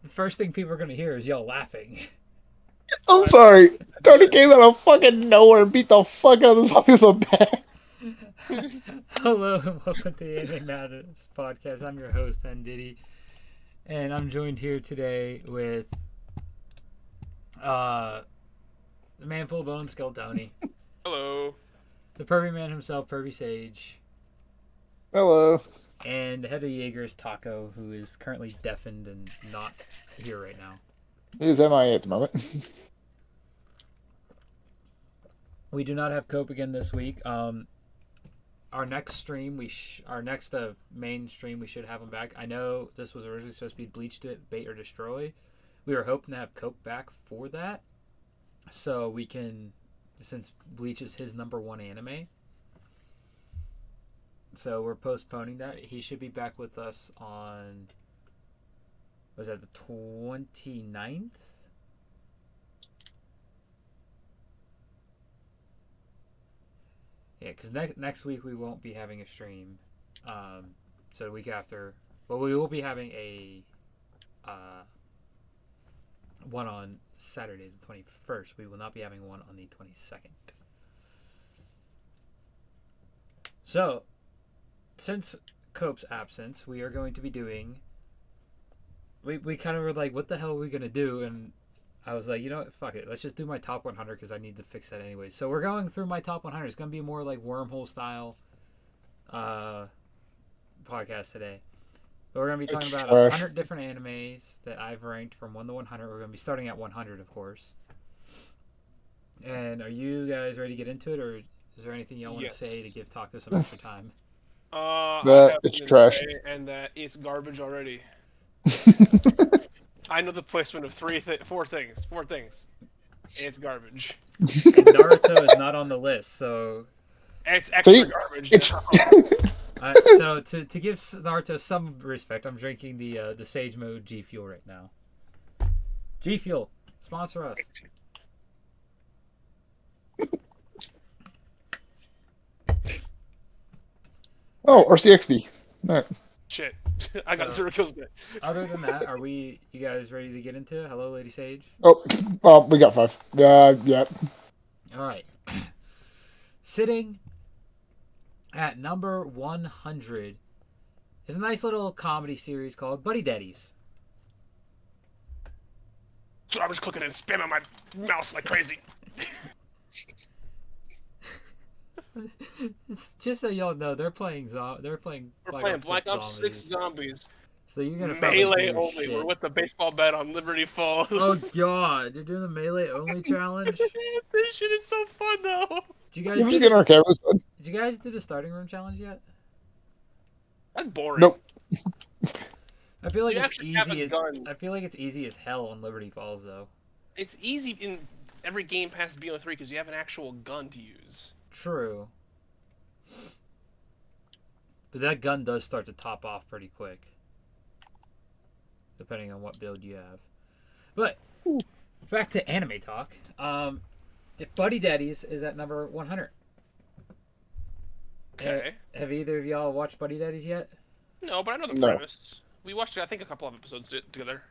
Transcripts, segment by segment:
The first thing people are gonna hear is y'all laughing. I'm sorry. Tony came out of fucking nowhere and beat the fuck out of the zombies with a bat. Hello and welcome to the Anime Matters podcast. I'm your host, HenDiddy, and I'm joined here today with the man full of bones, Skeletony. Hello. The pervy man himself, RaginSage. Hello. And the head of the Jaegers, Taco, who is currently deafened and not here right now. He's MIA at the moment. We do not have Cope again this week. Our next stream, our next main stream, we should have him back. I know this was originally supposed to be Bleach, Bait, or Destroy. We were hoping to have Cope back for that, so we can, since Bleach is his #1 anime. So we're postponing that. He should be back with us on, was that the 29th? Yeah, because next week we won't be having a stream. So the week after, well, we will be having a one on Saturday the 21st. We will not be having one on the 22nd. So, since Cope's absence, we are going to be doing. We kind of were like, what the hell are we gonna do? And I was like, you know what, fuck it. Let's just do my top 100 because I need to fix that anyway. So we're going through my top 100. It's going to be more like wormhole style podcast today. But we're going to be talking about 100 different animes that I've ranked from 1 to 100. We're going to be starting at 100, of course. And are you guys ready to get into it, or is there anything y'all want to say to give Taco some extra time? It's trash. And that it's garbage already. I know the placement of four things. It's garbage. And Naruto is not on the list, so it's extra garbage. So to give Naruto some respect, I'm drinking the Sage Mode G Fuel right now. G Fuel, sponsor us. Oh, RCXD. All right. Shit. I got 0 kills today. Other than that, are you guys ready to get into it? Hello, Lady Sage. Oh, well, we got 5. Yeah. All right. Sitting at number 100 is a nice little comedy series called Buddy Daddies. So I was clicking and spamming my mouse like crazy. It's just so y'all know, they're playing We're playing Black Ops 6 Zombies. So you're gonna melee only. Shit. We're with the baseball bat on Liberty Falls. Oh god, you're doing the melee only challenge. This shit is so fun though. Did you guys get our cameras done? Did you guys do the starting room challenge yet? That's boring. Nope. I feel like it's easy. I feel like it's easy as hell on Liberty Falls though. It's easy in every game past BO3 because you have an actual gun to use. True. But that gun does start to top off pretty quick. Depending on what build you have. But, back to anime talk. Buddy Daddies is at number 100. Okay. Have either of y'all watched Buddy Daddies yet? No, but I know the premise. We watched, I think, a couple of episodes together.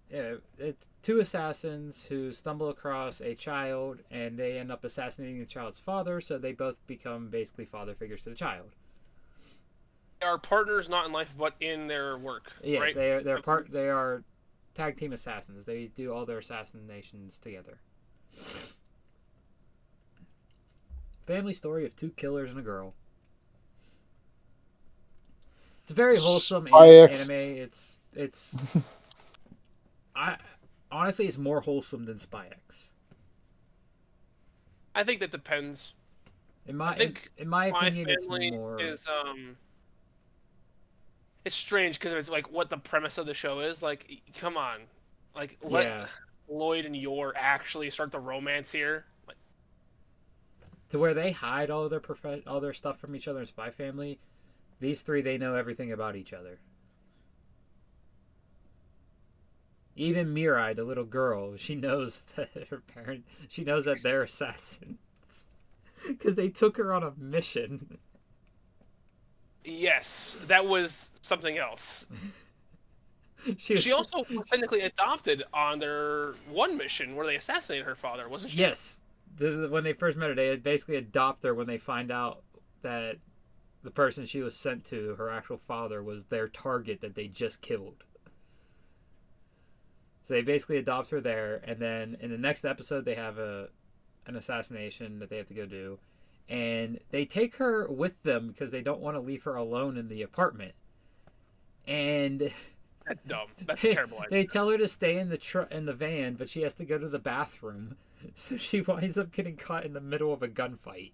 Yeah, it's 2 assassins who stumble across a child, and they end up assassinating the child's father, so they both become basically father figures to the child. They are partners, not in life, but in their work. Yeah, right? They are tag team assassins. They do all their assassinations together. Family story of 2 killers and a girl. It's a very wholesome anime. It's honestly, it's more wholesome than Spy X. I think that depends. In my opinion, it's more. It's strange because it's like what the premise of the show is. Like, come on, like let Lloyd and Yor actually start the romance here. Like, to where they hide all their stuff from each other in Spy Family. These 3, they know everything about each other. Even Mirai, the little girl, she knows that she knows that they're assassins. Because they took her on a mission. Yes, that was something else. She also was technically adopted on their one mission where they assassinated her father, wasn't she? Yes. When they first met her, they basically adopt her when they find out that the person she was sent to, her actual father, was their target that they just killed. So they basically adopt her there, and then in the next episode they have an assassination that they have to go do, and they take her with them because they don't want to leave her alone in the apartment. And that's dumb. That's a terrible idea. They tell her to stay in the van, but she has to go to the bathroom, so she winds up getting caught in the middle of a gunfight.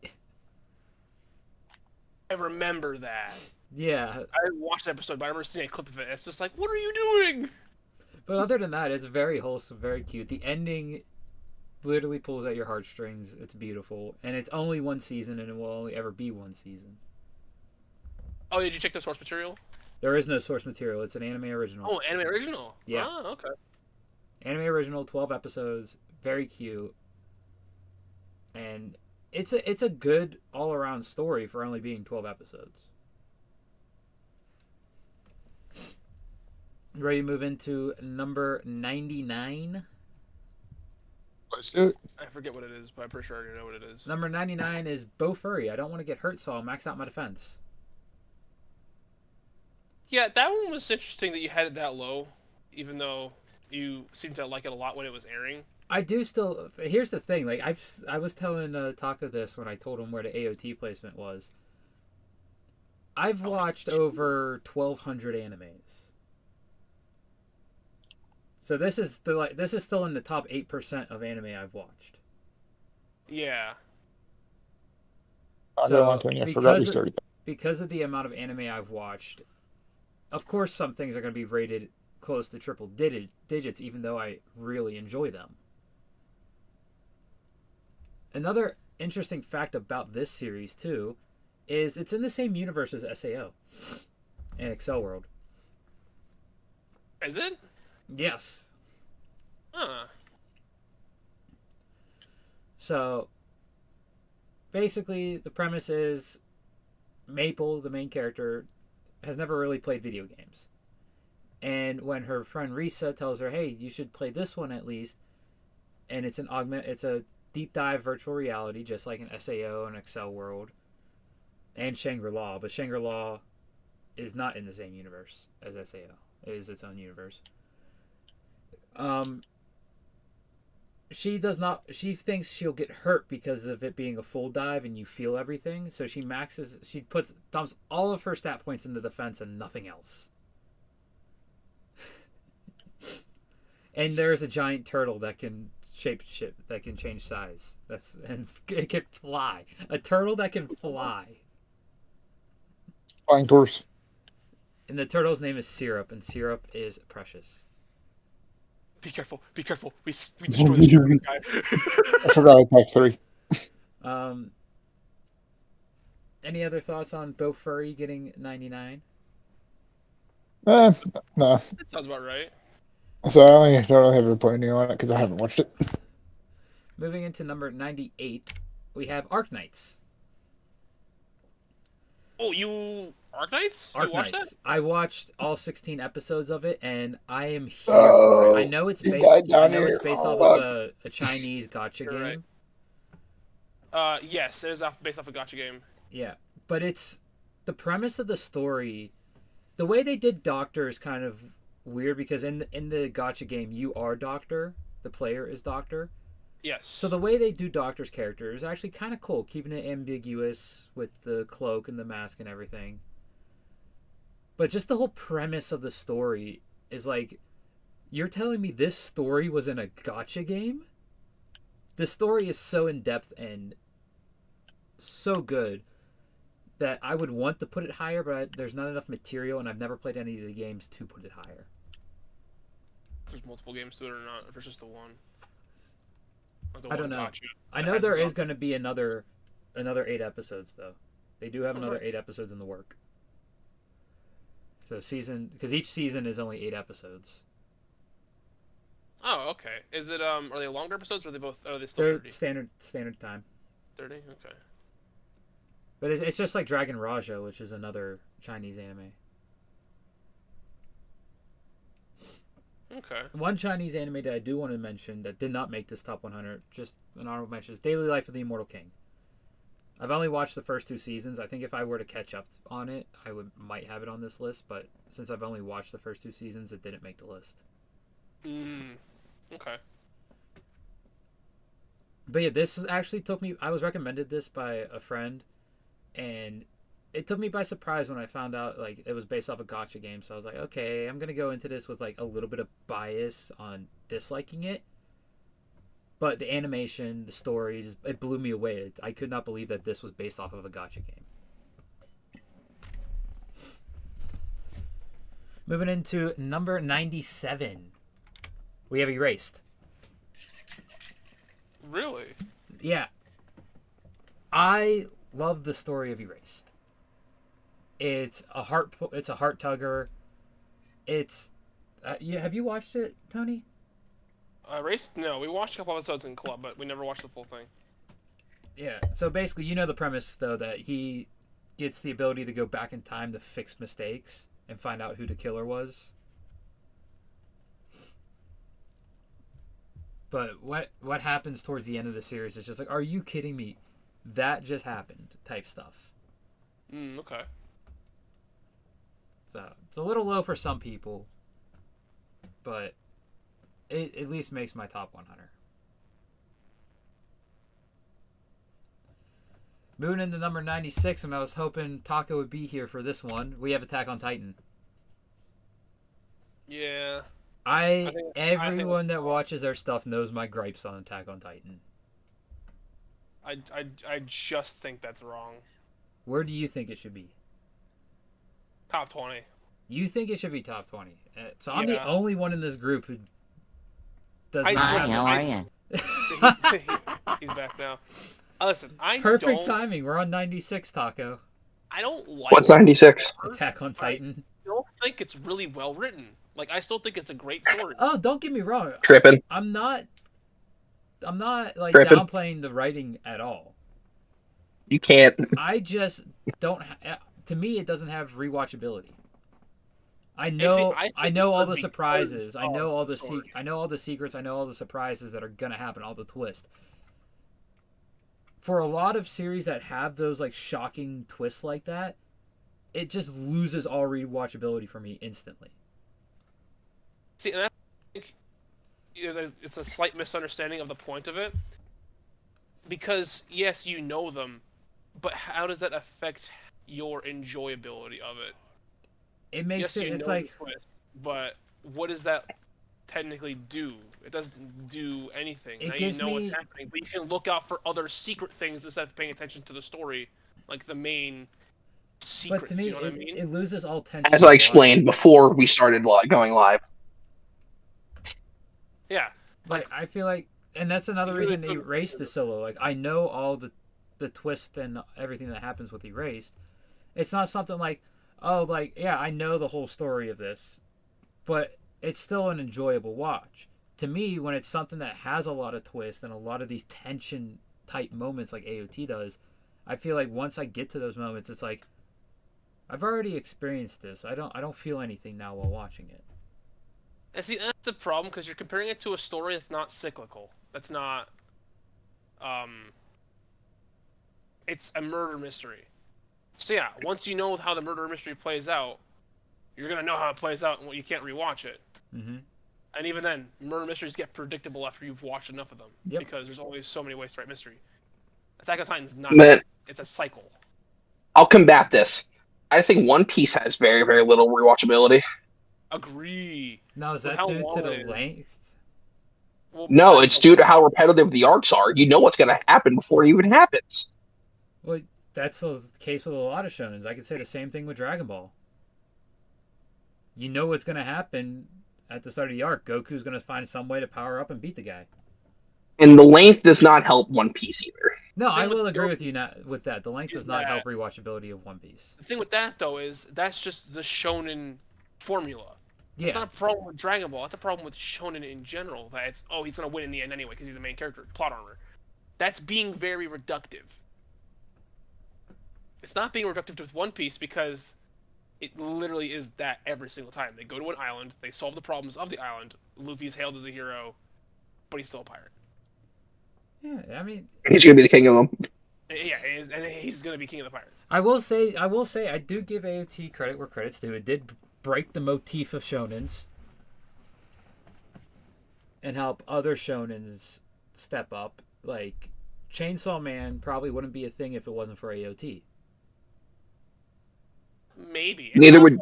I remember that. Yeah. I watched the episode, but I remember seeing a clip of it. It's just like, what are you doing? But other than that, it's very wholesome, very cute. The ending literally pulls at your heartstrings. It's beautiful. And it's only one season, and it will only ever be one season. Oh, did you check the source material? There is no source material. It's an anime original. Oh, anime original? Yeah. Oh, okay. Anime original, 12 episodes. Very cute. And it's a good all-around story for only being 12 episodes. Ready to move into number 99? Let's do it. I forget what it is, but I'm pretty sure I already know what it is. Number 99 is Bo Furry. I don't want to get hurt, so I'll max out my defense. Yeah, that one was interesting that you had it that low, even though you seemed to like it a lot when it was airing. I do still... Here's the thing. Like I was telling Taka this when I told him where the AOT placement was. I've watched over 1,200 animes. So this is still in the top 8% of anime I've watched. Yeah. So, Antonio, I forgot we started. Because of the amount of anime I've watched, of course some things are going to be rated close to triple digits, even though I really enjoy them. Another interesting fact about this series, too, is it's in the same universe as SAO and Excel World. Is it? Yes. Huh. So, basically, the premise is Maple, the main character, has never really played video games. And when her friend Risa tells her, hey, you should play this one at least, and it's a deep dive virtual reality, just like an SAO and Excel World, and Shangri-La, but Shangri-La is not in the same universe as SAO. It is its own universe. She thinks she'll get hurt because of it being a full dive and you feel everything, so she dumps all of her stat points into defense and nothing else. And there's a giant turtle that can that can change size. And it can fly. A turtle that can fly. Flying torso. And the turtle's name is Syrup, and Syrup is precious. Be careful! Be careful! We destroy this guy. I forgot I packed 3. Any other thoughts on Bo Furry getting 99? No. That sounds about right. So I don't really have a point on it because I haven't watched it. Moving into number 98, we have Arknights. Oh, Arknights? You watched that? I watched all 16 episodes of it, and I am here for it. I know it's based off of a Chinese gacha game. Right. Yes, it is based off a gacha game. Yeah, but it's the premise of the story. The way they did Doctor is kind of weird because in the gacha game, you are Doctor. The player is Doctor. Yes. So the way they do Doctor's character is actually kind of cool, keeping it ambiguous with the cloak and the mask and everything. But just the whole premise of the story is like, you're telling me this story was in a gacha game? The story is so in-depth and so good that I would want to put it higher, but there's not enough material, and I've never played any of the games to put it higher. There's multiple games to it or not, if it's just the one. I don't know. I know there is going to be another 8 episodes, though. They do have another 8 episodes in the work. So because each season is only 8 episodes. Oh, okay. Is it are they longer episodes or are they still They're 30? standard time. 30? Okay. But it's just like Dragon Raja, which is another Chinese anime. Okay. One Chinese anime that I do want to mention that did not make this top 100, just an honorable mention, is Daily Life of the Immortal King. I've only watched the first 2 seasons. I think if I were to catch up on it, might have it on this list. But since I've only watched the first 2 seasons, it didn't make the list. Okay. But yeah, this actually took me. I was recommended this by a friend, and it took me by surprise when I found out like it was based off a gacha game. So I was like, okay, I'm gonna go into this with like a little bit of bias on disliking it. But the animation, the story, it blew me away. I could not believe that this was based off of a gacha game. Moving into number 97. We have Erased. Really? Yeah. I love the story of Erased. It's a heart tugger. It's have you watched it, Tony? Erased? No, we watched a couple episodes in club, but we never watched the full thing. Yeah. So basically, you know the premise though, that he gets the ability to go back in time to fix mistakes and find out who the killer was. But what happens towards the end of the series is just like, are you kidding me? That just happened type stuff. Okay. So it's a little low for some people, but it at least makes my top 100. Moving into number 96, and I was hoping Taco would be here for this one. We have Attack on Titan. Yeah. Everyone that watches their stuff knows my gripes on Attack on Titan. I just think that's wrong. Where do you think it should be? Top 20. You think it should be top 20. So I'm the only one in this group who does not Hi, have how are you? He's back now. Listen, Perfect timing. We're on 96, Taco. I don't like... What's 96? Attack on Titan. I don't think it's really well written. Like, I still think it's a great story. Oh, don't get me wrong. Tripping. I'm not like Tripping. downplaying the writing at all. You can't. I just don't. To me, it doesn't have rewatchability. I know all the surprises. I know all the secrets. I know all the surprises that are gonna happen. All the twists. For a lot of series that have those like shocking twists like that, it just loses all rewatchability for me instantly. See, and I think it's a slight misunderstanding of the point of it. Because, yes, you know them, but how does that affect your enjoyability of it? It makes yes, it. It's know like, the twist, but what does that technically do? It doesn't do anything. It now gives you know me- what's happening, but you can look out for other secret things instead of paying attention to the story, like the main secrets. but to me, you know what I mean? it loses all tension. As I explained before we started going live. Yeah. Like I feel like, and that's another reason Erased is so low. Like I know all the twist and everything that happens with Erased. It's not something like, oh, like yeah, I know the whole story of this, but it's still an enjoyable watch. To me, when it's something that has a lot of twists and a lot of these tension type moments like AOT does, I feel like once I get to those moments, it's like I've already experienced this. I don't feel anything now while watching it. And see, that's the problem, because you're comparing it to a story that's not cyclical. That's not... It's a murder mystery. So yeah, once you know how the murder mystery plays out, you're going to know how it plays out, and you can't rewatch it. Mm-hmm. And even then, murder mysteries get predictable after you've watched enough of them. Yep. Because there's always so many ways to write mystery. Attack on Titan's not... But It's a cycle. I'll combat this. I think One Piece has very, very little rewatchability. Agree. Now is With that how due to long the it is. length? Well, No, besides it's the- due to how repetitive the arcs are. You know what's going to happen before it even happens. Well, that's the case with a lot of shonens. I could say the same thing with Dragon Ball. You know what's going to happen at the start of the arc. Goku's going to find some way to power up and beat the guy. And the length does not help One Piece either. No, I with will agree Goku with you with that. The length does is not that- help rewatchability of One Piece. The thing with that, though, is that's just the shonen formula. It's Yeah, not a problem with Dragon Ball. It's a problem with shonen in general. That it's, oh, he's going to win in the end anyway because he's the main character. Plot armor. That's being very reductive. It's not being reductive with One Piece because it literally is that every single time. They go to an island, they solve the problems of the island. Luffy's hailed as a hero, but he's still a pirate. Yeah, I mean, He's gonna be the king of them. Yeah, and he's gonna be king of the pirates. I will say, I do give AOT credit where credit's due. It did break the motif of shonens and help other shonens step up. Like, Chainsaw Man probably wouldn't be a thing if it wasn't for AOT. Maybe. Neither would.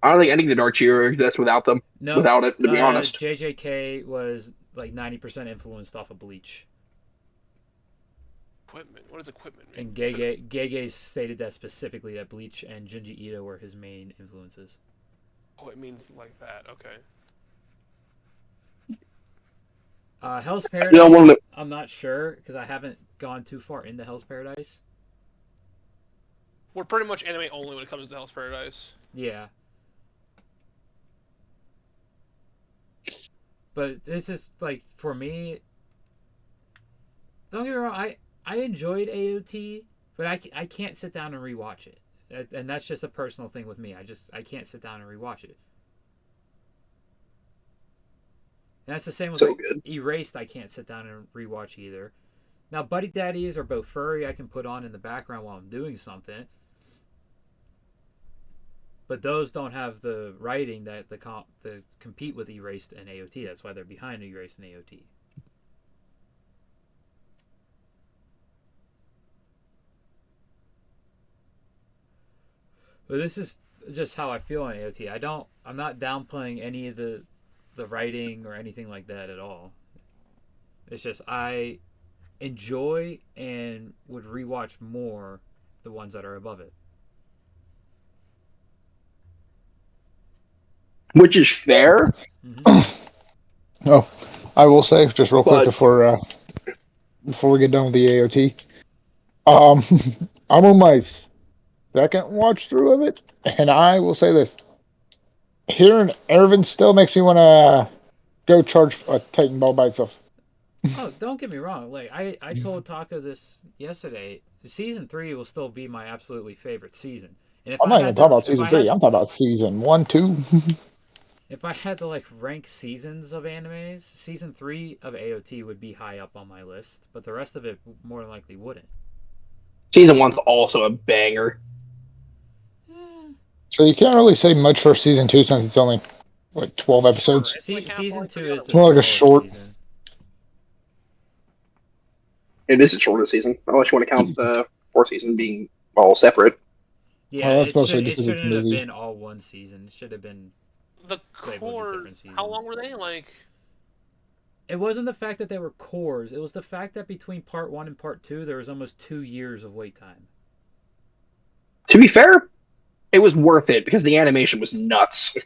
I don't think any of the Dark Hero exists without them. No, without it, to be honest. JJK was like 90% influenced off of Bleach. Equipment. What does equipment mean? And Gege stated that specifically, that Bleach and Junji Ito were his main influences. Oh, it means like that. Okay. Hell's Paradise, I'm not sure because I haven't gone too far into Hell's Paradise. We're pretty much anime only when it comes to Hell's Paradise. Yeah. But it's just, like, for me, don't get me wrong, I enjoyed AOT, but I can't sit down and rewatch it. And that's just a personal thing with me. I can't sit down and rewatch it. And that's the same with Erased. I can't sit down and rewatch either. Now, Buddy Daddies are both furry. I can put on in the background while I'm doing something. But those don't have the writing that compete with Erased and AOT. That's why they're behind Erased and AOT. But this is just how I feel on AOT. I'm not downplaying any of the writing or anything like that at all. It's just I enjoy and would rewatch more the ones that are above it. Which is fair. Mm-hmm. Oh, I will say just real quick before we get done with the AOT. I'm on my second watch through of it, and I will say this: hearing Irvin still makes me want to go charge a Titan Ball by itself. Oh, don't get me wrong. Like I told Taka this yesterday. Season 3 will still be my absolutely favorite season. And if I'm not even talking about season 3. I'm talking about season 1, 2. If I had to like rank seasons of animes, season 3 of AOT would be high up on my list, but the rest of it more than likely wouldn't. Season 1's also a banger. So you can't really say much for season 2 since it's only like 12 episodes. Season 2 is it's more like a short season. It is a shorter season, unless you want to count the fourth season being all separate. Yeah, well, it shouldn't have been all one season. It should have been the core. How long were they? Like, it wasn't the fact that they were cores. It was the fact that between part 1 and part 2, there was almost 2 years of wait time. To be fair, it was worth it because the animation was nuts.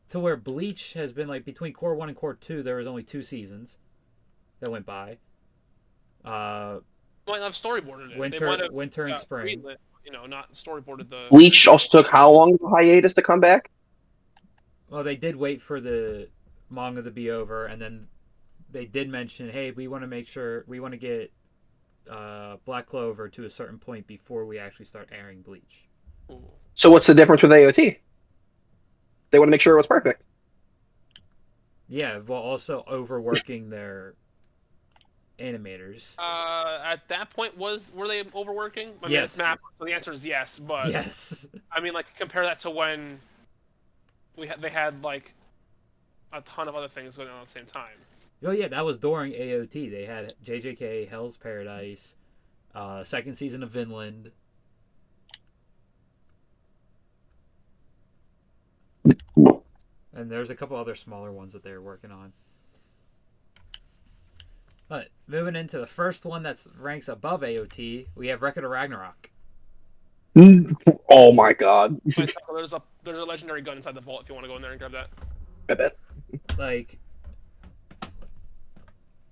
To where Bleach has been like between core 1 and core 2, there was only 2 seasons that went by. Might have storyboarded it. Winter and spring. Not storyboarded the. Bleach also took how long of a hiatus to come back? Well, they did wait for the manga to be over, and then they did mention, hey, we want to get Black Clover to a certain point before we actually start airing Bleach. Ooh. So what's the difference with AOT? They want to make sure it was perfect. Yeah, while also overworking their animators. At that point, were they overworking? I mean, yes. It's map, so the answer is yes. But yes. I mean, like, compare that to when they had like a ton of other things going on at the same time. Oh yeah, that was during AOT. They had JJK, Hell's Paradise, second season of Vinland. And there's a couple other smaller ones that they were working on. But moving into the first one that ranks above AOT, we have Record of Ragnarok. Oh my god. There's a legendary gun inside the vault if you want to go in there and grab that. I bet. Like,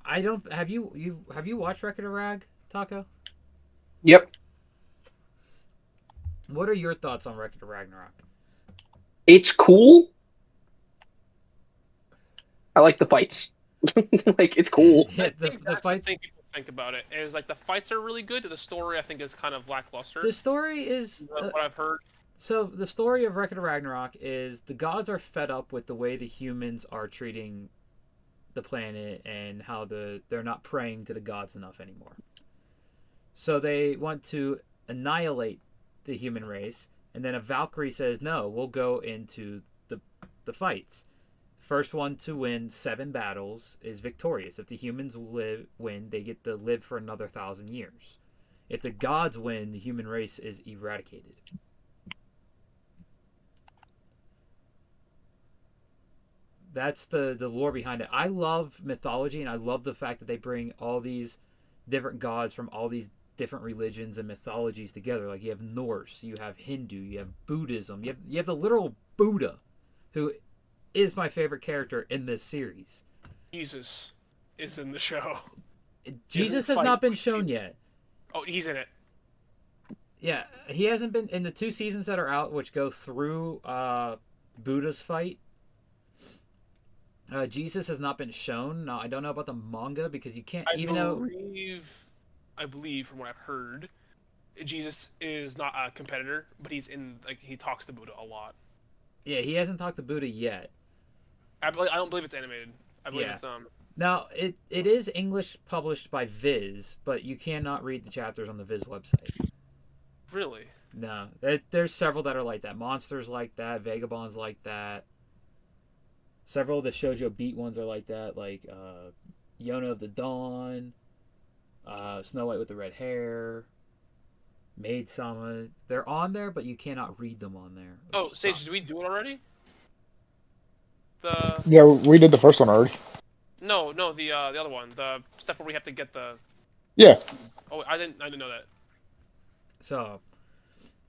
I don't have you watched Record of Rag, Taco? Yep. What are your thoughts on Record of Ragnarok? It's cool. I like the fights. Like, it's cool. Yeah, the fights. I think people think about it is like the fights are really good. The story I think is kind of lackluster. The story is what I've heard. So the story of Record of Ragnarok is the gods are fed up with the way the humans are treating the planet and how they're not praying to the gods enough anymore. So they want to annihilate the human race, and then a Valkyrie says, "No, we'll go into the fights. First one to win 7 battles is victorious. If the humans win, they get to live for another 1,000 years. If the gods win, the human race is eradicated." That's the lore behind it. I love mythology, and I love the fact that they bring all these different gods from all these different religions and mythologies together. Like you have Norse, you have Hindu, you have Buddhism, you have the literal Buddha, who is my favorite character in this series. Jesus is in the show. Jesus has not been shown yet. Oh, he's in it. Yeah, he hasn't been in the 2 seasons that are out, which go through Buddha's fight. Jesus has not been shown. Now, I don't know about the manga because you can't, I believe from what I've heard, Jesus is not a competitor, but he's in, like, he talks to Buddha a lot. Yeah, he hasn't talked to Buddha yet. I don't believe it's animated. I believe it's Now, it is English published by Viz, but you cannot read the chapters on the Viz website. Really? No. There's several that are like that. Monsters like that. Vagabonds like that. Several of the Shoujo Beat ones are like that, like Yona of the Dawn, Snow White with the Red Hair, Maid Sama. They're on there, but you cannot read them on there. Oh, Sage, did we do it already? Yeah, we did the first one already. No, the other one, the step where we have to get the. Yeah. Oh, I didn't know that. So,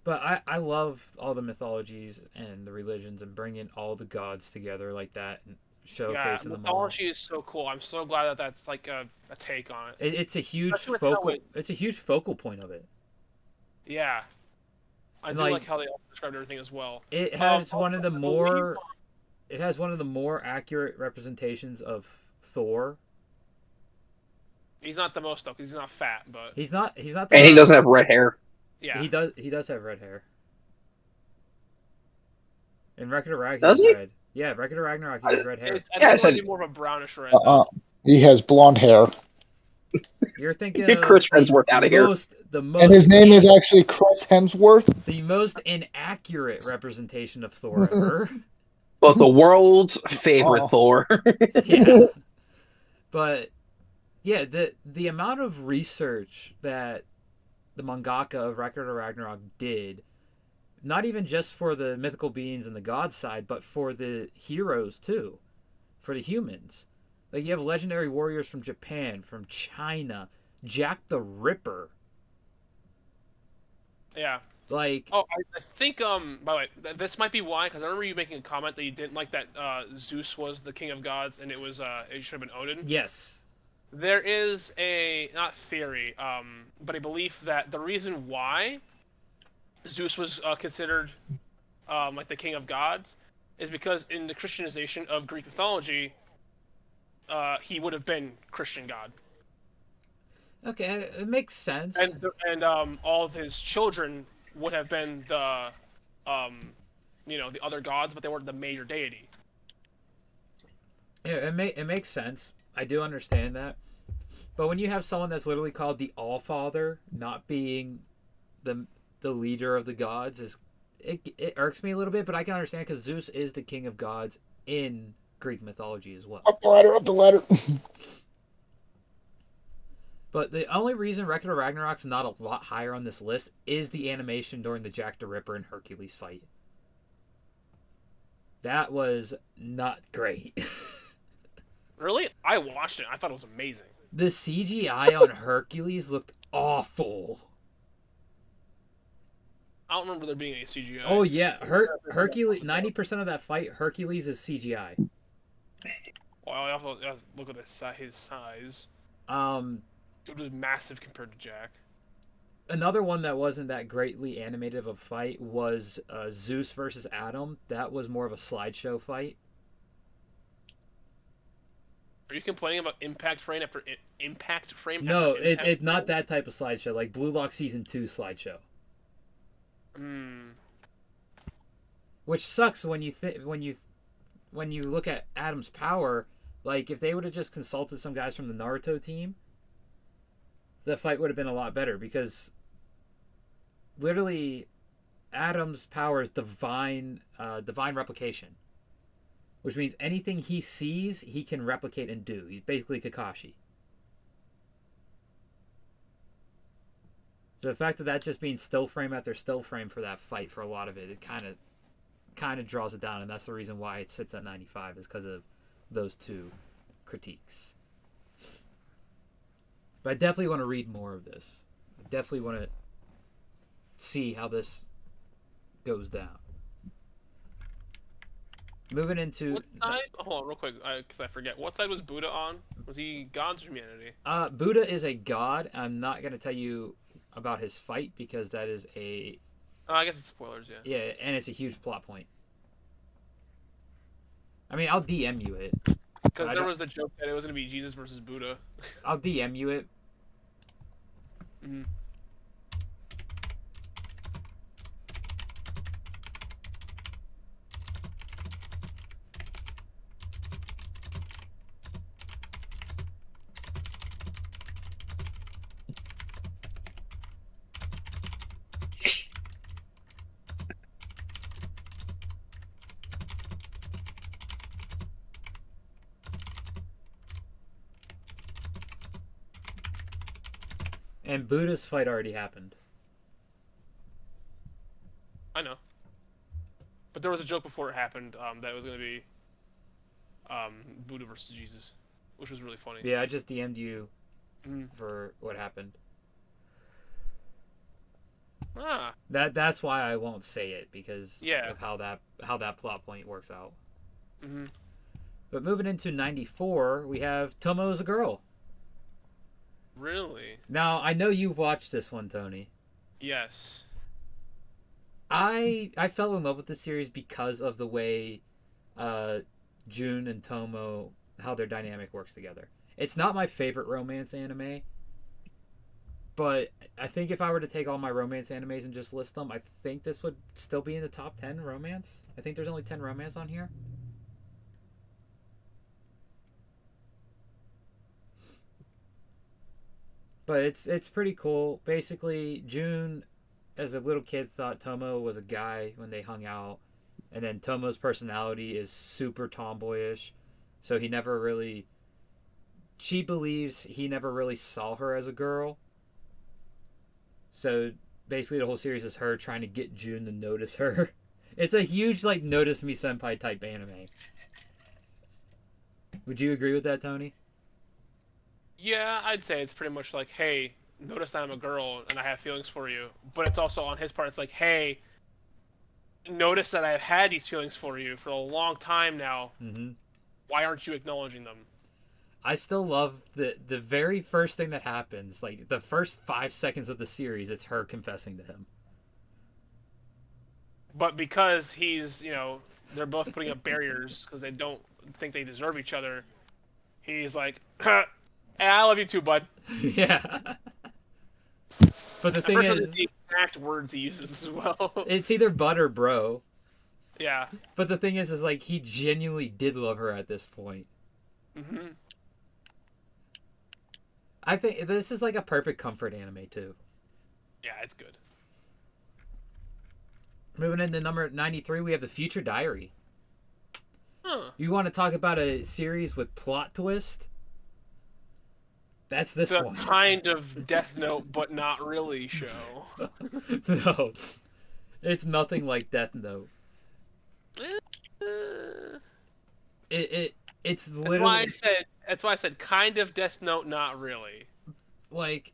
but I love all the mythologies and the religions and bringing all the gods together like that and showcasing them all. Mythology is so cool. I'm so glad that that's like a take on it. It's a huge focal point of it. Yeah, I do like how they all described everything as well. It has one of the more accurate representations of Thor. He's not the most though, because he's not fat, but he's not. The and he doesn't have red hair. Yeah, he does. He does have red hair. In Record of Ragnarok, does he? red. Yeah, Record of Ragnarok, he has red hair. I think more of a brownish red. He has blonde hair. You're thinking Get Chris Hemsworth out of here. And his name is actually Chris Hemsworth. The most inaccurate representation of Thor ever. But the world's favorite Thor. Yeah. But yeah, the amount of research that the mangaka of Record of Ragnarok did, not even just for the mythical beings and the god side, but for the heroes too, for the humans. Like you have legendary warriors from Japan, from China, Jack the Ripper. Yeah. Like. Oh, I think by the way, this might be why, because I remember you making a comment that you didn't like that Zeus was the king of gods and it should have been Odin. Yes. There is a not theory, but a belief that the reason why Zeus was considered like the king of gods is because in the Christianization of Greek mythology, he would have been Christian god. Okay, it makes sense. And all of his children would have been the the other gods, but they weren't the major deity. Yeah, it makes sense. I do understand that. But when you have someone that's literally called the All-Father not being the leader of the gods, it irks me a little bit, but I can understand because Zeus is the king of gods in Greek mythology as well. Up the ladder. But the only reason Record of Ragnarok's not a lot higher on this list is the animation during the Jack the Ripper and Hercules fight. That was not great. Really? I watched it. I thought it was amazing. The CGI on Hercules looked awful. I don't remember there being any CGI. Oh yeah, Hercules. 90% of that fight, Hercules is CGI. Well, I also look at his size. Dude was massive compared to Jack. Another one that wasn't that greatly animated of a fight was Zeus versus Adam. That was more of a slideshow fight. Are you complaining about impact frame after impact frame? No, after impact it's not frame? that type of slideshow. Like Blue Lock Season 2 slideshow. Which sucks when you look at Adam's power. Like, if they would have just consulted some guys from the Naruto team, the fight would have been a lot better, because literally Adam's power is divine replication, which means anything he sees, he can replicate and do. He's basically Kakashi. So the fact of that just being still frame after still frame for that fight, for a lot of it, it kind of draws it down, and that's the reason why it sits at 95, is because of those two critiques. But I definitely want to read more of this. I definitely want to see how this goes down. Moving into... What side? Hold on, real quick, because I forget. What side was Buddha on? Was he God's or humanity? Buddha is a god. I'm not going to tell you about his fight, because that is a... I guess it's spoilers, yeah. Yeah, and it's a huge plot point. I mean, I'll DM you it. Because there was the joke that it was going to be Jesus versus Buddha. I'll DM you it. Mm-hmm. And Buddha's fight already happened. I know. But there was a joke before it happened that it was going to be Buddha versus Jesus, which was really funny. Yeah, I just DM'd you for what happened. Ah. That's why I won't say it, because Yeah. of how that plot point works out. Mm-hmm. But moving into 94, we have Tomo as a girl. Really? Now, I know you've watched this one, Tony. Yes. I fell in love with this series because of the way Jun and Tomo, how their dynamic works together. It's not my favorite romance anime, but I think if I were to take all my romance animes and just list them, I think this would still be in the top 10 romance. I think there's only 10 romance on here. But it's pretty cool. Basically, Jun, as a little kid, thought Tomo was a guy when they hung out. And then Tomo's personality is super tomboyish. So he never really... She believes he never really saw her as a girl. So basically the whole series is her trying to get Jun to notice her. It's a huge, like, notice me senpai type anime. Would you agree with that, Tony? Yeah, I'd say it's pretty much like, hey, notice that I'm a girl and I have feelings for you. But it's also on his part, it's like, hey, notice that I've had these feelings for you for a long time now. Mm-hmm. Why aren't you acknowledging them? I still love the very first thing that happens, like the first 5 seconds of the series, it's her confessing to him. But because he's, they're both putting up barriers because they don't think they deserve each other, he's like, hey, I love you too, bud. Yeah. But the thing is, the exact words he uses as well. It's either bud or bro. Yeah. But the thing is like, he genuinely did love her at this point. Mm-hmm. I think this is like a perfect comfort anime too. Yeah, it's good. Moving into number 93, we have The Future Diary. Huh. You want to talk about a series with plot twist? That's this it's one. a kind of Death Note, but not really show. No. It's nothing like Death Note. It's literally... That's why I said kind of Death Note, not really. Like,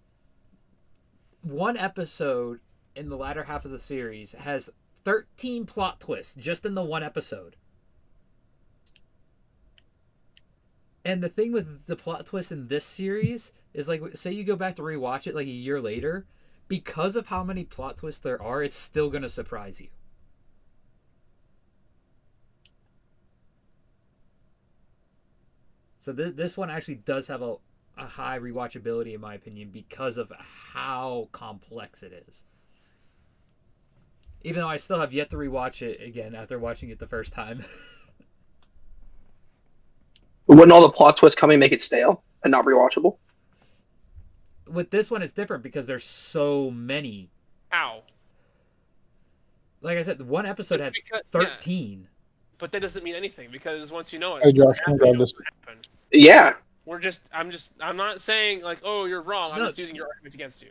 one episode in the latter half of the series has 13 plot twists just in the one episode. And the thing with the plot twist in this series is, like, say you go back to rewatch it like a year later, because of how many plot twists there are, it's still going to surprise you. So this one actually does have a high rewatchability in my opinion because of how complex it is. Even though I still have yet to rewatch it again after watching it the first time. Wouldn't all the plot twists coming make it stale and not rewatchable? With this one, it's different because there's so many. How? Like I said, one episode had 13. Yeah. But that doesn't mean anything because once you know it, Hey, Josh, can you grab this? Yeah. I'm not saying like, oh, you're wrong. I'm No. just using your argument against you.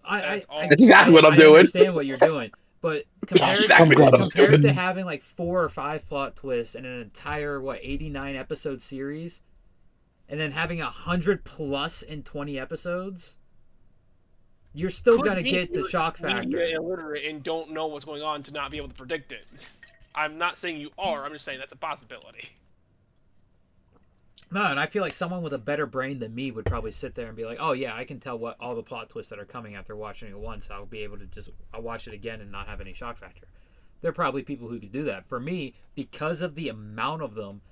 That's exactly what I'm doing. I understand what you're doing. But compared to having like 4 or 5 plot twists in an entire 89 episode series, and then having 100 plus in 20 episodes, you're still gonna get the shock factor. You're illiterate and don't know what's going on to not be able to predict it. I'm not saying you are. I'm just saying that's a possibility. No, and I feel like someone with a better brain than me would probably sit there and be like, "Oh yeah, I can tell what all the plot twists that are coming after watching it once. I'll be able to I'll watch it again and not have any shock factor." There are probably people who could do that. For me, because of the amount of them,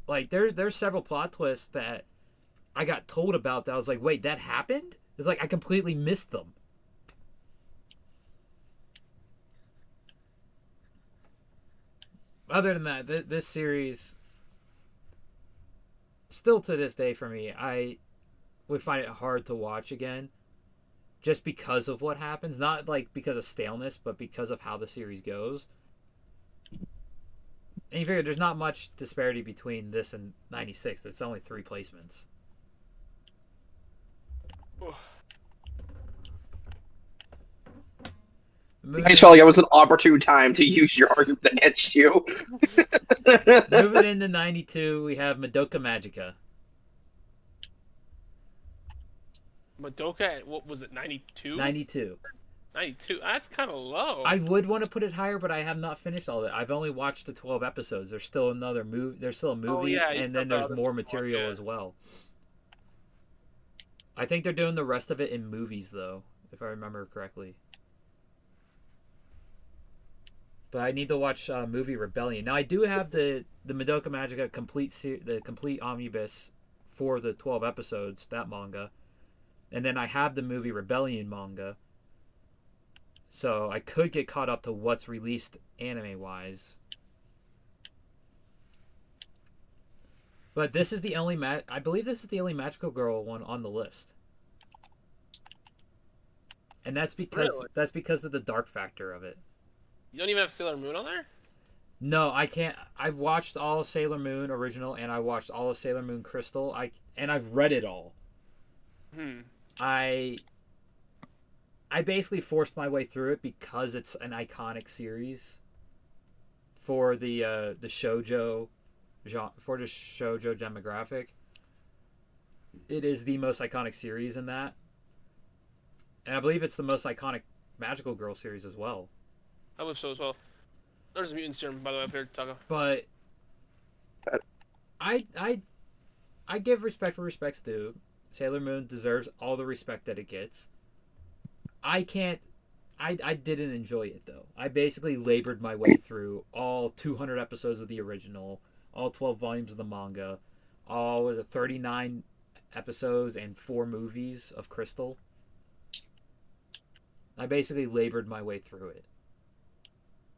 like there's several plot twists that I got told about that I was like, "Wait, that happened?" It's like I completely missed them. Other than that, this series, still to this day for me, I would find it hard to watch again just because of what happens. Not like because of staleness, but because of how the series goes. And you figure there's not much disparity between this and 96. It's only 3 placements. I felt like it was an opportune time to use your argument against you. Moving into 92, we have Madoka Magica. Madoka, what was it, 92? 92. 92? That's kind of low. I would want to put it higher, but I have not finished all of it. I've only watched the 12 episodes. There's still another movie. There's still a movie, and then there's more material as well. I think they're doing the rest of it in movies, though, if I remember correctly. But I need to watch movie Rebellion. Now I do have the Madoka Magica complete omnibus for the 12 episodes, that manga, and then I have the movie Rebellion manga. So I could get caught up to what's released anime wise. But this is the only I believe this is the only Magical Girl one on the list. And that's because of the dark factor of it. You don't even have Sailor Moon on there? No, I can't. I've watched all of Sailor Moon original, and I watched all of Sailor Moon Crystal. And I've read it all. I basically forced my way through it because it's an iconic series for the shoujo genre, for the shoujo demographic. It is the most iconic series in that, and I believe it's the most iconic Magical Girl series as well. I believe so as well. There's a mutant serum, by the way, up here, Taco. But I give respect where respect's due. Sailor Moon deserves all the respect that it gets. I didn't enjoy it, though. I basically labored my way through all 200 episodes of the original, all 12 volumes of the manga, all 39 episodes and 4 movies of Crystal. I basically labored my way through it.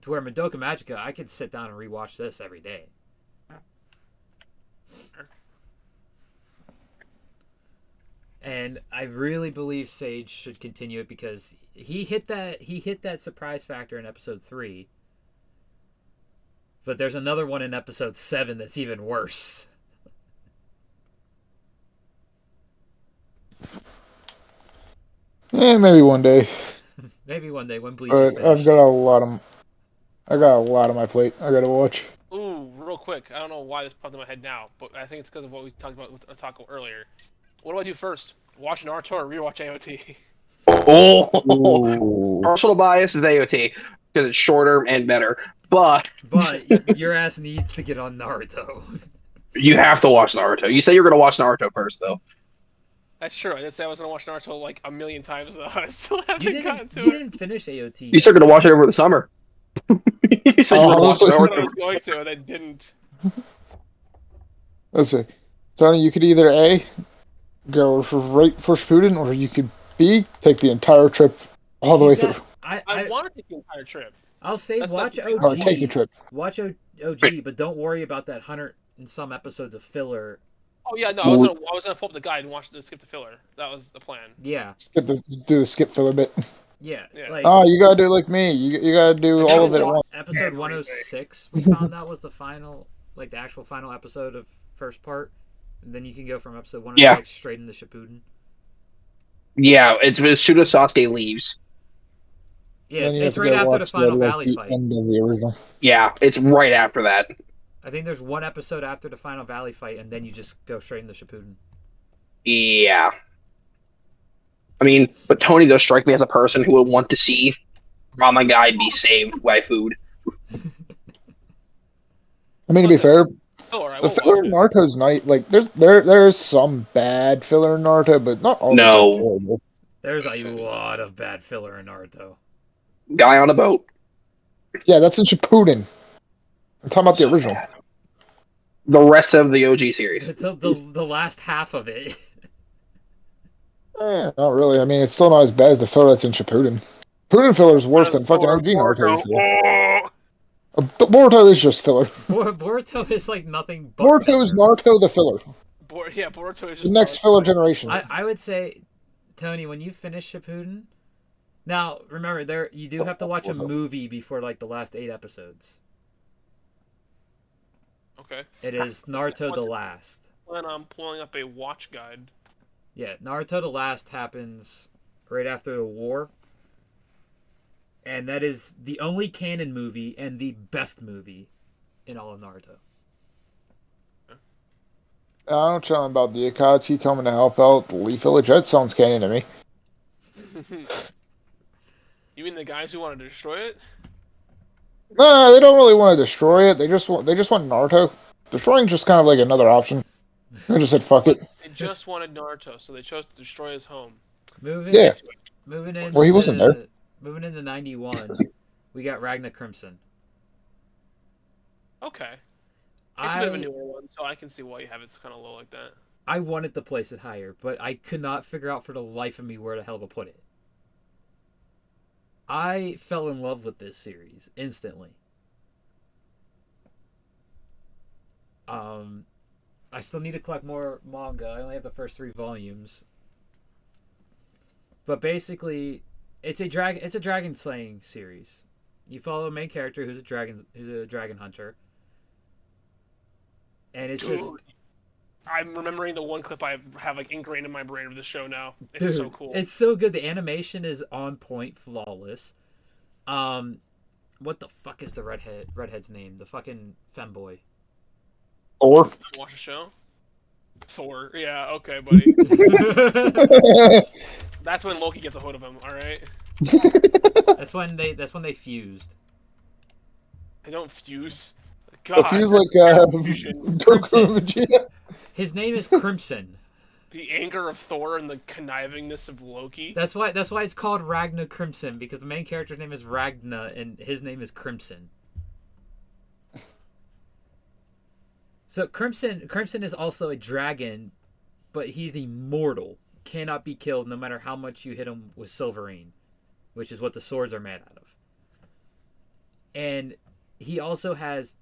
To where Madoka Magica, I could sit down and rewatch this every day. And I really believe Sage should continue it because he hit that surprise factor in episode 3. But there's another one in episode 7 that's even worse. Maybe one day. Maybe one day when Bleach is But finished. I got a lot on my plate. I gotta watch. Ooh, real quick. I don't know why this popped in my head now, but I think it's because of what we talked about with Taco earlier. What do I do first? Watch Naruto or rewatch AOT? Oh, personal bias is AOT because it's shorter and better. But your ass needs to get on Naruto. You have to watch Naruto. You say you're gonna watch Naruto first, though. That's true. I did say I was gonna watch Naruto like a million times, though. I still haven't gotten to You it. didn't finish AOT. You said you're gonna watch it over the summer. You said you were gonna watch it I over was going to, and I didn't. Let's see. Tony, you could either A, go right for Shippuden, or you could B, take the entire trip all the way through. I want to take the entire trip. I'll say That's watch the thing. Or take the OG. trip. Watch OG, but don't worry about that 100 and some episodes of filler. Oh yeah, no, I was gonna pull up the guide and skip the filler. That was the plan. Yeah, Do the skip filler bit. yeah. Yeah. Like, Oh, you gotta do it like me. You gotta do I think all it of was it at once. episode Everything. 106. We found that was the final, like the actual final episode of first part, and then you can go from episode 106 straight into Shippuden. Yeah, it's as soon as Sasuke leaves. Yeah, Then you it's have to right go after the watch final like, Valley the fight. end of the original. Yeah, it's right after that. I think there's one episode after the final Valley fight, and then you just go straight into Shippuden. Yeah. I mean, but Tony does strike me as a person who would want to see Ramen Guy be saved by food. I mean, to be fair, Filler, I the won't filler watch in it. Naruto's night, like there's some bad filler in Naruto, but not all. No. Of it's horrible. There's a lot of bad filler in Naruto. Guy on a boat. Yeah, that's in Shippuden. I'm talking about the original. The rest of the OG series. The last half of it. Not really. I mean, it's still not as bad as the filler that's in Shippuden. Shippuden filler is worse than fucking OG Naruto filler. But Boruto is just filler. Boruto is like nothing but Boruto filler. is Naruto the filler. Boruto is just The next filler generation. I would say, Tony, when you finish Shippuden, now remember you do have to watch a movie before like the last 8 episodes. Okay. It is Naruto the Last. Then I'm pulling up a watch guide. Yeah, Naruto the Last happens right after the war. And that is the only canon movie and the best movie in all of Naruto. I don't know about the Akatsuki coming to help out the Leaf Village. That sounds canon to me. You mean the guys who wanted to destroy it? No, they don't really want to destroy it. They just want Naruto. Destroying just kind of like another option. I just said fuck it. They just wanted Naruto, so they chose to destroy his home. Moving in. Well, he wasn't there. Moving into 91, we got Ragnar Crimson. Okay. It's a bit of a newer one, so I can see why you have it kind of low like that. I wanted to place it higher, but I could not figure out for the life of me where the hell to put it. I fell in love with this series instantly. I still need to collect more manga. I only have the first 3 volumes. But basically, it's a dragon slaying series. You follow a main character who's a dragon hunter. And it's Dude, just I'm remembering the one clip I have like ingrained in my brain of the show now. It's so cool. It's so good. The animation is on point, flawless. What the fuck is the redhead's name? The fucking femboy. Or Watch a show? Thor. Yeah, okay, buddy. That's when Loki gets a hold of him, alright? That's when they fused. They don't fuse. God. fuse like Crimson. Goku and Vegeta. His name is Crimson. The anger of Thor and the connivingness of Loki. That's why it's called Ragnar Crimson, because the main character's name is Ragnar and his name is Crimson. So Crimson is also a dragon, but he's immortal. Cannot be killed no matter how much you hit him with Silverine, which is what the swords are made out of. And he also has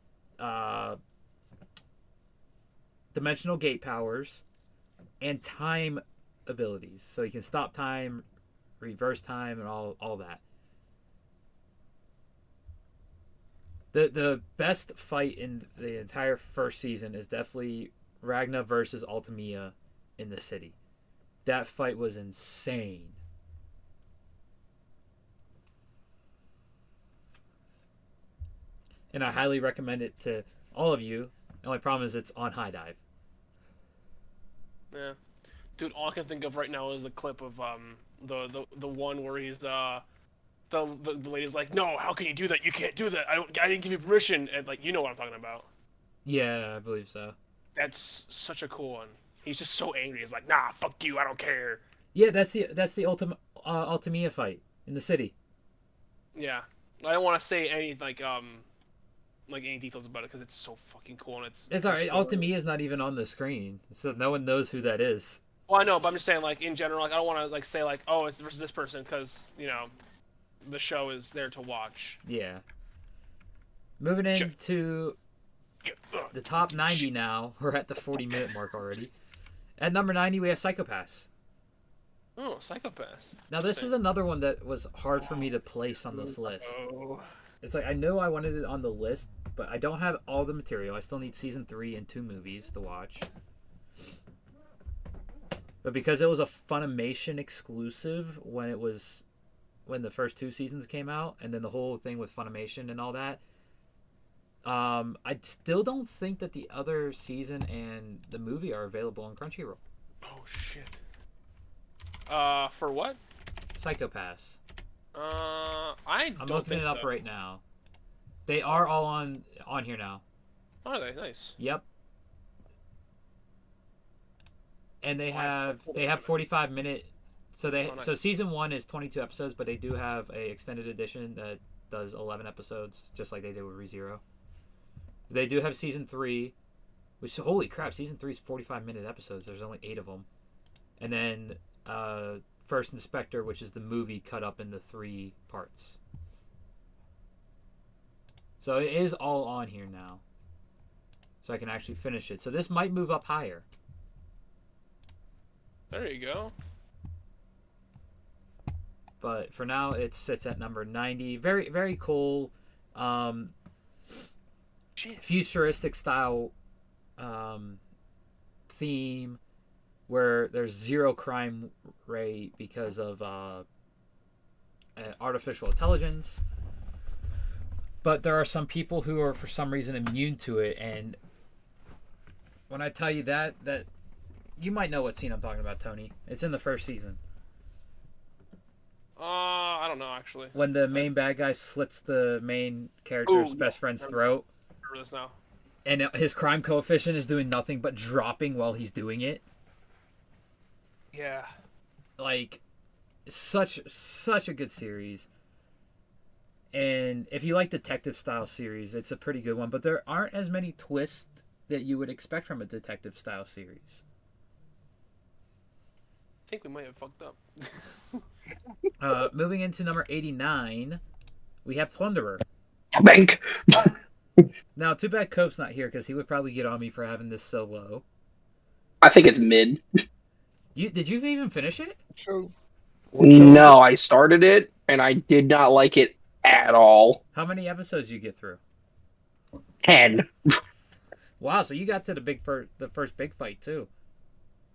dimensional gate powers and time abilities. So he can stop time, reverse time, and all that. The best fight in the entire first season is definitely Ragnar versus Ultimia in the city. That fight was insane. And I highly recommend it to all of you. The only problem is it's on High Dive. Yeah. Dude, all I can think of right now is the clip of the one where he's the lady's like, "No, how can you do that? You can't do that. I didn't give you permission." And like, you know what I'm talking about. Yeah, I believe so. That's such a cool one. He's just so angry. He's like, "Nah, fuck you. I don't care." Yeah, that's the Ultimia fight in the city. Yeah. I don't want to say any like like any details about it because it's so fucking cool and It's alright. Altamia is not even on the screen, so no one knows who that is. Well, I know, but I'm just saying, like, in general, like, I don't want to, like, say, like, oh, it's versus this person, because, you know, the show is there to watch. Yeah. Moving into the top 90 now. We're at the 40-minute mark already. At number 90, we have Psycho-Pass. Oh, Psycho-Pass. Now, this is another one that was hard for me to place on this list. It's like, I know I wanted it on the list, but I don't have all the material. I still need season 3 and 2 movies to watch. But because it was a Funimation exclusive when the first 2 seasons came out, and then the whole thing with Funimation and all that, I still don't think that the other season and the movie are available on Crunchyroll. Oh, shit. For what? Psycho-Pass. I'm looking it up right now. They are all on here now. Are they? Nice. Yep. And they have 45-minute. So season 1 is 22 episodes, but they do have a extended edition that does 11 episodes, just like they did with ReZero. They do have season 3, which, holy crap, season 3 is 45-minute episodes. There's only 8 of them. And then First Inspector, which is the movie cut up into 3 parts. So it is all on here now. So I can actually finish it. So this might move up higher. There you go. But for now, it sits at number 90. Very, very cool. Futuristic style theme where there's 0 crime rate because of artificial intelligence. But there are some people who are, for some reason, immune to it. And when I tell you that you might know what scene I'm talking about, Tony. It's in the first season. I don't know, actually. When the main bad guy slits the main character's best friend's throat. I remember this now. And his crime coefficient is doing nothing but dropping while he's doing it. Yeah. Like, such a good series. And if you like detective style series, it's a pretty good one. But there aren't as many twists that you would expect from a detective style series. I think we might have fucked up. Moving into number 89, we have Plunderer. Bank. Now, too bad Cope's not here because he would probably get on me for having this so low. I think it's mid. Did you even finish it? No, I started it and I did not like it at all. How many episodes did you get through? 10. Wow, so you got to the first big fight too.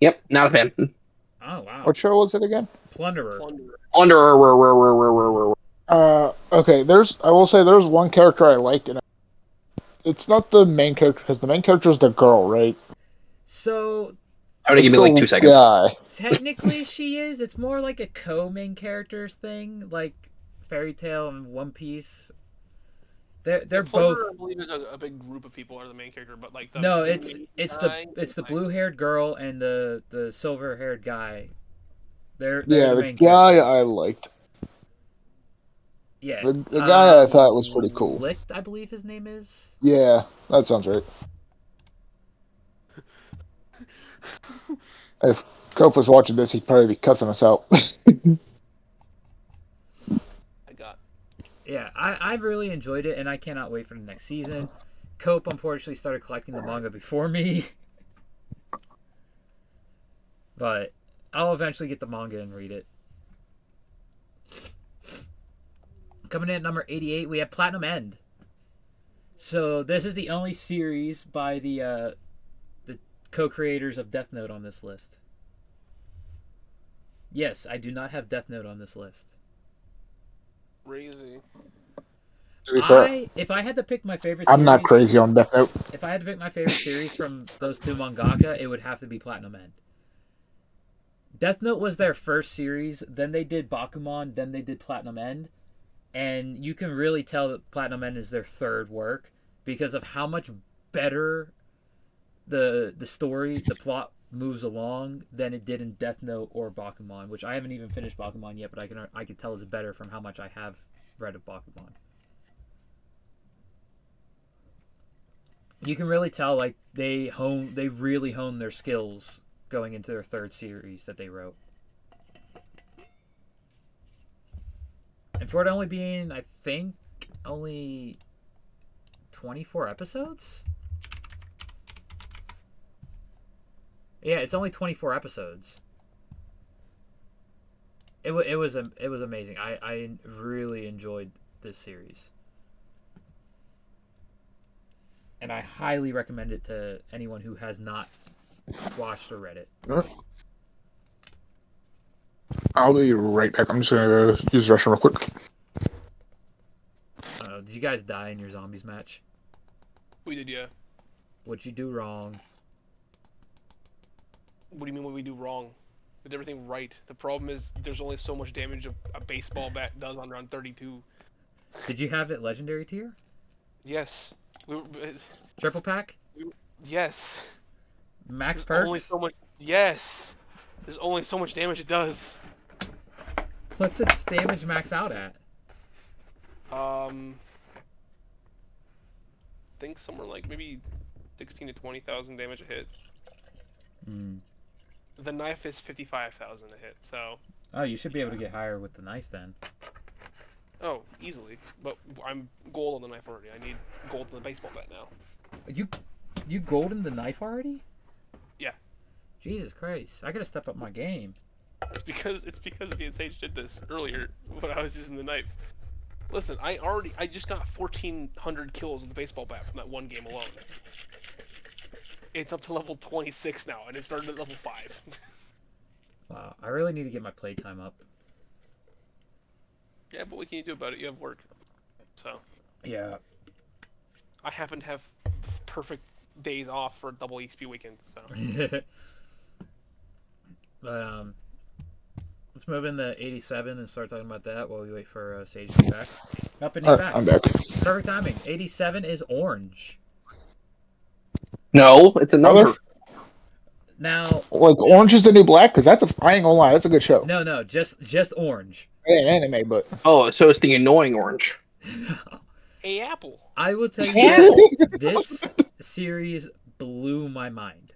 Yep, not a fan. Oh wow. What show was it again? Plunderer. Okay, I will say there's one character I liked, and it's not the main character, because the main character is the girl, right? So I'm gonna give me like 2 seconds. Guy. Technically she is. It's more like a co-main characters thing, like Fairy Tail and One Piece. They're both. I believe there's a big group of people are the main character, but like it's the blue-haired girl and the silver-haired guy. They're the the main guy characters. I liked. Yeah, The guy I thought was pretty cool. Licht, I believe his name is. Yeah, that sounds right. If Cope was watching this, he'd probably be cussing us out. Yeah, I've really enjoyed it, and I cannot wait for the next season. Cope, unfortunately, started collecting the manga before me. But I'll eventually get the manga and read it. Coming in at number 88, we have Platinum End. So this is the only series by the co-creators of Death Note on this list. Yes, I do not have Death Note on this list. Crazy. If I had to pick my favorite series, I'm not crazy on Death Note. If I had to pick my favorite series from those 2 mangaka, it would have to be Platinum End. Death Note was their first series, then they did Bakuman, then they did Platinum End. And you can really tell that Platinum End is their third work because of how much better the story, the plot moves along than it did in Death Note or Bakuman, which I haven't even finished Bakuman yet, but I can tell it's better from how much I have read of Bakuman. You can really tell like they really honed their skills going into their third series that they wrote. And for it only being, I think, only 24 episodes? Yeah, it's only 24 episodes. It was amazing. I really enjoyed this series. And I highly recommend it to anyone who has not watched or read it. I'll be right back. I'm just gonna go use the restroom real quick. Did you guys die in your zombies match? We did, yeah. What'd you do wrong? What do you mean what we do wrong? We did everything right. The problem is there's only so much damage a baseball bat does on round 32. Did you have it legendary tier? Yes. Triple pack? Yes. Max There's perks? only so much. Yes. There's only so much damage it does. What's its damage max out at? I think somewhere like maybe 16 to 20,000 damage a hit. Hmm. The knife is 55,000 a hit, so. Oh, you should be able to get higher with the knife then. Oh, easily. But I'm gold on the knife already. I need gold on the baseball bat now. You golden the knife already? Yeah. Jesus Christ! I gotta step up my game. It's because E.S.T did this earlier when I was using the knife. Listen, I just got 1,400 kills with the baseball bat from that one game alone. It's up to level 26 now, and it started at level 5. Wow, I really need to get my playtime up. Yeah, but what can you do about it? You have work. So. Yeah. I happen to have perfect days off for a double XP weekend, so. But let's move into 87 and start talking about that while we wait for Sage to be back. Up and he's back. I'm back. Perfect timing. 87 is orange. No, it's a number. Now, Like Orange is the New Black, because I ain't gonna lie, that's a good show. no, just orange. It ain't anime, but Oh, so it's the annoying orange. Hey, Apple. I will tell you this series blew my mind.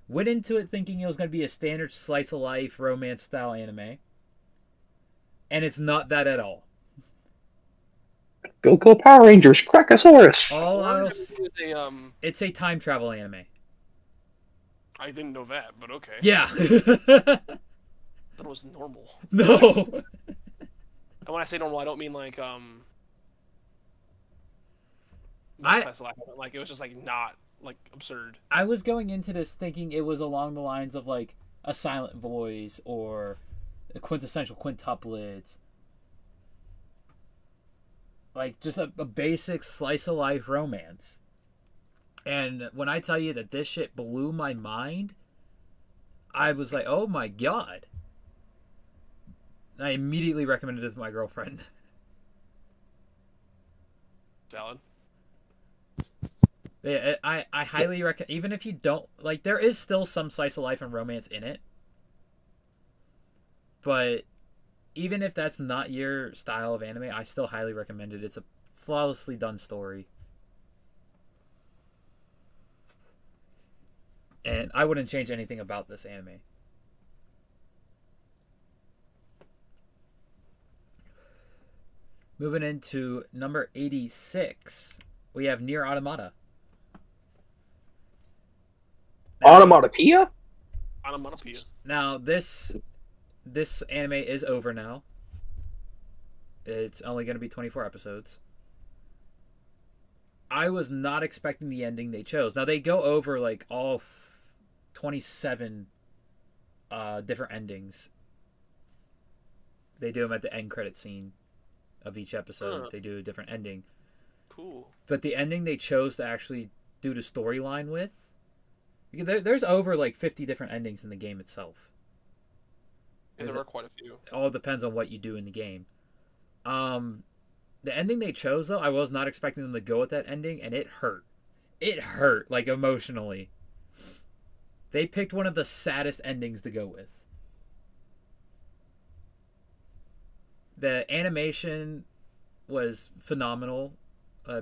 Went into it thinking it was going to be a standard slice of life romance style anime, and it's not that at all. Go Power Rangers, Crackosaurus. All Orange else, is a, it's a time travel anime. I didn't know that, but okay. Yeah. That was normal. No. And when I say normal, I don't mean like I- slice of life. Like it was just like not like absurd. I was going into this thinking it was along the lines of like a Silent Voice or a quintessential quintuplets. Like just a basic slice of life romance. And when I tell you that this shit blew my mind, I was like, oh my god. I immediately recommended it to my girlfriend. Salad. Yeah, I highly recommend, even if you don't, like, there is still some slice of life and romance in it. But even if that's not your style of anime, I still highly recommend it. It's a flawlessly done story. And I wouldn't change anything about this anime. Moving into number 86, we have Nier Automata. Onomatopoeia? Onomatopoeia. Now, this anime is over now. It's only going to be 24 episodes. I was not expecting the ending they chose. Now, they go over like all 27 different endings. They do them at the end credit scene of each episode. They do a different ending. Cool. But the ending they chose to actually do the storyline with, there's over like 50 different endings in the game itself. Yeah, there are quite a few. It all depends on what you do in the game. The ending they chose, though, I was not expecting them to go with that ending, and it hurt. It hurt, like, emotionally. They picked one of the saddest endings to go with. The animation was phenomenal.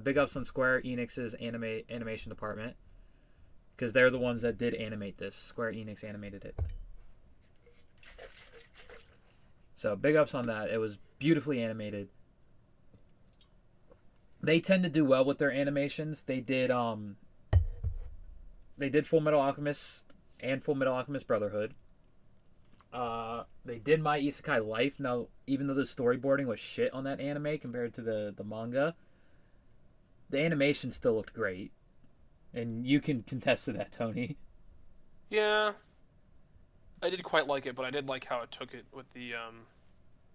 big ups on Square Enix's animation department, because they're the ones that did animate this. Square Enix animated it. So big ups on that. It was beautifully animated. They tend to do well with their animations. They did Full Metal Alchemist and Full Metal Alchemist Brotherhood. They did My Isekai Life. Now, even though the storyboarding was shit on that anime compared to the manga, the animation still looked great. And you can contest to that, Tony. Yeah. I did quite like it, but I did like how it took it with the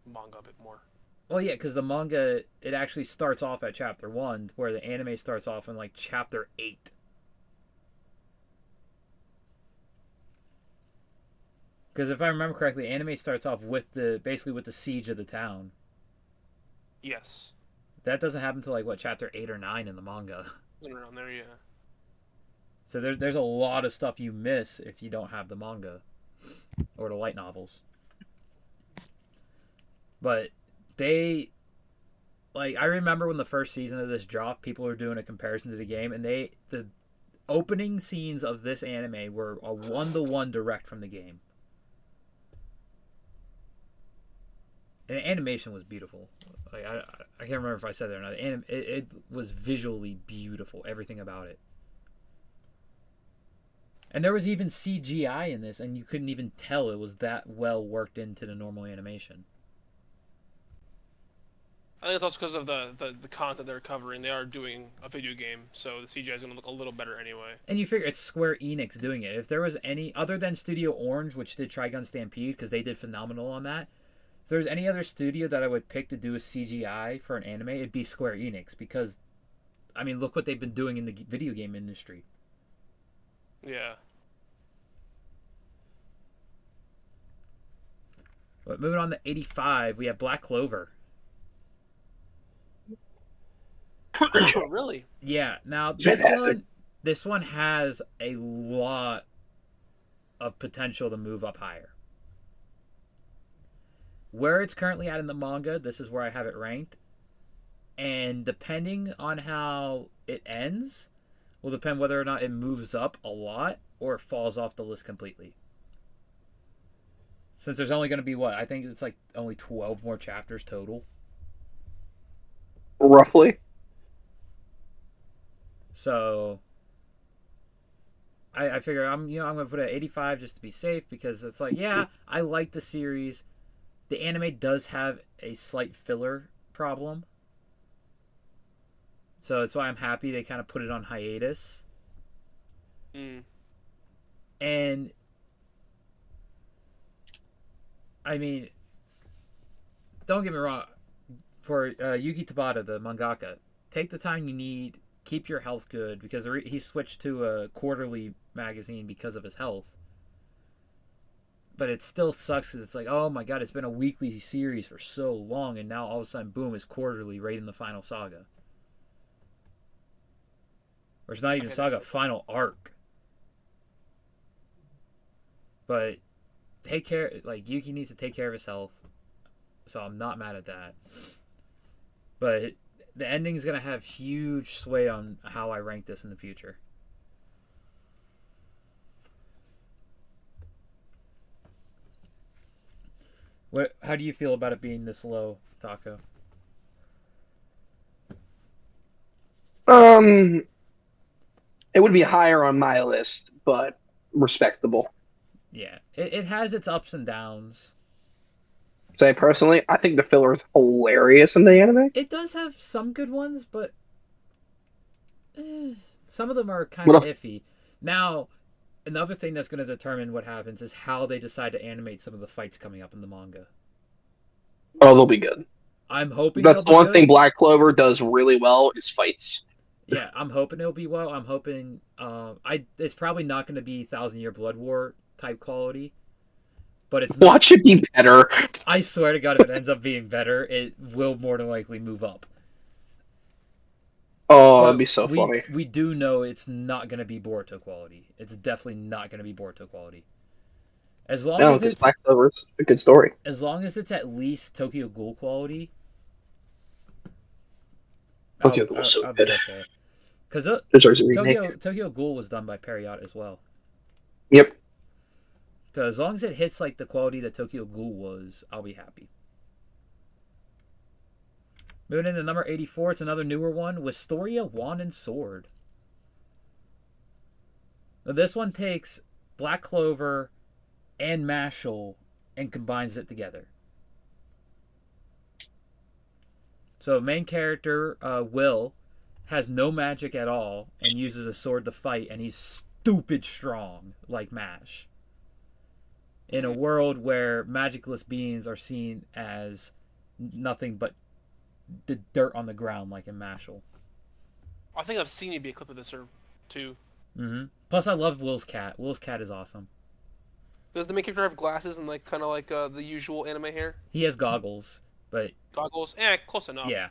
manga a bit more. Well, yeah, because the manga, it actually starts off at chapter 1, where the anime starts off in, like, chapter 8. Because if I remember correctly, anime starts off with basically with the siege of the town. Yes. That doesn't happen until, like, what, chapter 8 or 9 in the manga. Around there, yeah. So there's a lot of stuff you miss if you don't have the manga or the light novels. But I remember when the first season of this dropped, people were doing a comparison to the game, and the opening scenes of this anime were a 1-to-1 direct from the game. And the animation was beautiful. Like I can't remember if I said that or not. It was visually beautiful, everything about it. And there was even CGI in this, and you couldn't even tell it was that well worked into the normal animation. I think it's also because of the content they're covering. They are doing a video game, so the CGI is going to look a little better anyway. And you figure it's Square Enix doing it. If there was any, other than Studio Orange, which did Trigun Stampede, because they did phenomenal on that, if there's any other studio that I would pick to do a CGI for an anime, it'd be Square Enix. Because, I mean, look what they've been doing in the video game industry. Yeah. But moving on to 85, we have Black Clover. Really? Yeah. Now this one has a lot of potential to move up higher. Where it's currently at in the manga, this is where I have it ranked. And depending on how it ends, will depend whether or not it moves up a lot or it falls off the list completely. Since there's only going to be I think it's like only 12 more chapters total. Roughly. So I figure I'm going to put it at 85 just to be safe, because it's like, yeah, I like the series. The anime does have a slight filler problem. So that's why I'm happy they kind of put it on hiatus. Mm. And I mean, don't get me wrong, for Yuki Tabata, the mangaka, take the time you need, keep your health good, because he switched to a quarterly magazine because of his health. But it still sucks because it's like, oh my god, it's been a weekly series for so long, and now all of a sudden, boom, it's quarterly right in the final saga. Or it's not even saga, final arc. But take care, like, Yuki needs to take care of his health, so I'm not mad at that. But the ending is going to have huge sway on how I rank this in the future. How do you feel about it being this low, Taco? It would be higher on my list, but respectable. Yeah, it has its ups and downs. Say personally, I think the filler is hilarious in the anime. It does have some good ones, but some of them are kind of iffy. Now, another thing that's going to determine what happens is how they decide to animate some of the fights coming up in the manga. Oh, they'll be good. I'm hoping that's the one thing Black Clover does really well is fights. Yeah, I'm hoping it'll be well. I'm hoping it's probably not going to be 1,000-Year Blood War type quality, but it's not. Watch it be better. I swear to God, if it ends up being better, it will more than likely move up. Oh, that'd be so funny. We do know it's not going to be Boruto quality. It's definitely not going to be Boruto quality. As long as it's Black Clover's a good story. As long as it's at least Tokyo Ghoul quality, Tokyo Ghoul's so I'll be good. okay. Because Deserves a remake. Tokyo Ghoul was done by Period as well. Yep. So as long as it hits like the quality that Tokyo Ghoul was, I'll be happy. Moving into number 84, it's another newer one, Wisteria Wand and Sword. Now, this one takes Black Clover and Mashal and combines it together. So main character, Will, has no magic at all and uses a sword to fight, and he's stupid strong, like Mash. In a world where magicless beings are seen as nothing but the dirt on the ground, like in Mashal. I think I've seen you be a clip of this or two. Mm-hmm. Plus, I love Will's cat. Will's cat is awesome. Does the main character have glasses and like kind of like the usual anime hair? He has goggles, but Goggles? Close enough. yeah.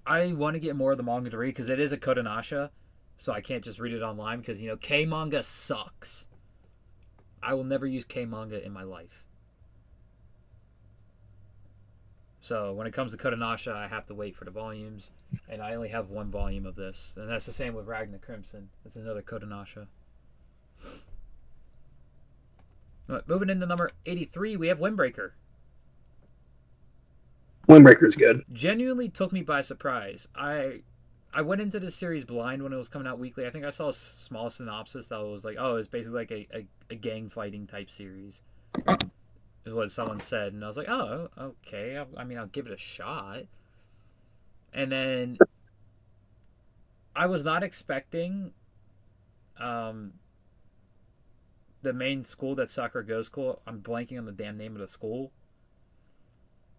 I want to get more of the manga to read because it is a Kodansha, so I can't just read it online because, you know, K manga sucks. I will never use K manga in my life. So when it comes to Kodansha, I have to wait for the volumes, and I only have one volume of this, and that's the same with Ragnar Crimson. It's another Kodansha. Moving into number 83, we have Windbreaker. Windbreaker's good. Genuinely took me by surprise. I went into this series blind when it was coming out weekly. I think I saw a small synopsis that was like, oh, it's basically like a gang fighting type series, is what someone said. And I was like, oh, okay. I mean, I'll give it a shot. And then I was not expecting the main school that Sakura goes to. I'm blanking on the damn name of the school.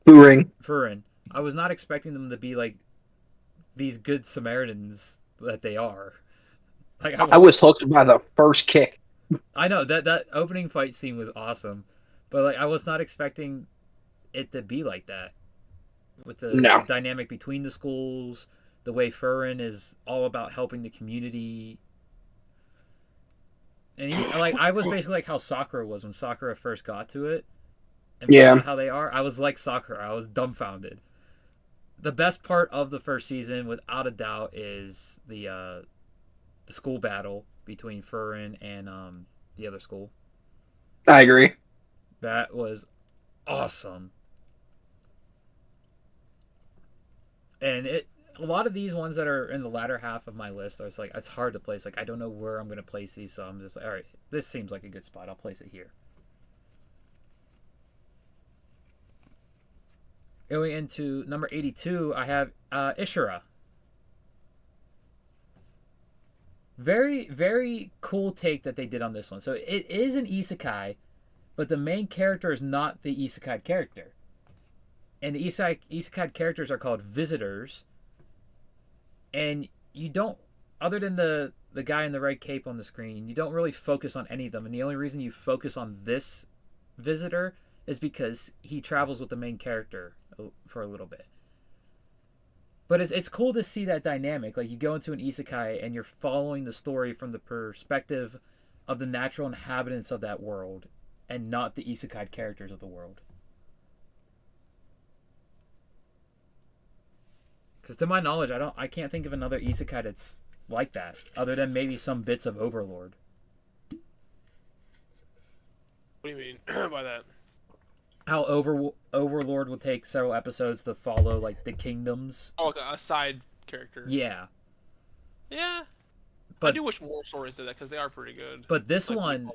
Furin. I was not expecting them to be like these good Samaritans that they are. Like I was hooked by the first kick. I know that opening fight scene was awesome, but like I was not expecting it to be like that. With the dynamic between the schools, the way Furin is all about helping the community. And I was basically like how Sakura was when Sakura first got to it. And how they are. I was like Sakura. I was dumbfounded. The best part of the first season, without a doubt, is the school battle between Furin and the other school. I agree. That was awesome. And a lot of these ones that are in the latter half of my list, I was like, it's hard to place. Like, I don't know where I'm going to place these, so I'm just like, all right, this seems like a good spot. I'll place it here. Going into number 82, I have Ishura. Very, very cool take that they did on this one. So it is an isekai, but the main character is not the isekai character. And the isekai characters are called visitors. And you don't, other than the guy in the red cape on the screen, you don't really focus on any of them. And the only reason you focus on this visitor is because he travels with the main character for a little bit. But it's cool to see that dynamic. Like, you go into an isekai and you're following the story from the perspective of the natural inhabitants of that world and not the isekai characters of the world. Because to my knowledge, I can't think of another isekai that's like that, other than maybe some bits of Overlord. What do you mean by that? How Overlord will take several episodes to follow like the kingdoms. Oh, like a side character. Yeah. Yeah. But I do wish more stories did that because they are pretty good. But this one,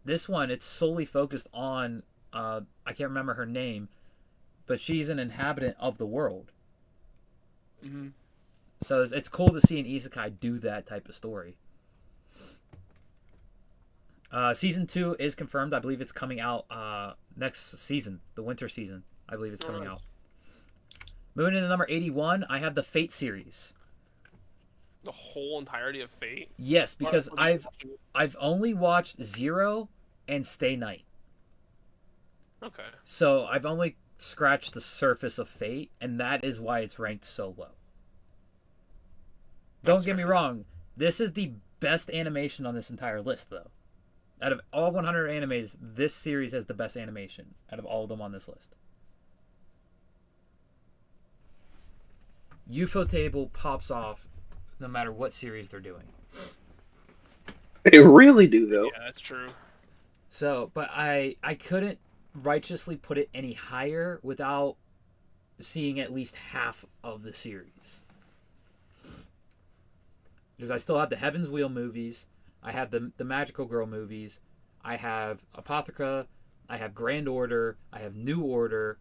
it's solely focused on I can't remember her name, but she's an inhabitant of the world. Mm-hmm. So it's cool to see an isekai do that type of story. Season 2 is confirmed. I believe it's coming out next season, the winter season. I believe it's coming out. Moving into number 81, I have the Fate series. The whole entirety of Fate? Yes, because I've only watched Zero and Stay Night. Okay. So I've only scratched the surface of Fate, and that is why it's ranked so low. Don't get me wrong, this is the best animation on this entire list, though. Out of all 100 animes, this series has the best animation out of all of them on this list. UFO table pops off no matter what series they're doing. They really do, though. Yeah, that's true. So, but I couldn't righteously put it any higher without seeing at least half of the series. Because I still have the Heaven's Wheel movies, I have the Magical Girl movies, I have Apotheca, I have Grand Order, I have New Order,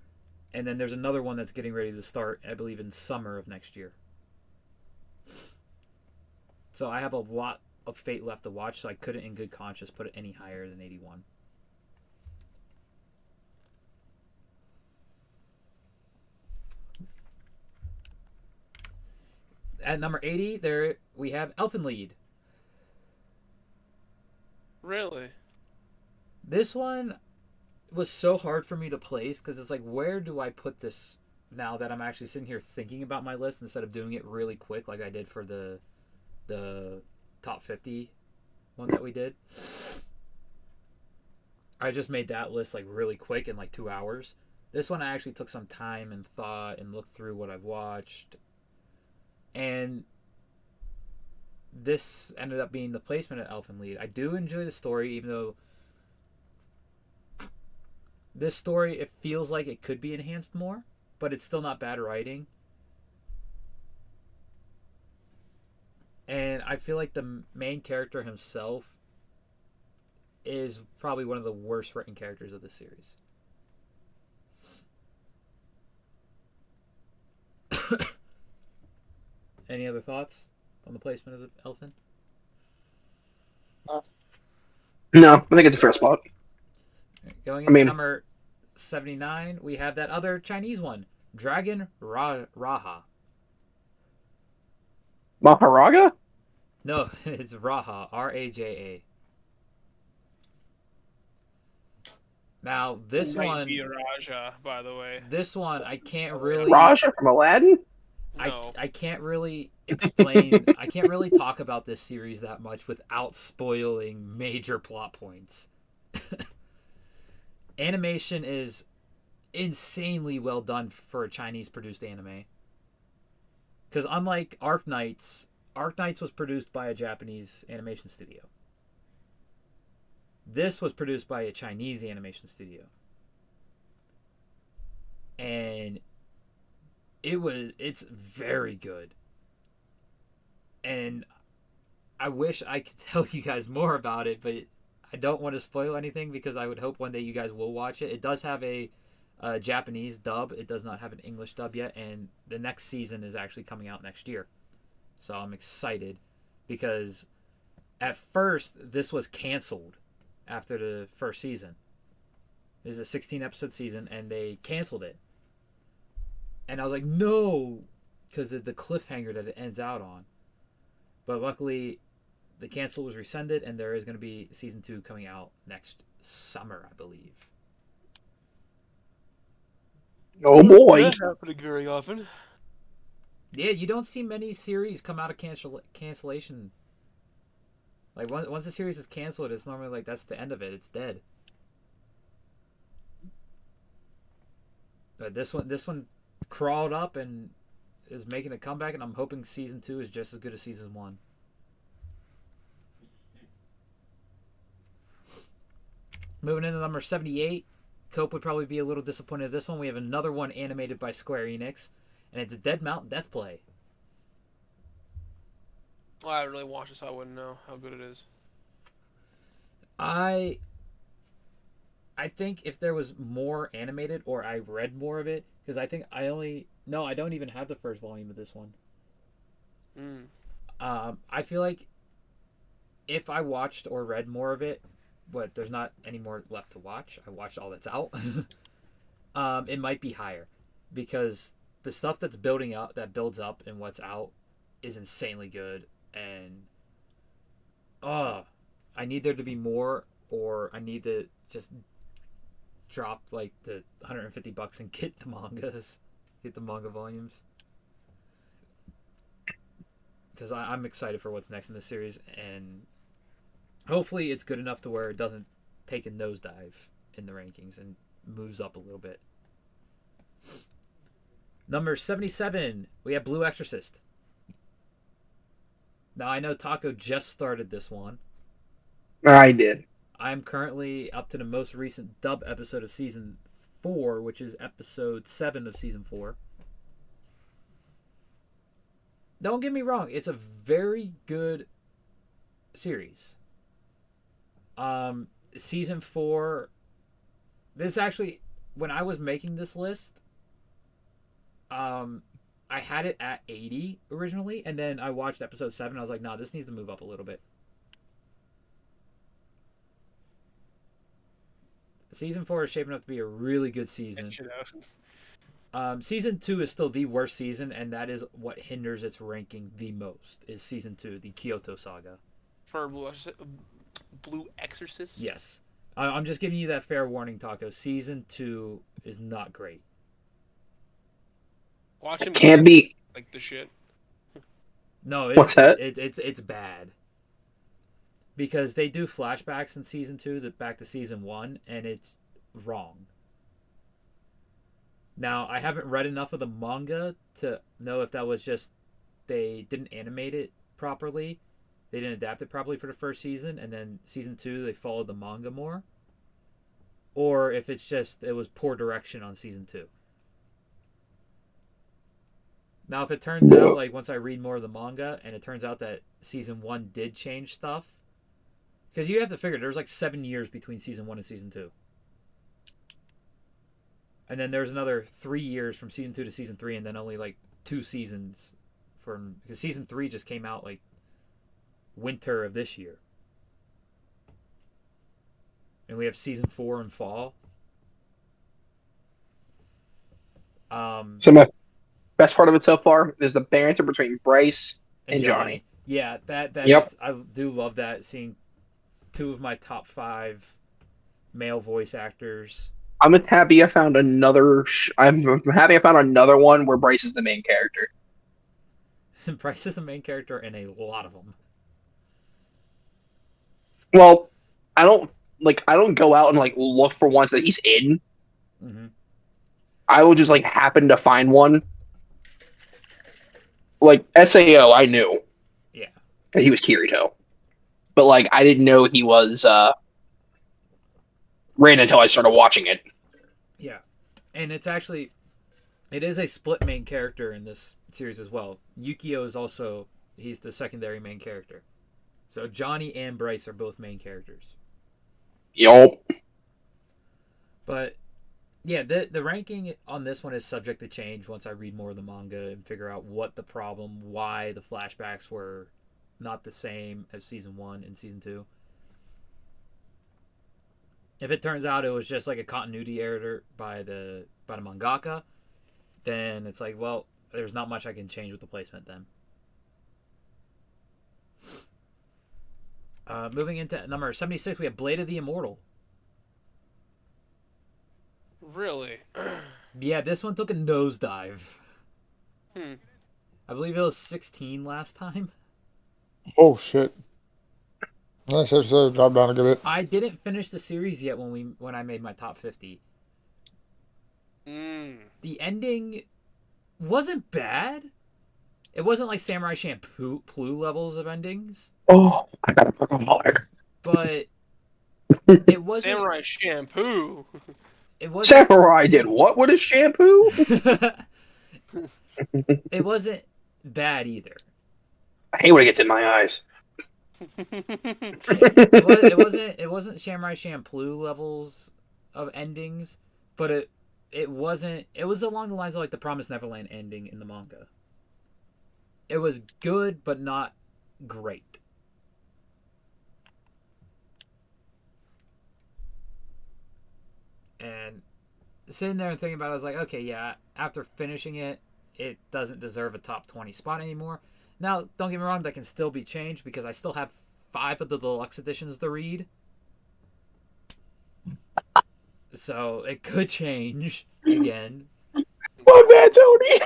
and then there's another one that's getting ready to start, I believe, in summer of next year. So I have a lot of Fate left to watch, so I couldn't in good conscience put it any higher than 81. At number 80, there we have Elfenlied. Really? This one was so hard for me to place because it's like, where do I put this now that I'm actually sitting here thinking about my list instead of doing it really quick like I did for the top 50 one that we did. I just made that list like really quick in like 2 hours. This one I actually took some time and thought and looked through what I've watched. And this ended up being the placement of Elfenlied. I do enjoy the story, even though this story, it feels like it could be enhanced more, but it's still not bad writing. And I feel like the main character himself is probably one of the worst written characters of the series. Any other thoughts on the placement of the Elfin? No, I think it's a fair spot. Going into number 79, we have that other Chinese one, Dragon Raha. Maharaga? No, it's Raja, Raja. Now, this one... Be Raja, by the way. This one, I can't really... Raja from Aladdin? No. I can't really explain... I can't really talk about this series that much without spoiling major plot points. Animation is insanely well done for a Chinese-produced anime. Because unlike Arknights was produced by a Japanese animation studio. This was produced by a Chinese animation studio. And it's very good. And I wish I could tell you guys more about it, but I don't want to spoil anything because I would hope one day you guys will watch it. It does have a Japanese dub. It does not have an English dub yet, and the next season is actually coming out next year. So I'm excited because at first this was canceled after the first season. It was a 16-episode season, and they canceled it. And I was like, no, because of the cliffhanger that it ends out on. But luckily, the cancel was rescinded, and there is going to be season 2 coming out next summer, I believe. Oh boy! That's happening very often. Yeah, you don't see many series come out of cancellation. Like once a series is canceled, it's normally like that's the end of it. It's dead. But this one crawled up and is making a comeback, and I'm hoping season 2 is just as good as season 1. Moving into number 78, Cope would probably be a little disappointed at this one. We have another one animated by Square Enix, and it's Dead Mountain Death Play. Well, I really watched it, so I wouldn't know how good it is. I think if there was more animated, or I read more of it, because I think I don't even have the first volume of this one. I feel like if I watched or read more of it, but there's not any more left to watch. I watched all that's out. It might be higher because the stuff that builds up and what's out is insanely good. And I need there to be more, or I need to just drop like the $150 and get the mangas, get the manga volumes. Because I'm excited for what's next in this series, and hopefully it's good enough to where it doesn't take a nosedive in the rankings and moves up a little bit. Number 77, we have Blue Exorcist. Now, I know Taco just started this one. I did. I'm currently up to the most recent dub episode of Season 4, which is episode 7 of Season 4. Don't get me wrong, it's a very good series. Season 4, this actually, when I was making this list, I had it at 80 originally, and then I watched episode 7, and I was like, nah, this needs to move up a little bit. Season 4 is shaping up to be a really good season. Season 2 is still the worst season, and that is what hinders its ranking the most, is Season 2, the Kyoto Saga. For Blue Exorcist? Yes. I'm just giving you that fair warning, Taco. Season 2 is not great. Watch him Can't be. like the shit. No, What's that? It's bad. Because they do flashbacks in Season 2 back to Season 1, and it's wrong. Now, I haven't read enough of the manga to know if that was just they didn't animate it properly. They didn't adapt it properly for the first season, and then Season 2 they followed the manga more. Or if it's just it was poor direction on Season 2. Now, if it turns out, like, once I read more of the manga, and it turns out that Season 1 did change stuff, because you have to figure, there's like 7 years between Season 1 and Season 2. And then there's another 3 years from Season 2 to Season 3, and then only like 2 seasons from... Because Season 3 just came out like winter of this year. And we have Season 4 in fall. So my best part of it so far is the banter between Bryce and Johnny. Yeah, that Yep. is, I do love that, seeing 2 of my top 5 male voice actors. I'm happy I found another. I'm happy I found another one where Bryce is the main character. Bryce is the main character in a lot of them. Well, I don't go out and like look for ones that he's in. Mm-hmm. I will just like happen to find one. Like SAO, I knew. Yeah. That he was Kirito, but like I didn't know he was Rin until I started watching it. Yeah, and it is a split main character in this series as well. Yukio is also, he's the secondary main character. So Johnny and Bryce are both main characters. Yup. But yeah, the ranking on this one is subject to change once I read more of the manga and figure out what the problem, why the flashbacks were not the same as Season 1 and Season 2. If it turns out it was just like a continuity error by the mangaka, then it's like, well, there's not much I can change with the placement then. Moving into number 76, we have Blade of the Immortal. Really? Yeah, this one took a nosedive. Hmm. I believe it was 16 last time. Oh shit! Nice episode. Drop down a good bit. I didn't finish the series yet when I made my top 50. The ending wasn't bad. It wasn't like Samurai Champloo levels of endings. Oh, I got a workaholic. But it wasn't. Samurai Shampoo. It wasn't. Samurai did what with his shampoo? It wasn't bad either. I hate when it gets in my eyes. It wasn't Samurai Champloo levels of endings, but it wasn't. It was along the lines of like the Promised Neverland ending in the manga. It was good, but not great. And sitting there and thinking about it, I was like, okay, yeah, after finishing it, it doesn't deserve a top 20 spot anymore. Now, don't get me wrong, that can still be changed because I still have 5 of the deluxe editions to read. So it could change again. My bad, Tony.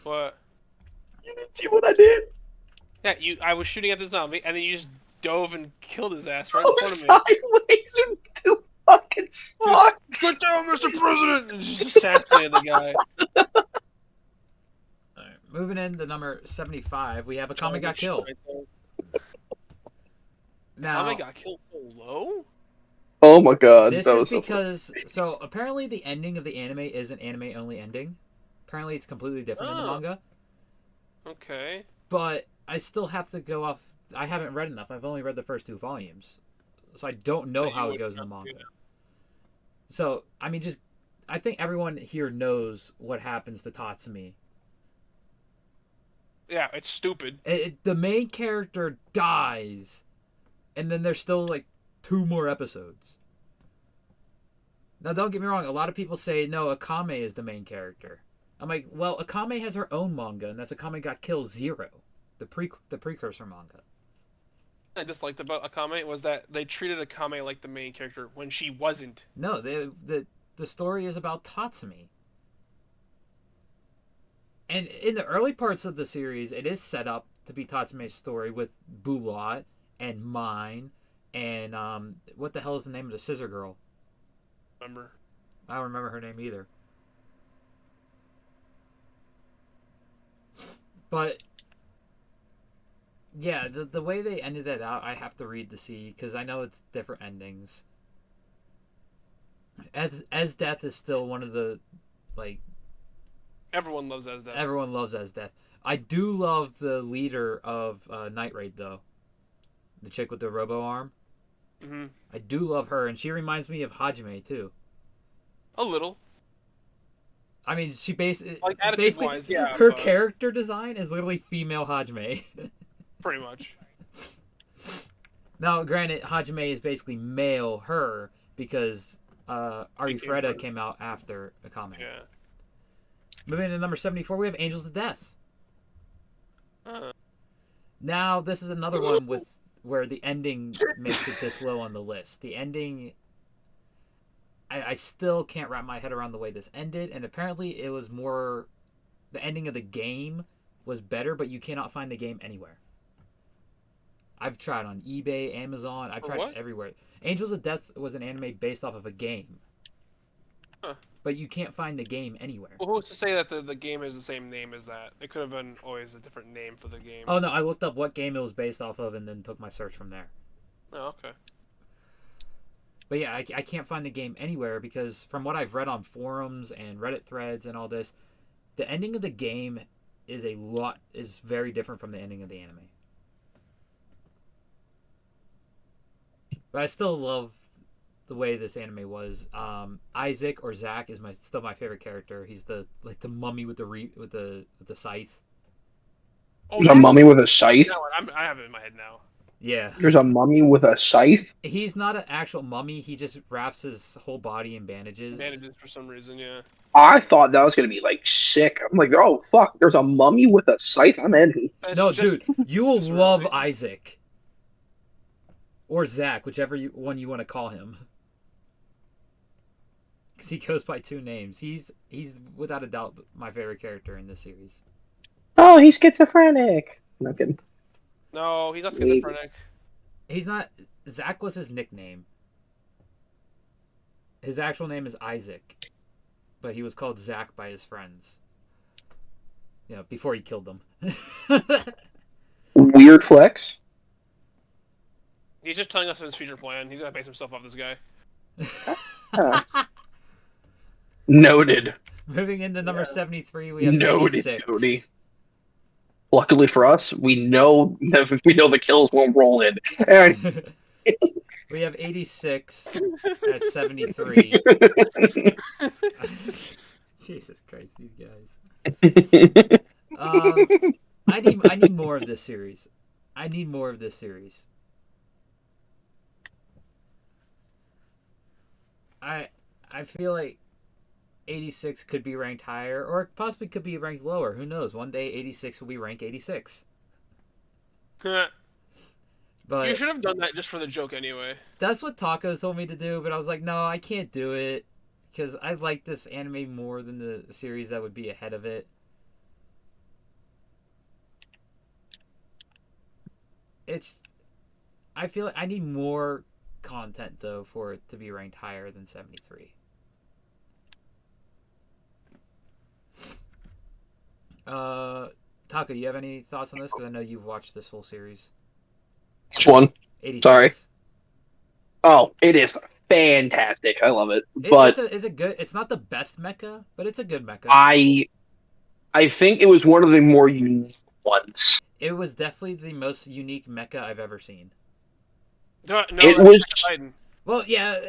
What? You didn't see what I did? Yeah, I was shooting at the zombie, and then you just dove and killed his ass right I in front was of me. sideways and too fucking suck. Get down, Mr. President! And just assassinated the guy. moving in to number 75, we have Akame got killed. Now, Akame got killed so low? Oh my god. this that is was so because so apparently the ending of the anime is an anime only ending. Apparently it's completely different in the manga. Okay. But I still have to go off. I haven't read enough. I've only read the first 2 volumes, so I don't know So how you it goes in the would not manga. do that. So I mean, I think everyone here knows what happens to Tatsumi. Yeah, it's stupid. The main character dies, and then there's still like 2 more episodes. Now, don't get me wrong. A lot of people say no, Akame is the main character. I'm like, well, Akame has her own manga, and that's Akame Got Killed 0, the precursor manga. I disliked about Akame was that they treated Akame like the main character when she wasn't. No, the story is about Tatsumi. And in the early parts of the series, it is set up to be Tatsume's story with Bulat and Mine and what the hell is the name of the scissor girl? Remember? I don't remember her name either. But yeah, the way they ended that out, I have to read to see because I know it's different endings. As Death is still one of the like. Everyone loves As Death. Everyone loves As Death. I do love the leader of Night Raid though. The chick with the robo arm. Mm-hmm. I do love her, and she reminds me of Hajime too. A little. I mean, she basically attitude-wise, yeah, her but- character design is literally female Hajime. Pretty much. Now, granted, Hajime is basically male her because Arifreda first. came out after Akame. Yeah. Moving to number 74, we have Angels of Death. Now, this is another one where the ending makes it this low on the list. The ending, I still can't wrap my head around the way this ended, and apparently it was more, the ending of the game was better, but you cannot find the game anywhere. I've tried on eBay, Amazon, I've tried everywhere. Angels of Death was an anime based off of a game. Huh. But you can't find the game anywhere. Well, who's to say that the game is the same name as that? It could have been always a different name for the game. Oh no, I looked up what game it was based off of and then took my search from there. Oh, okay. But yeah, I can't find the game anywhere because from what I've read on forums and Reddit threads and all this, the ending of the game is very different from the ending of the anime. But I still love the way this anime was. Isaac or Zack is still my favorite character. He's the mummy with the scythe. Oh, There's a mummy with a scythe. No, I have it in my head now. Yeah. There's a mummy with a scythe. He's not an actual mummy. He just wraps his whole body in bandages. Bandages for some reason, yeah. I thought that was gonna be like sick. I'm like, oh fuck, there's a mummy with a scythe. I'm in. No, dude, you will just love really- Isaac. Or Zack, whichever one you want to call him. Because he goes by 2 names. He's without a doubt my favorite character in this series. Oh, he's schizophrenic. I'm not kidding. No, he's not schizophrenic. He's not. Zack was his nickname. His actual name is Isaac. But he was called Zack by his friends. You know, before he killed them. Weird flex. He's just telling us his future plan. He's gonna base himself off this guy. Noted. Moving into number 73, we have Noted, 86. Cody. Luckily for us, we know the kills won't roll in. And We have 86 at 73. Jesus Christ, these guys. I need more of this series. I feel like 86 could be ranked higher, or it possibly could be ranked lower. Who knows? One day 86 will be ranked 86. But you should have done that just for the joke anyway. that's what Taco told me to do, but I was like, no, I can't do it because I like this anime more than the series that would be ahead of it. I feel like I need more content though for it to be ranked higher than 73. Taco, you have any thoughts on this? Because I know you've watched this whole series. Which one? 86. Sorry. Oh, it is fantastic. I love it. But It's a good. It's not the best mecha, but it's a good mecha. I think it was one of the more unique ones. It was definitely the most unique mecha I've ever seen. No, It was. Titan. Well, yeah,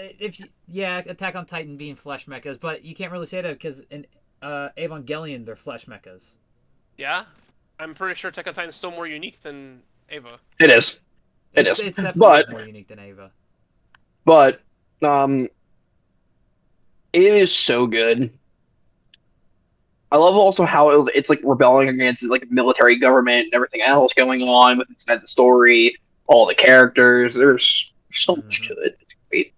Attack on Titan being flesh mechas, but you can't really say that because in Evangelion they're flesh mechas. Yeah, I'm pretty sure Attack on Titan is still more unique than Ava. It is. It's definitely more unique than Ava. But it is so good. I love also how it's like rebelling against like military government and everything else going on with inside the story, all the characters. There's so much to it. It's great.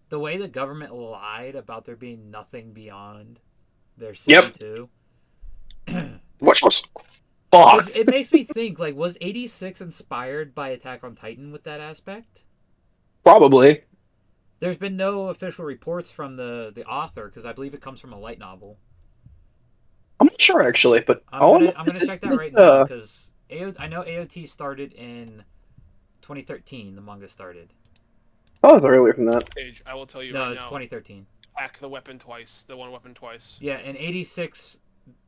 The way the government lied about there being nothing beyond their city too. Which was fucked. It makes me think, like, was 86 inspired by Attack on Titan with that aspect? Probably. There's been no official reports from the author because I believe it comes from a light novel. I'm not sure actually, but I'm gonna check that right now because I know AOT started in 2013. The manga started. Oh, it's earlier than that. I will tell you No, right it's now. 2013. Hack the weapon twice. The one weapon twice. Yeah, and 86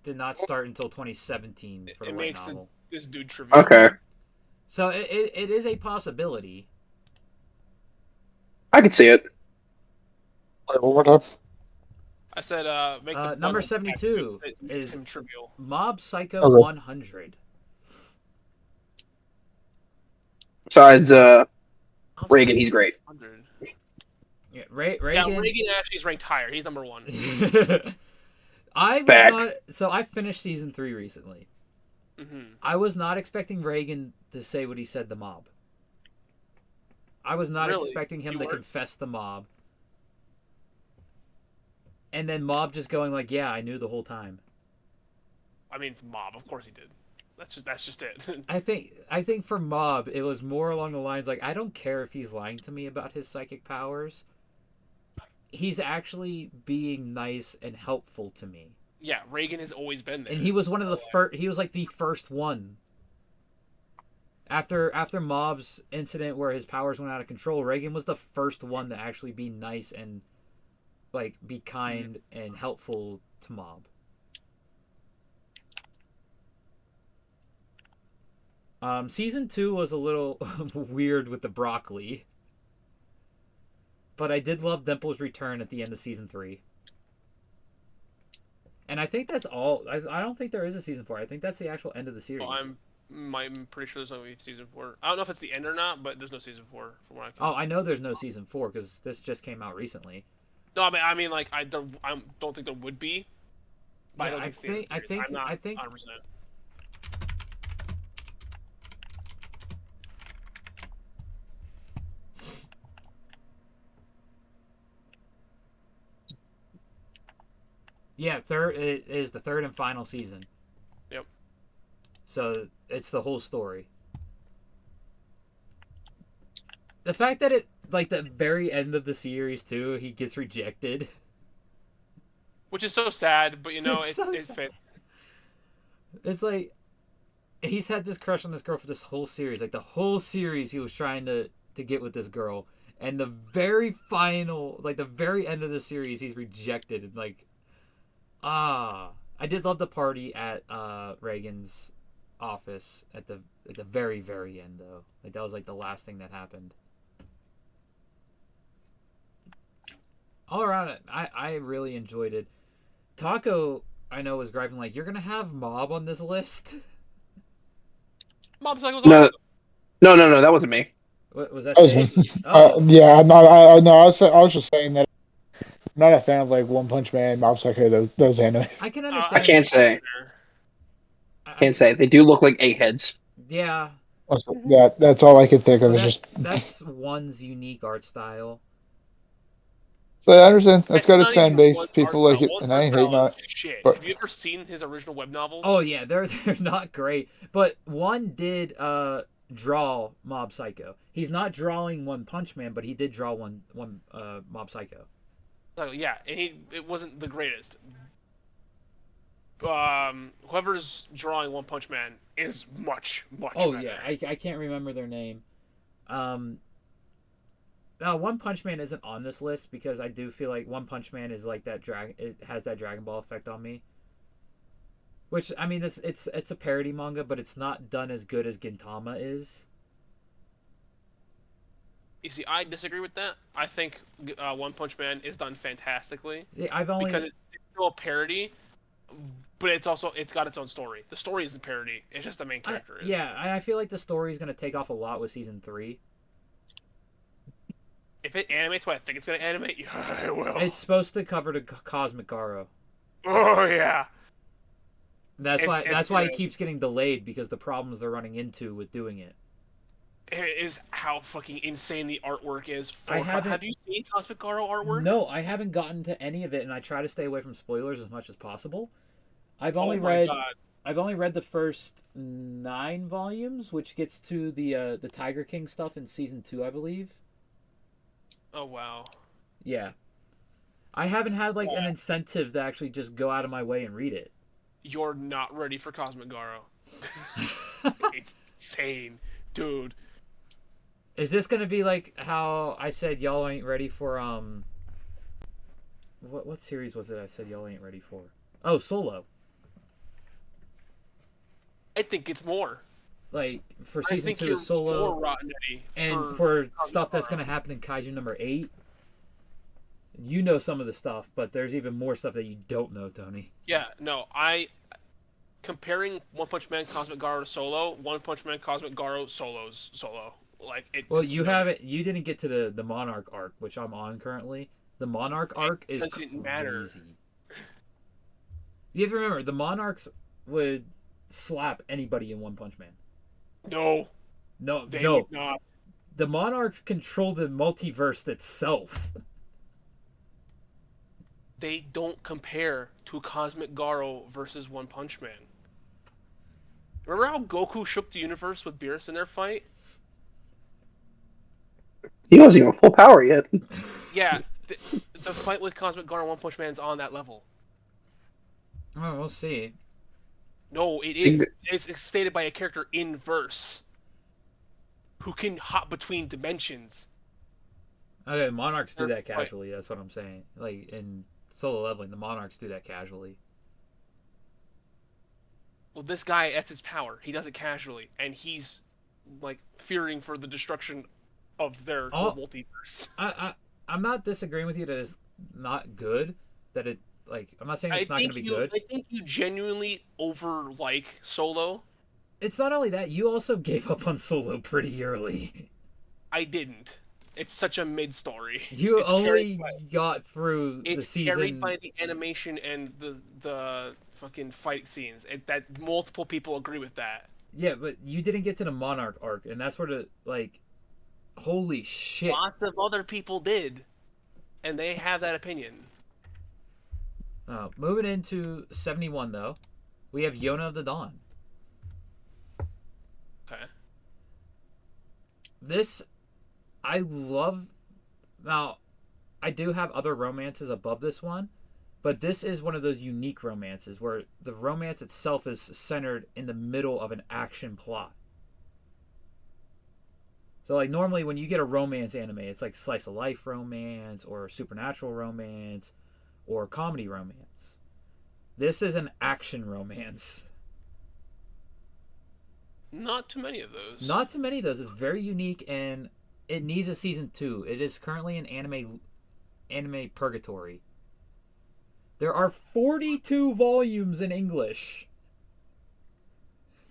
did not start until 2017 for the light novel. This dude trivial. Okay. So it is a possibility. I can see it. Wait, what up? I said, make the number 72 is him trivial. Mob Psycho Okay. 100. Besides Reagan, he's great. 100. Yeah, Reagan. Yeah, Reagan actually is ranked higher. He's number 1. I finished season 3 recently. Mm-hmm. I was not expecting Reagan to say what he said to Mob. I was not expecting him to confess the Mob. And then Mob just going like, "Yeah, I knew the whole time." I mean, it's Mob. Of course he did. That's just it. I think for Mob, it was more along the lines like, I don't care if he's lying to me about his psychic powers. He's actually being nice and helpful to me. Yeah, Reagan has always been there. And he was one of the first. He was like the first one. After Mob's incident where his powers went out of control, Reagan was the first one to actually be nice and like be kind and helpful to Mob. Season 2 was a little weird with the broccoli, but I did love Dimple's return at the end of season 3. And I think that's all. I don't think there is a season 4. I think that's the actual end of the series. Well, I'm pretty sure there's no season 4. I don't know if it's the end or not, but there's no season 4 from what I can. Oh, I know there's no season 4 because this just came out recently. No, I mean, like I don't think there would be. But Yeah, I think I'm not 100%. Yeah, it is the third and final season. Yep. So it's the whole story. The fact that it, like, the very end of the series too, he gets rejected. Which is so sad, but you know, it fits. It's like he's had this crush on this girl for this whole series. Like the whole series, he was trying to get with this girl, and the very final, like the very end of the series, he's rejected. And like, I did love the party at Reagan's office at the very very end though. Like that was like the last thing that happened. All around, I really enjoyed it. Taco, I know, was griping like, "You're gonna have Mob on this list." Mob Psycho's No, awesome. no, that wasn't me. What was that? That was Sage? me. Oh. Yeah, I was just saying that I'm not a fan of like One Punch Man, Mob Psycho, those anime. I can understand. I can't say. Can't say. They do look like eggheads. Yeah. Yeah, that's all I could think of. That's one's unique art style. So I understand. That's got not its fan even base. one People art like style. it, One's and I art ain't style hating on is it. shit. But- Have you ever seen his original web novels? Oh yeah, they're not great. But one did draw Mob Psycho. He's not drawing One Punch Man, but he did draw one Mob Psycho. So, yeah, and it wasn't the greatest. whoever's drawing One Punch Man is much Oh better. yeah, I can't remember their name. Now One Punch Man isn't on this list because I do feel like One Punch Man is like that it has that Dragon Ball effect on me. Which I mean, it's a parody manga, but it's not done as good as Gintama is. You see, I disagree with that. I think One Punch Man is done fantastically. See, I've only because it's still a parody, but it's got its own story. The story isn't parody; it's just the main character. I feel like the story is going to take off a lot with season 3. If it animates what I think it's going to animate, yeah, it will. It's supposed to cover the Cosmic Garo. Oh yeah. That's why good. it keeps getting delayed because the problems they're running into with doing it. It is how fucking insane the artwork is. Have you seen Cosmic Garo artwork? No, I haven't gotten to any of it, and I try to stay away from spoilers as much as possible. I've only read the first 9 volumes, which gets to the Tiger King stuff in season 2, I believe. Oh wow. Yeah, I haven't had like an incentive to actually just go out of my way and read it. You're not ready for Cosmic Garo. It's insane, dude. Is this gonna be like how I said y'all ain't ready for what series was it I said y'all ain't ready for? Oh, Solo. I think it's more. Like for season 2 of Solo, and for stuff that's gonna happen in Kaiju number 8. You know some of the stuff, but there's even more stuff that you don't know, Tony. Yeah, no, comparing One Punch Man Cosmic Garo to Solo, One Punch Man Cosmic Garo Solo. Like it. Well, you haven't. You didn't get to the Monarch arc, which I'm on currently. The Monarch arc is crazy. Matter. You have to remember, the Monarchs would slap anybody in One Punch Man. No, they would not. The Monarchs control the multiverse itself. They don't compare to Cosmic Garo versus One Punch Man. Remember how Goku shook the universe with Beerus in their fight? He wasn't even full power yet. Yeah, the fight with Cosmic Garo and One Punch Man's on that level. Oh, we'll see. No, it is. It's stated by a character in verse who can hop between dimensions. Okay, Monarchs do that casually. That's what I'm saying. Like in Solo Leveling, the Monarchs do that casually. Well, this guy, that's his power. He does it casually, and he's like fearing for the destruction of their multiverse. I'm not disagreeing with you that it's not good. That it I'm not saying it's not going to be good. I think you genuinely like Solo. It's not only that, you also gave up on Solo pretty early. I didn't. It's such a mid-story. You only got through the season. It's carried by the animation and the fucking fight scenes. That multiple people agree with that. Yeah, but you didn't get to the Monarch arc, and that's where holy shit. Lots of other people did, and they have that opinion. Moving into 71, though, we have Yona of the Dawn. Okay. This, I love. Now, I do have other romances above this one, but this is one of those unique romances where the romance itself is centered in the middle of an action plot. So, normally when you get a romance anime, it's like slice of life romance or supernatural romance or comedy romance. This is an action romance. Not too many of those. Not too many of those. It's very unique, and it needs a season 2. It is currently in anime purgatory. There are 42 volumes in English.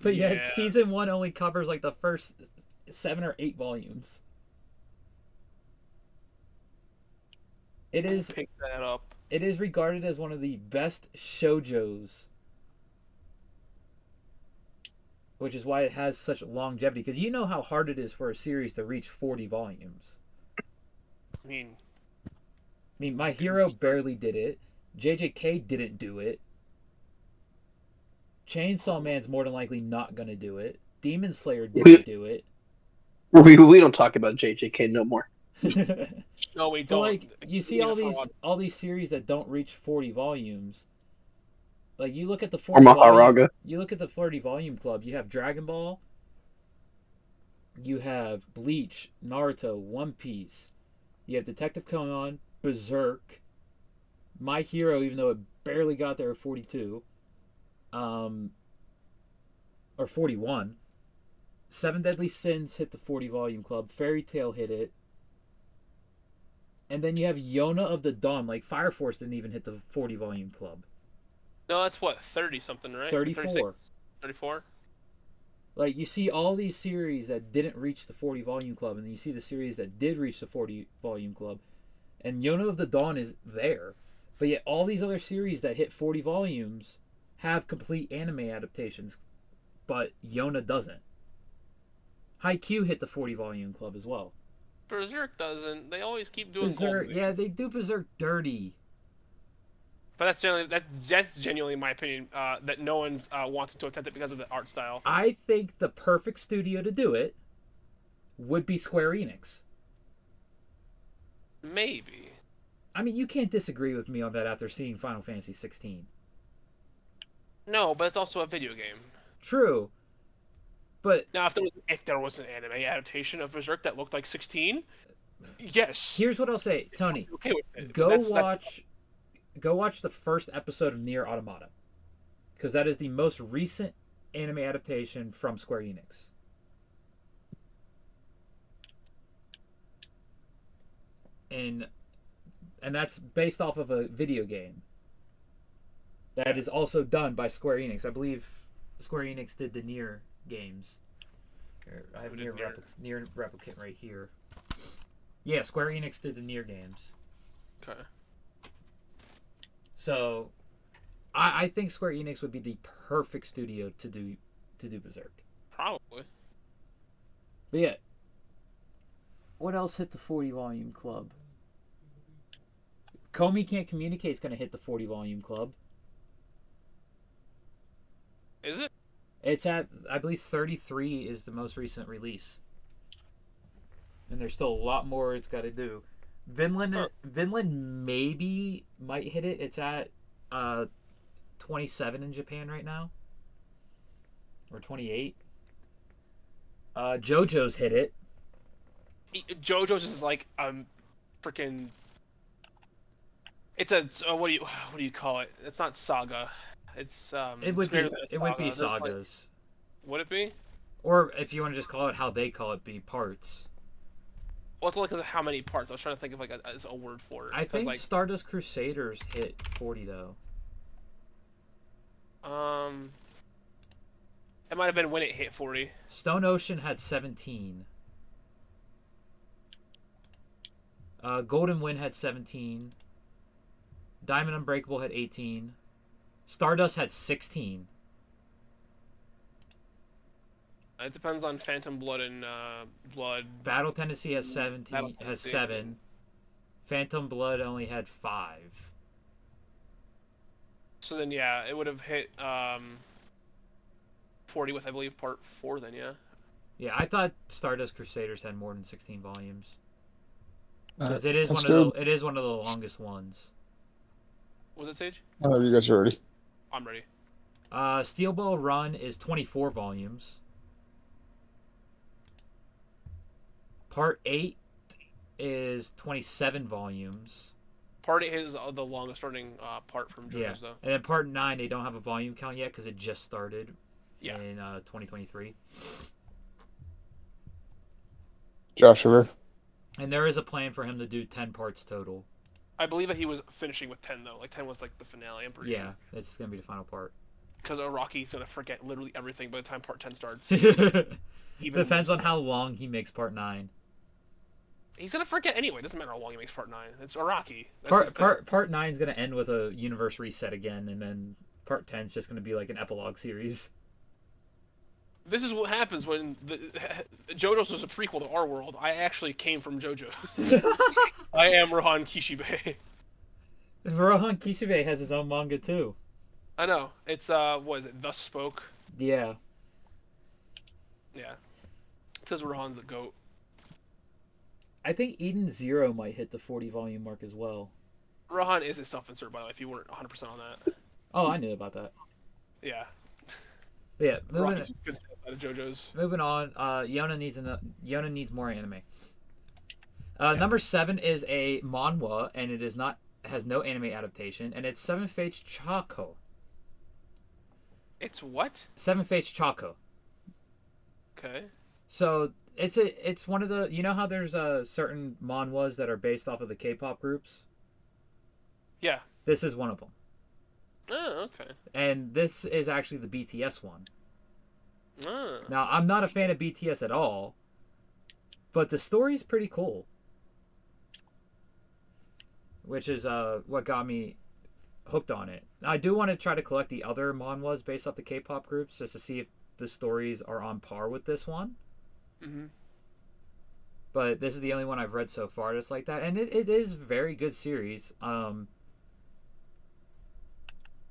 But yet season 1 only covers the first 7 or 8 volumes. It is pick that up. It is regarded as one of the best shoujos, which is why it has such longevity. Because you know how hard it is for a series to reach 40 volumes. I mean, My Hero barely did it. JJK didn't do it. Chainsaw Man's more than likely not going to do it. Demon Slayer didn't do it. We don't talk about JJK no more. No, we don't. You see all these series that don't reach 40 volumes, Like you look at the Or 40 volume, Maharaga. you look at the 40 volume club. You have Dragon Ball. You have Bleach, Naruto, One Piece. You have Detective Conan, Berserk, My Hero, even though it barely got there at 42, or 41. Seven Deadly Sins hit the 40 volume club. Fairy Tail hit it. And then you have Yona of the Dawn. Like Fire Force didn't even hit the 40 volume club. No, that's what 30 something, right? 34. 34. Like you see all these series that didn't reach the 40 volume club, and then you see the series that did reach the 40 volume club, and Yona of the Dawn is there. But yet all these other series that hit 40 volumes have complete anime adaptations, but Yona doesn't. Haikyuu hit the 40 volume club as well. Berserk doesn't. They always keep doing Berserk, Golden. yeah, they do Berserk dirty. But that's genuinely my opinion. That no one's wanted to attempt it because of the art style. I think the perfect studio to do it would be Square Enix. Maybe. I mean, you can't disagree with me on that after seeing Final Fantasy 16. No, but it's also a video game. True. But Now, if there was an anime adaptation of Berserk that looked like 16, yes. here's what I'll say, Tony. Okay with it. Go watch the first episode of Nier Automata, because that is the most recent anime adaptation from Square Enix. And that's based off of a video game that is also done by Square Enix. I believe Square Enix did the Nier games. Here, I have a Nier replicant right here. Yeah, Square Enix did the Nier games. Okay. So, I think Square Enix would be the perfect studio to do Berserk. Probably. But yeah, what else hit the 40 volume club? Comey Can't Communicate is going to hit the 40 volume club. Is it? It's at, I believe, 33 is the most recent release. And there's still a lot more it's got to do. Vinland maybe might hit it. It's at 27 in Japan right now. Or 28. JoJo's hit it. JoJo's is like freaking. It's a what do you call it? It's not saga. It's It would be sagas. Would it be? Or if you want to just call it how they call it, be parts. Well, it's only because of how many parts. I was trying to think of as a word for it. I think like, Stardust Crusaders hit 40 though. It might have been when it hit 40. Stone Ocean had 17. Golden Wind had 17. Diamond Unbreakable had 18. Stardust had 16. It depends on Phantom Blood and Blood. Battle Tendency has 17. Has 7. Phantom Blood only had 5. So then, yeah, it would have hit 40 with, I believe, part 4. Then, yeah. Yeah, I thought Stardust Crusaders had more than 16 volumes. Because it That's is one of the longest ones. Was it Sage? You guys are ready. I'm ready. Steel Ball Run is 24 volumes. Part 8 is 27 volumes. Part 8 is the longest running part from JoJo's, though. And then Part 9, they don't have a volume count yet because it just started in 2023. Josh, over. And there is a plan for him to do 10 parts total. I believe that he was finishing with 10, though. Like, 10 was, like, the finale, I'm pretty sure. Yeah, it's going to be the final part. Because Araki's going to forget literally everything by the time Part 10 starts. Depends on how long he makes Part 9. He's going to forget anyway. It doesn't matter how long he makes Part 9. It's Araki. Part 9 is going to end with a universe reset again, and then Part 10 is just going to be like an epilogue series. This is what happens when JoJo's was a prequel to our world. I actually came from JoJo's. I am Rohan Kishibe. Rohan Kishibe has his own manga too. I know. It's what is it? Thus Spoke. Yeah. Yeah. It says Rohan's the goat. I think Eden Zero might hit the 40 volume mark as well. Rohan is a self-insert, by the way, if you weren't 100% on that. Oh, I knew about that. Yeah. But yeah, Rocky's good stuff out of JoJo's. moving on. Yona needs more anime. Number 7 is a manhwa, and it is not has no anime adaptation, and it's Seven Fates Choco. It's what? Seven Fates Choco. Okay. So it's one of the, you know how there's certain manhwas that are based off of the K-pop groups. Yeah. This is one of them, Oh, okay. and this is actually the BTS one. Oh. Now I'm not a fan of BTS at all, but the story's pretty cool, which is what got me hooked on it. I do want to try to collect the other manhwas based off the K-pop groups just to see if the stories are on par with this one. Mm-hmm. But this is the only one I've read so far that's like that, and it is a very good series.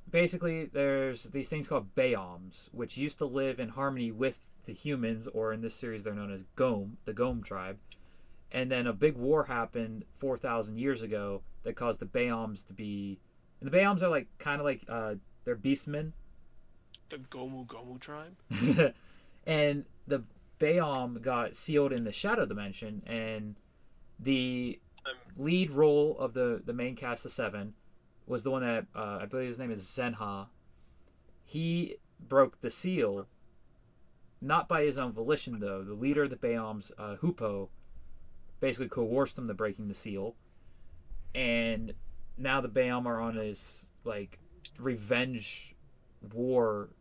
Basically, there's these things called Bayoms, which used to live in harmony with the humans, or in this series they're known as Gom, the Gom tribe. And then a big war happened 4,000 years ago that caused the Bayoms to be... And the Bayoms are like kind of like, they're beastmen. The Gomu Gomu tribe? And the Bayom got sealed in the Shadow Dimension, and the lead role of the main cast of 7 was the one that I believe his name is Zenha. He broke the seal, not by his own volition though. The leader of the Bayoms, Hupo, basically coerced him to breaking the seal, and now the Bayom are on this like revenge war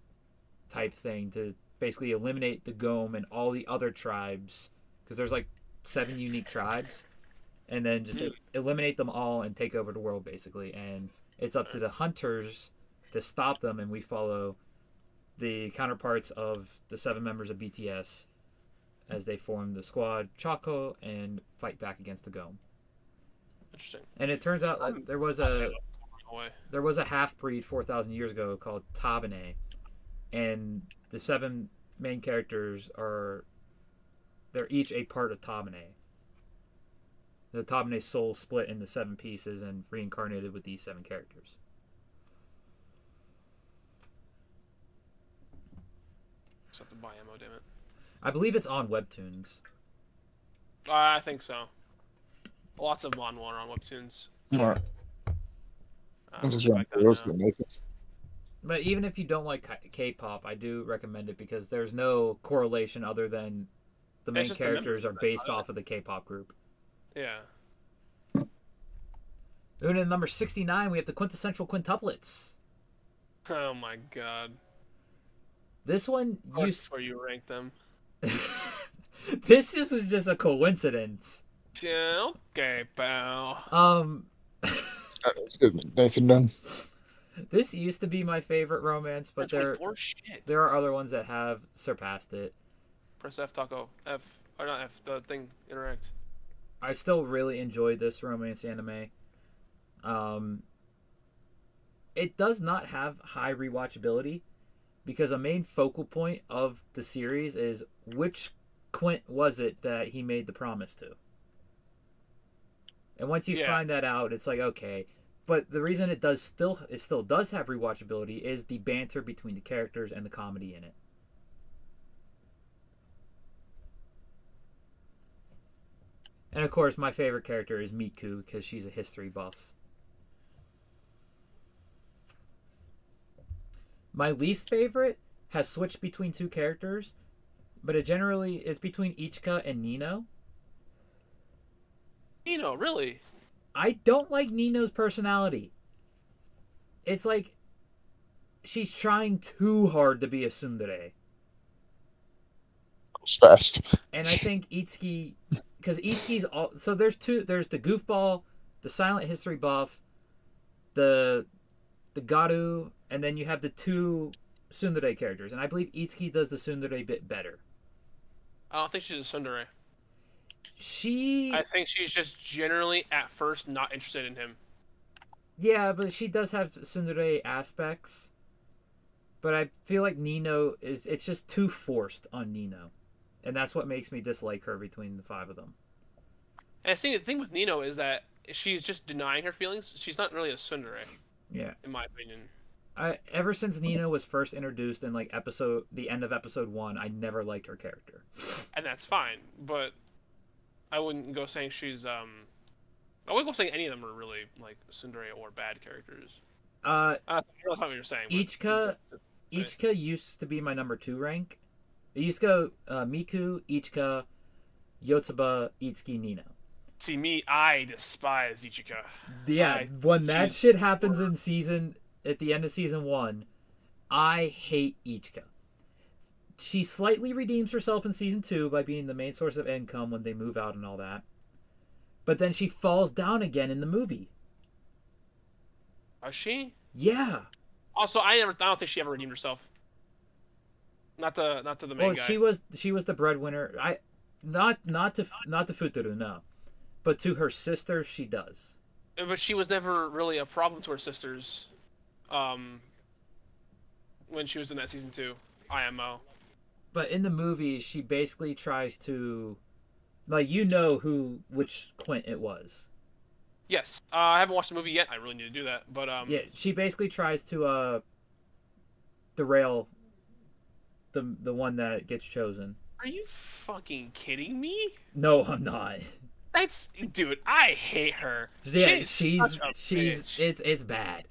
type thing to basically eliminate the Gom and all the other tribes, because there's like 7 unique tribes, and then just eliminate them all and take over the world basically. And it's up to the hunters to stop them, and we follow the counterparts of the 7 members of BTS as they form the squad Choco and fight back against the Gom. Interesting. And it turns out that there was a half-breed 4,000 years ago called Tabane, and the 7 main characters they're each a part of Tabane. The Tabane soul split into 7 pieces and reincarnated with these 7 characters. Except the buy ammo, damn it. I believe it's on Webtoons. I think so. Lots of manhwa are on Webtoons. Alright. I'll check that now. But even if you don't like K-pop, I do recommend it because there's no correlation other than the main characters are based off of the K-pop group. Yeah. Moving to number 69, we have the quintessential quintuplets. Oh my god. This one, where you rank them. This is just a coincidence. Yeah, okay, pal. Excuse me, nice and done. This used to be my favorite romance, but there are other ones that have surpassed it. Press F, Taco. F. Or not F, the thing. Interact. I still really enjoyed this romance anime. It does not have high rewatchability because a main focal point of the series is which Quint was it that he made the promise to. And once you find that out, it's like, okay. But the reason it still does have rewatchability is the banter between the characters and the comedy in it. And of course, my favorite character is Miku because she's a history buff. My least favorite has switched between 2 characters, but it's between Ichika and Nino. Nino, really? I don't like Nino's personality. It's like she's trying too hard to be a tsundere. Fast. And I think Itsuki, because Itsuki's all, so there's the goofball, the silent history buff, the Garu, and then you have the 2 tsundere characters. And I believe Itsuki does the tsundere bit better. I don't think she's a tsundere. I think she's just generally, at first, not interested in him. Yeah, but she does have tsundere aspects. But I feel like Nino it's just too forced on Nino. And that's what makes me dislike her between the 5 of them. And I think the thing with Nino is that she's just denying her feelings. She's not really a tsundere. Yeah. In my opinion. Ever since Nina was first introduced in like the end of episode 1, I never liked her character. And that's fine, but I wouldn't go saying she's I wouldn't go saying any of them are really like tsundere or bad characters. That's not what you're saying. Ichika used to be my number 2 rank. It used to go Miku, Ichika, Yotsuba, Itsuki, Nina. See me, I despise Ichika. Yeah, when that shit happens at the end of season 1, I hate Ichika. She slightly redeems herself in season 2 by being the main source of income when they move out and all that. But then she falls down again in the movie. Is she? Yeah. Also, I don't think she ever redeemed herself. Not to the main guy. She was the breadwinner. Not to Futuru, no. But to her sisters, she does. But she was never really a problem to her sisters. When she was in that season 2 IMO. But in the movie, she basically tries to, like, which Quint it was. Yes, I haven't watched the movie yet. I really need to do that. But yeah, she basically tries to derail the one that gets chosen. Are you fucking kidding me? No, I'm not. Dude, I hate her. Yeah, she's it's bad.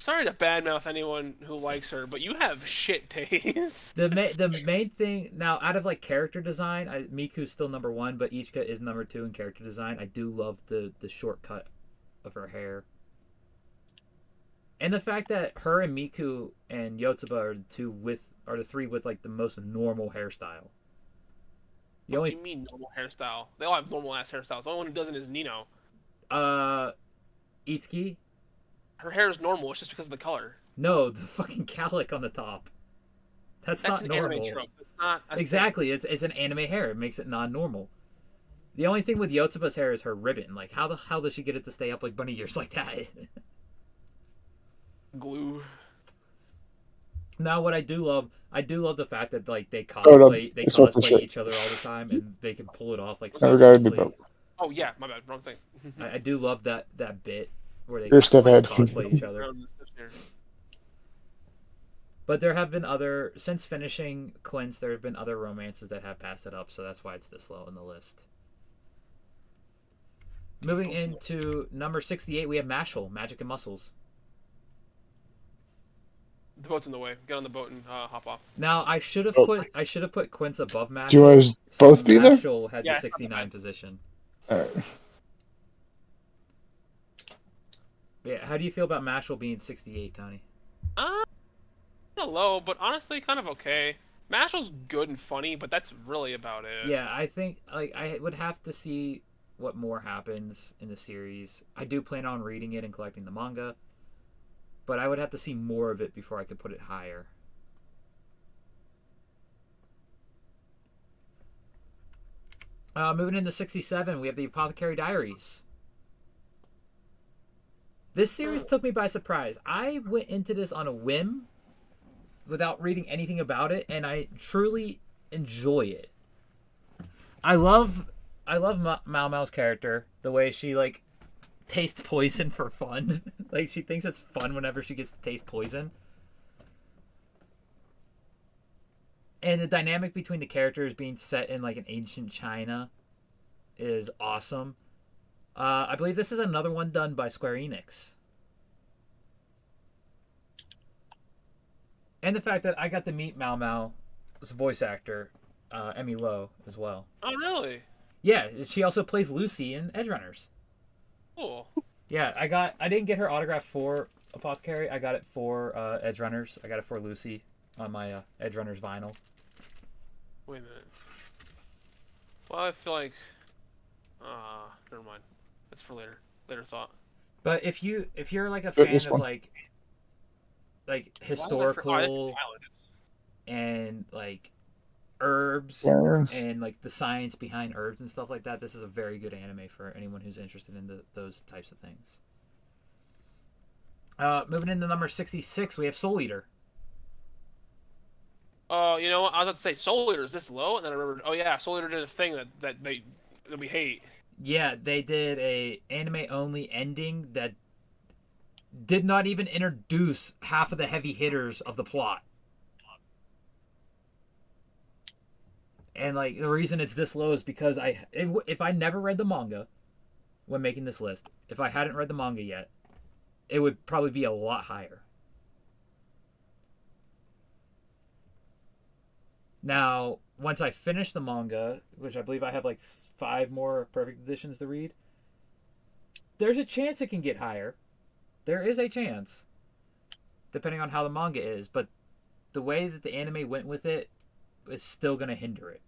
Sorry to badmouth anyone who likes her, but you have shit taste. The main thing now, out of like character design, Miku's still number 1, but Ichika is number 2 in character design. I do love the shortcut of her hair, and the fact that her and Miku and Yotsuba are the 3 with like the most normal hairstyle. What do you mean normal hairstyle? They all have normal ass hairstyles. The only one who doesn't is Nino. Itsuki. Her hair is normal. It's just because of the color. No, the fucking cowlick on the top. That's not an normal. Anime trope. It's not exactly. It's an anime hair. It makes it non-normal. The only thing with Yotsuba's hair is her ribbon. Like, how the hell does she get it to stay up like bunny ears like that? Glue. Now, what I do love the fact that like they cosplay each other all the time, and they can pull it off like. Oh yeah, my bad, wrong thing. I do love that bit where they cosplay each other. But there have been since finishing Quince, there have been other romances that have passed it up, so that's why it's this low on the list. Moving into number 68, we have Mashal, Magic and Muscles. The boat's in the way. Get on the boat and hop off. Now I should have put Quince above Mashal. Do you guys both be there? Mashal had the 69 position. All right. Yeah, how do you feel about Mashal being 68, Tony? Low, but honestly, kind of okay. Mashal's good and funny, but that's really about it. Yeah, I think like I would have to see what more happens in the series. I do plan on reading it and collecting the manga, but I would have to see more of it before I could put it higher. Moving into 67, we have the Apothecary Diaries. This series took me by surprise. I went into this on a whim without reading anything about it, and I truly enjoy it. I love Mao Mao's character, the way she like tastes poison for fun. Like she thinks it's fun whenever she gets to taste poison. And the dynamic between the characters being set in like an ancient China is awesome. I believe this is another one done by Square Enix. And the fact that I got to meet Mao Mao's voice actor, Emmy Lowe, as well. Oh, really? Yeah, she also plays Lucy in Edgerunners. Cool. Yeah, I didn't get her autograph for Apothecary. I got it for Edgerunners. I got it for Lucy on my Edgerunners vinyl. Wait a minute. Well, I feel like... never mind. That's for later. Later thought. But if you're like a fan of like historical and like herbs and like the science behind herbs and stuff like that, this is a very good anime for anyone who's interested in those types of things. Moving into number 66, we have Soul Eater. You know what? I was about to say Soul Eater is this low, and then I remembered. Oh yeah, Soul Eater did a thing that we hate. Yeah, they did a anime only ending that did not even introduce half of the heavy hitters of the plot. And like the reason it's this low is because if I never read the manga when making this list, if I hadn't read the manga yet, it would probably be a lot higher. Now, once I finish the manga, which I believe I have like 5 more perfect editions to read, there's a chance it can get higher. There is a chance, depending on how the manga is, but the way that the anime went with it is still going to hinder it.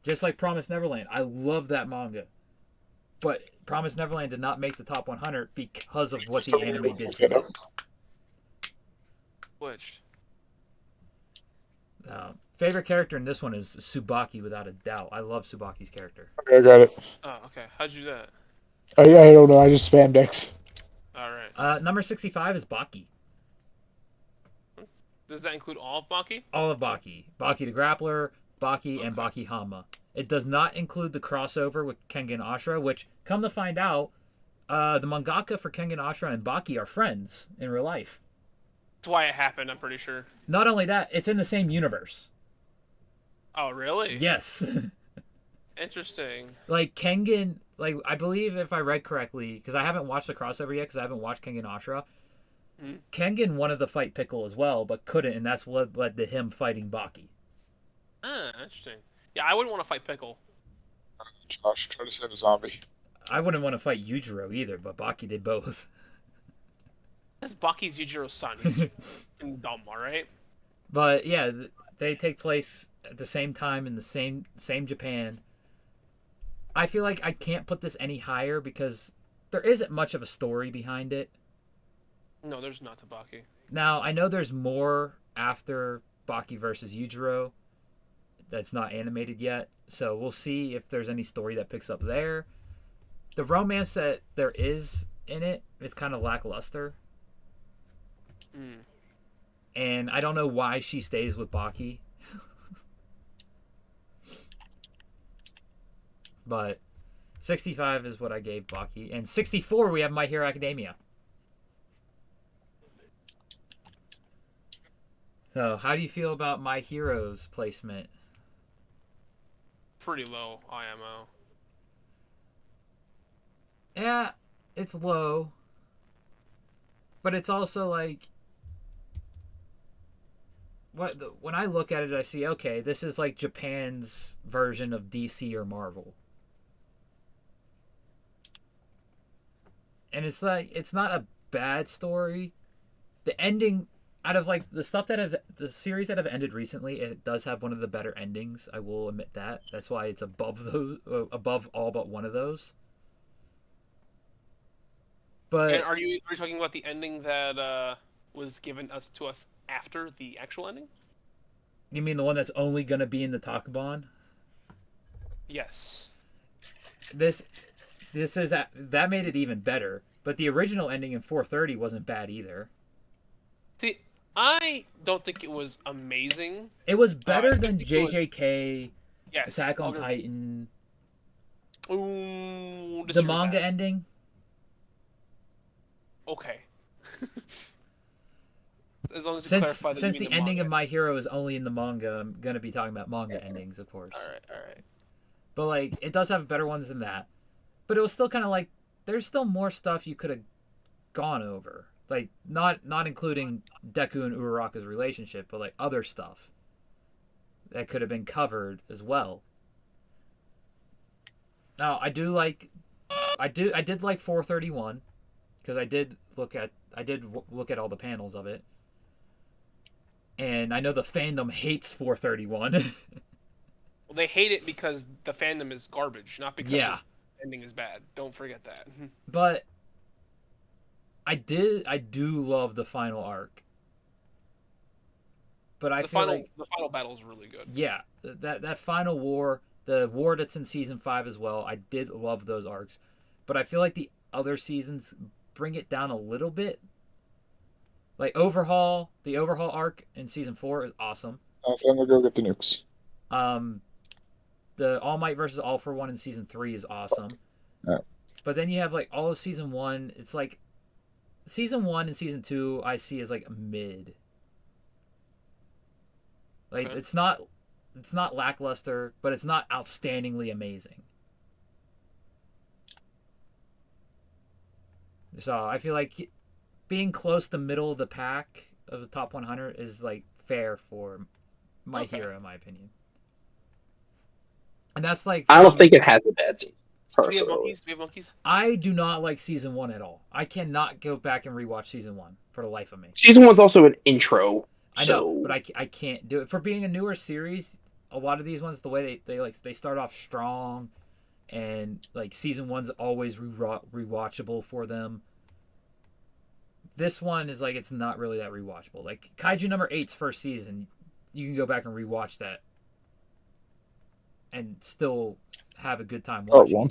Just like Promised Neverland. I love that manga. But Promised Neverland did not make the top 100 because of what the anime did to it. Switched. Favorite character in this one is Tsubaki, without a doubt. I love Tsubaki's character. Okay, I got it. Oh, okay. How'd you do that? I don't know. I just spammed X. All right. Number 65 is Baki. Does that include all of Baki? All of Baki. Baki the Grappler, Baki, and Baki Hama. It does not include the crossover with Kengan Ashura, which, come to find out, the mangaka for Kengan Ashura and Baki are friends in real life. That's why it happened, I'm pretty sure. Not only that, it's in the same universe. Oh, really? Yes. Interesting. Like, Kengan, like, I believe if I read correctly, because I haven't watched the crossover yet, because I haven't watched Kengan Ashura, Kengan wanted to fight Pickle as well, but couldn't, and that's what led to him fighting Baki. Ah, interesting. Yeah, I wouldn't want to fight Pickle. Josh, try to send a zombie. I wouldn't want to fight Yujiro either, but Baki did both. That's Baki's Yujiro's son. He's dumb, alright? But yeah, they take place at the same time in the same Japan. I feel like I can't put this any higher because there isn't much of a story behind it. No, there's not to Baki. Now, I know there's more after Baki versus Yujiro that's not animated yet, so we'll see if there's any story that picks up there. The romance that there is in it is kind of lackluster. And I don't know why she stays with Baki. But 65 is what I gave Baki. And 64, we have My Hero Academia. So, how do you feel about My Hero's placement? Pretty low IMO. Yeah, it's low. But it's also like... when I look at it, I see, okay, this is like Japan's version of DC or Marvel. And it's like, it's not a bad story. The ending, out of like the series that have ended recently, it does have one of the better endings. I will admit that. That's why it's above all but one of those. But And are you talking about the ending that was given to us after the actual ending? you mean the one that's only going to be in the Takabon? Yes. This is that made it even better. But the original ending in 430 wasn't bad either. See, I don't think it was amazing. It was better than JJK, Yes. Attack on Titan, Ooh, the manga ending. Okay. As long as you Since clarify that you mean the ending manga. of My Hero is only in the manga, I'm going to be talking about manga endings, of course. All right. But like, it does have better ones than that. But it was still kind of like, there's still more stuff you could have gone over. Like, not including Deku and Uraraka's relationship, but like other stuff that could have been covered as well. Now, I did like 431 because I did look at all the panels of it. And I know the fandom hates 431. Well, they hate it because the fandom is garbage, not because the ending is bad. Don't forget that. But I do love the final arc. But I feel like the final battle is really good. Yeah, that final war, the war that's in season 5 as well, I did love those arcs. But I feel like the other seasons bring it down a little bit. Like the overhaul arc in season 4 is awesome. I'm gonna go get the nukes. The All Might versus All for One in season 3 is awesome. Yeah. But then you have like all of season 1. It's like season 1 and season 2 I see as like a mid. Like Okay. it's not lackluster, but it's not outstandingly amazing. So I feel like being close to middle of the pack of the top 100 is like fair for My Okay. Hero, in my opinion. And that's like I don't think it has a bad season. Do we have Personally, monkeys? Do we have monkeys? I do not like season 1 at all. I cannot go back and rewatch season 1 for the life of me. season 1's also an intro. I so... know, but I can't do it. For being a newer series, a lot of these ones, the way they start off strong, and like season 1's always rewatchable for them. This one is like it's not really that rewatchable. Like Kaiju number 8's first season, you can go back and rewatch that, and still have a good time Part watching. one.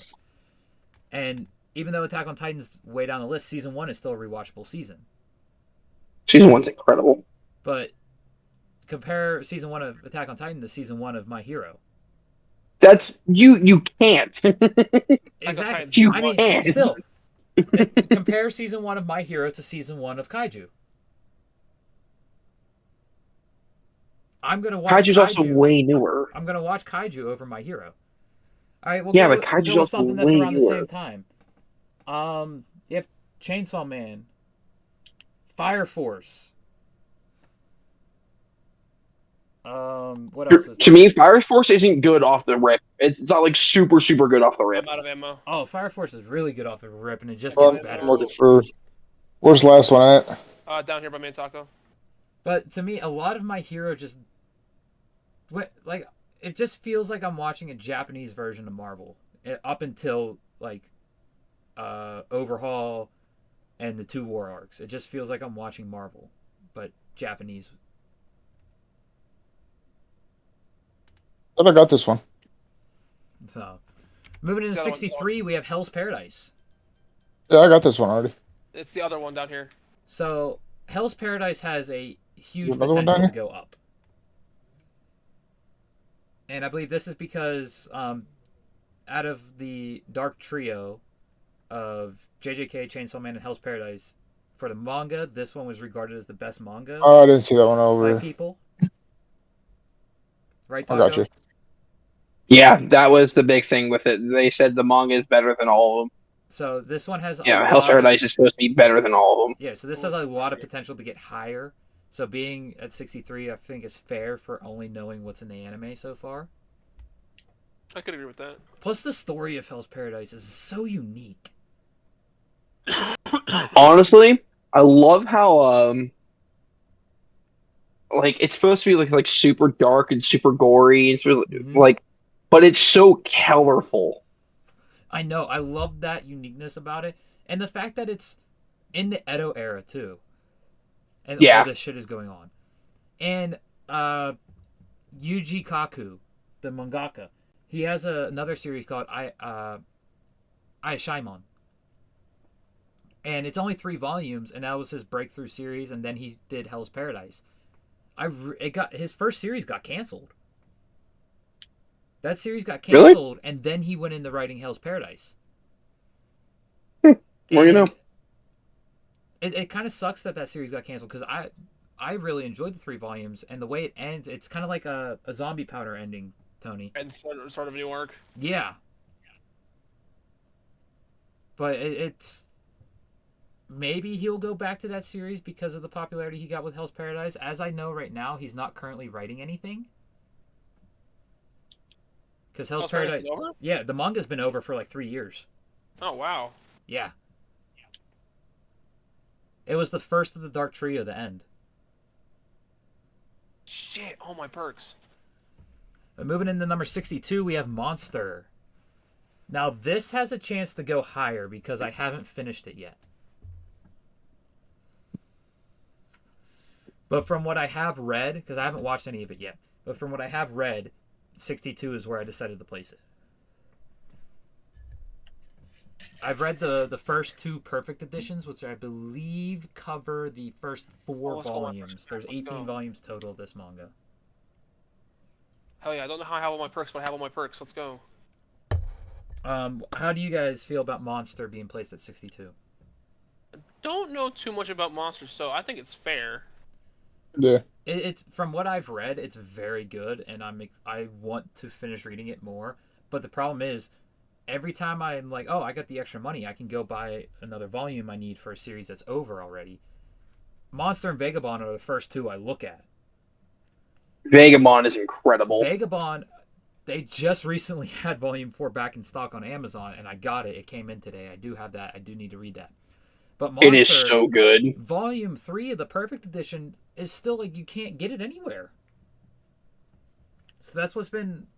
And even though Attack on Titan's way down the list, season 1 is still a rewatchable season. Season 1's incredible. But compare season 1 of Attack on Titan to season 1 of My Hero. That's you can't. Exactly. You I mean, can't. still, compare season 1 of My Hero to season 1 of Kaiju. I'm gonna watch Kaiju's also way newer. I'm gonna watch Kaiju over My Hero. All right, Yeah, we'll but go Kaiju's with also something that's way around the newer. same time. You have Chainsaw Man, Fire Force. What else is To there? me, Fire Force isn't good off the rip. It's not like super good off the rip. I'm out of ammo. Oh, Fire Force is really good off the rip, and it just I'm gets better. looking for. Where's the last one at? Down here by Main Taco. But to me, a lot of My Hero just like it just feels like I'm watching a Japanese version of Marvel up until like Overhaul and the 2 war arcs. It just feels like I'm watching Marvel, but Japanese. But I got this one. So, moving into Go on, 63, we have Hell's Paradise. Yeah, I got this one already. It's the other one down here. So, Hell's Paradise has a huge Another one potential down to go up. And I believe this is because out of the Dark Trio of JJK, Chainsaw Man, and Hell's Paradise, for the manga, this one was regarded as the best manga Oh, I didn't see that one by over. people. Right, I Taco? got you. Yeah, that was the big thing with it. They said the manga is better than all of them. So this one has Yeah, a Hell's lot Paradise is supposed to be better than all of them. Yeah, so this has a lot of potential to get higher. So being at 63, I think is fair for only knowing what's in the anime so far. I could agree with that. Plus, the story of Hell's Paradise is so unique. Honestly, I love how like it's supposed to be like super dark and super gory and super, like, but it's so colorful. I know. I love that uniqueness about it, and the fact that it's in the Edo era too, and Yeah. all this shit is going on. And Yuji Kaku, the mangaka, he has another series called Aishaimon. And it's only 3 volumes, and that was his breakthrough series, and then he did Hell's Paradise. His first series got canceled. That series got canceled, and then he went into writing Hell's Paradise. Well, you know. It kind of sucks that series got canceled, because I really enjoyed the 3 volumes, and the way it ends, it's kind of like a zombie powder ending, Tony. And sort of a new arc. Yeah. But it's... Maybe he'll go back to that series because of the popularity he got with Hell's Paradise. As I know right now, he's not currently writing anything. Because Hell's Paradise... is over? Yeah, the manga's been over for like 3 years. Oh, wow. Yeah. It was the first of the Dark Trio to end. Shit, all my perks. But moving into number 62, we have Monster. Now, this has a chance to go higher because I haven't finished it yet. But from what I have read, because I haven't watched any of it yet, but from what I have read, 62 is where I decided to place it. I've read the first 2 perfect editions, which I believe cover the first 4 volumes. There's 18 volumes total of this manga. Hell yeah, I don't know how I have all my perks, but I have all my perks. Let's go. How do you guys feel about Monster being placed at 62? Don't know too much about Monsters, so I think it's fair. Yeah. It's from what I've read, it's very good, and I want to finish reading it more. But the problem is, every time I'm like, oh, I got the extra money, I can go buy another volume I need for a series that's over already. Monster and Vagabond are the first two I look at. Vagabond is incredible. Vagabond, they just recently had Volume 4 back in stock on Amazon, and I got it. It came in today. I do have that. I do need to read that. But Monster, It is so good. Volume 3 of the Perfect Edition is still like you can't get it anywhere. So that's what's been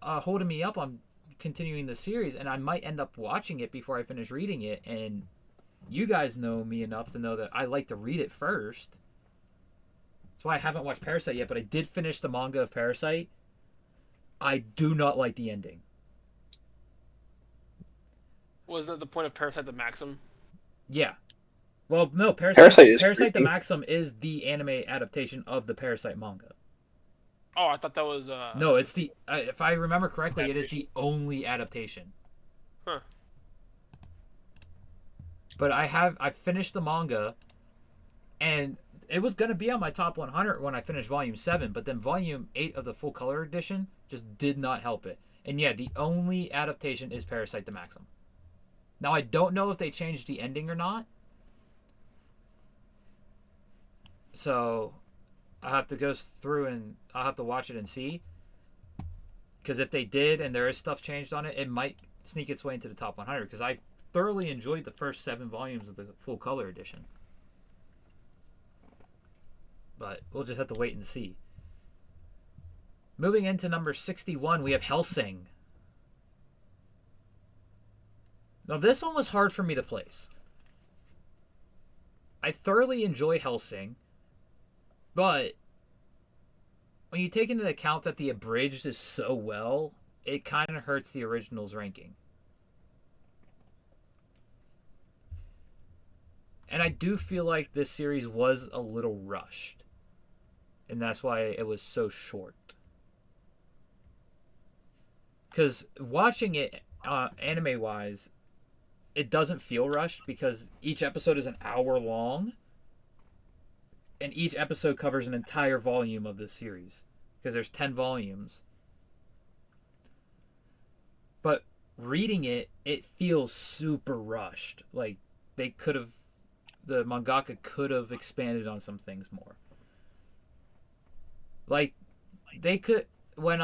holding me up on continuing the series, and I might end up watching it before I finish reading it. And you guys know me enough to know that I like to read it first. That's why I haven't watched Parasite yet, but I did finish the manga of Parasite. I do not like the ending. Wasn't that the point of Parasite the Maxim? Yeah. Well, no, Parasite Parasite the creepy. Maxim is the anime adaptation of the Parasite manga. Oh, I thought that was No, it's the if I remember correctly, it is the only adaptation. Huh. But I finished the manga, and it was gonna be on my top 100 when I finished Volume 7, but then Volume 8 of the full color edition just did not help it. And yeah, the only adaptation is Parasite the Maxim. Now I don't know if they changed the ending or not, so I have to go through and I'll have to watch it and see. Because if they did and there is stuff changed on it, it might sneak its way into the top 100. Because I thoroughly enjoyed the first 7 volumes of the full color edition. But we'll just have to wait and see. Moving into number 61, we have Hellsing. Now this one was hard for me to place. I thoroughly enjoy Hellsing, but when you take into account that the abridged is so well, it kind of hurts the original's ranking. And I do feel like this series was a little rushed. And that's why it was so short. Because watching it anime-wise, it doesn't feel rushed because each episode is an hour long. And each episode covers an entire volume of this series. Because there's 10 volumes. But reading it, it feels super rushed. Like, the mangaka could have expanded on some things more. Like, they could, when,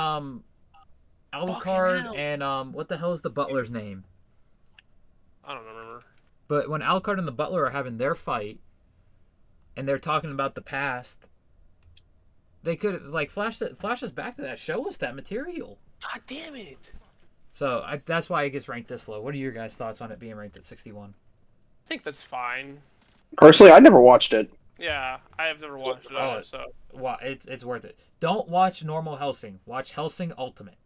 Alucard and, what the hell is the butler's name? I don't remember. But when Alucard and the butler are having their fight, and they're talking about the past, they could like flash us back to that, show us that material. God damn it! So that's why it gets ranked this low. What are your guys' thoughts on it being ranked at 61? I think that's fine. Personally, I never watched it. Yeah, I have never watched it either, so Well, it's worth it. Don't watch normal Hellsing. Watch Hellsing Ultimate.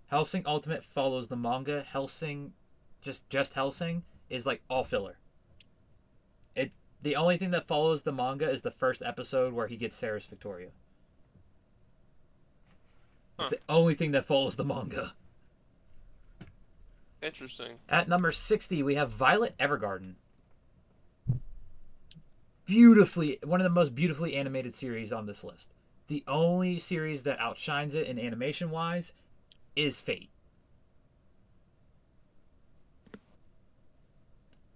Hellsing Ultimate follows the manga. Hellsing, just Hellsing, is like all filler. The only thing that follows the manga is the first episode where he gets Sarah's Victoria. It's the only thing that follows the manga. interesting. At number 60, we have Violet Evergarden. One of the most beautifully animated series on this list. The only series that outshines it in animation-wise is Fate.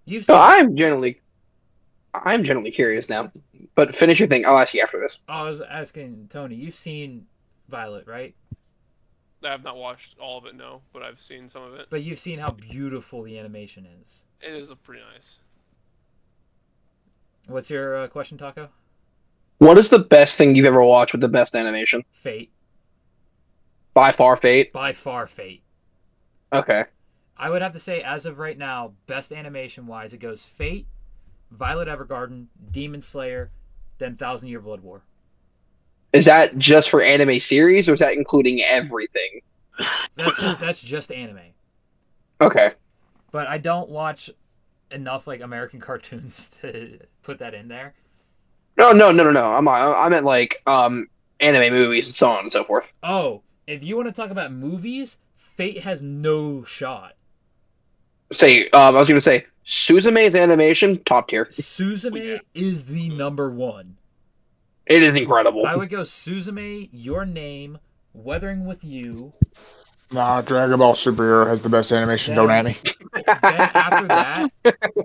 You've seen. So I'm generally curious now. But finish your thing. I'll ask you after this. I was asking Tony. You've seen Violet, right? I have not watched all of it, no, but I've seen some of it. But you've seen how beautiful the animation is. It is pretty nice. What's your question, Taco? What is the best thing you've ever watched with the best animation? Fate. By far, Fate. By far, Fate. Okay. I would have to say, as of right now, best animation-wise, it goes Fate, Violet Evergarden, Demon Slayer, then Thousand Year Blood War. Is that just for anime series, or is that including everything? That's just anime. Okay. But I don't watch enough like American cartoons to put that in there. No. I meant like anime movies and so on and so forth. Oh, if you want to talk about movies, Fate has no shot. I was going to say, Suzume's animation, top tier. Suzume is the number one. It is incredible. I would go Suzume, Your Name, Weathering with You. Nah, Dragon Ball Superhero has the best animation. Don't at me. Then after that,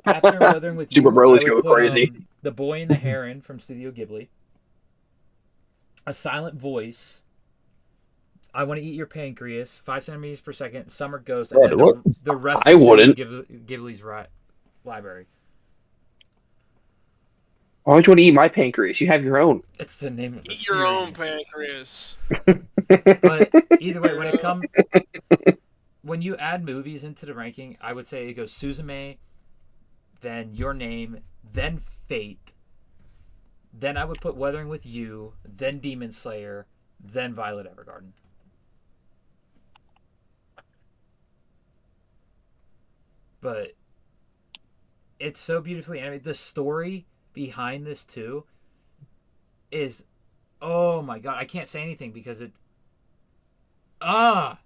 after Weathering with Super You, Broly's I would going put crazy. The Boy and the Heron from Studio Ghibli. A Silent Voice. I Want to Eat Your Pancreas. 5 centimeters per second. Summer Ghost. And Right, then what? the rest I of Studio wouldn't. Ghibli's library. Why would you want to eat my pancreas? You have your own. It's the name of the Eat your own series. pancreas. But either way, when you add movies into the ranking, I would say it goes Suzume, then Your Name, then Fate, then I would put Weathering with You, then Demon Slayer, then Violet Evergarden. But it's so beautifully animated. The story behind this too is, oh my god, I can't say anything because it's on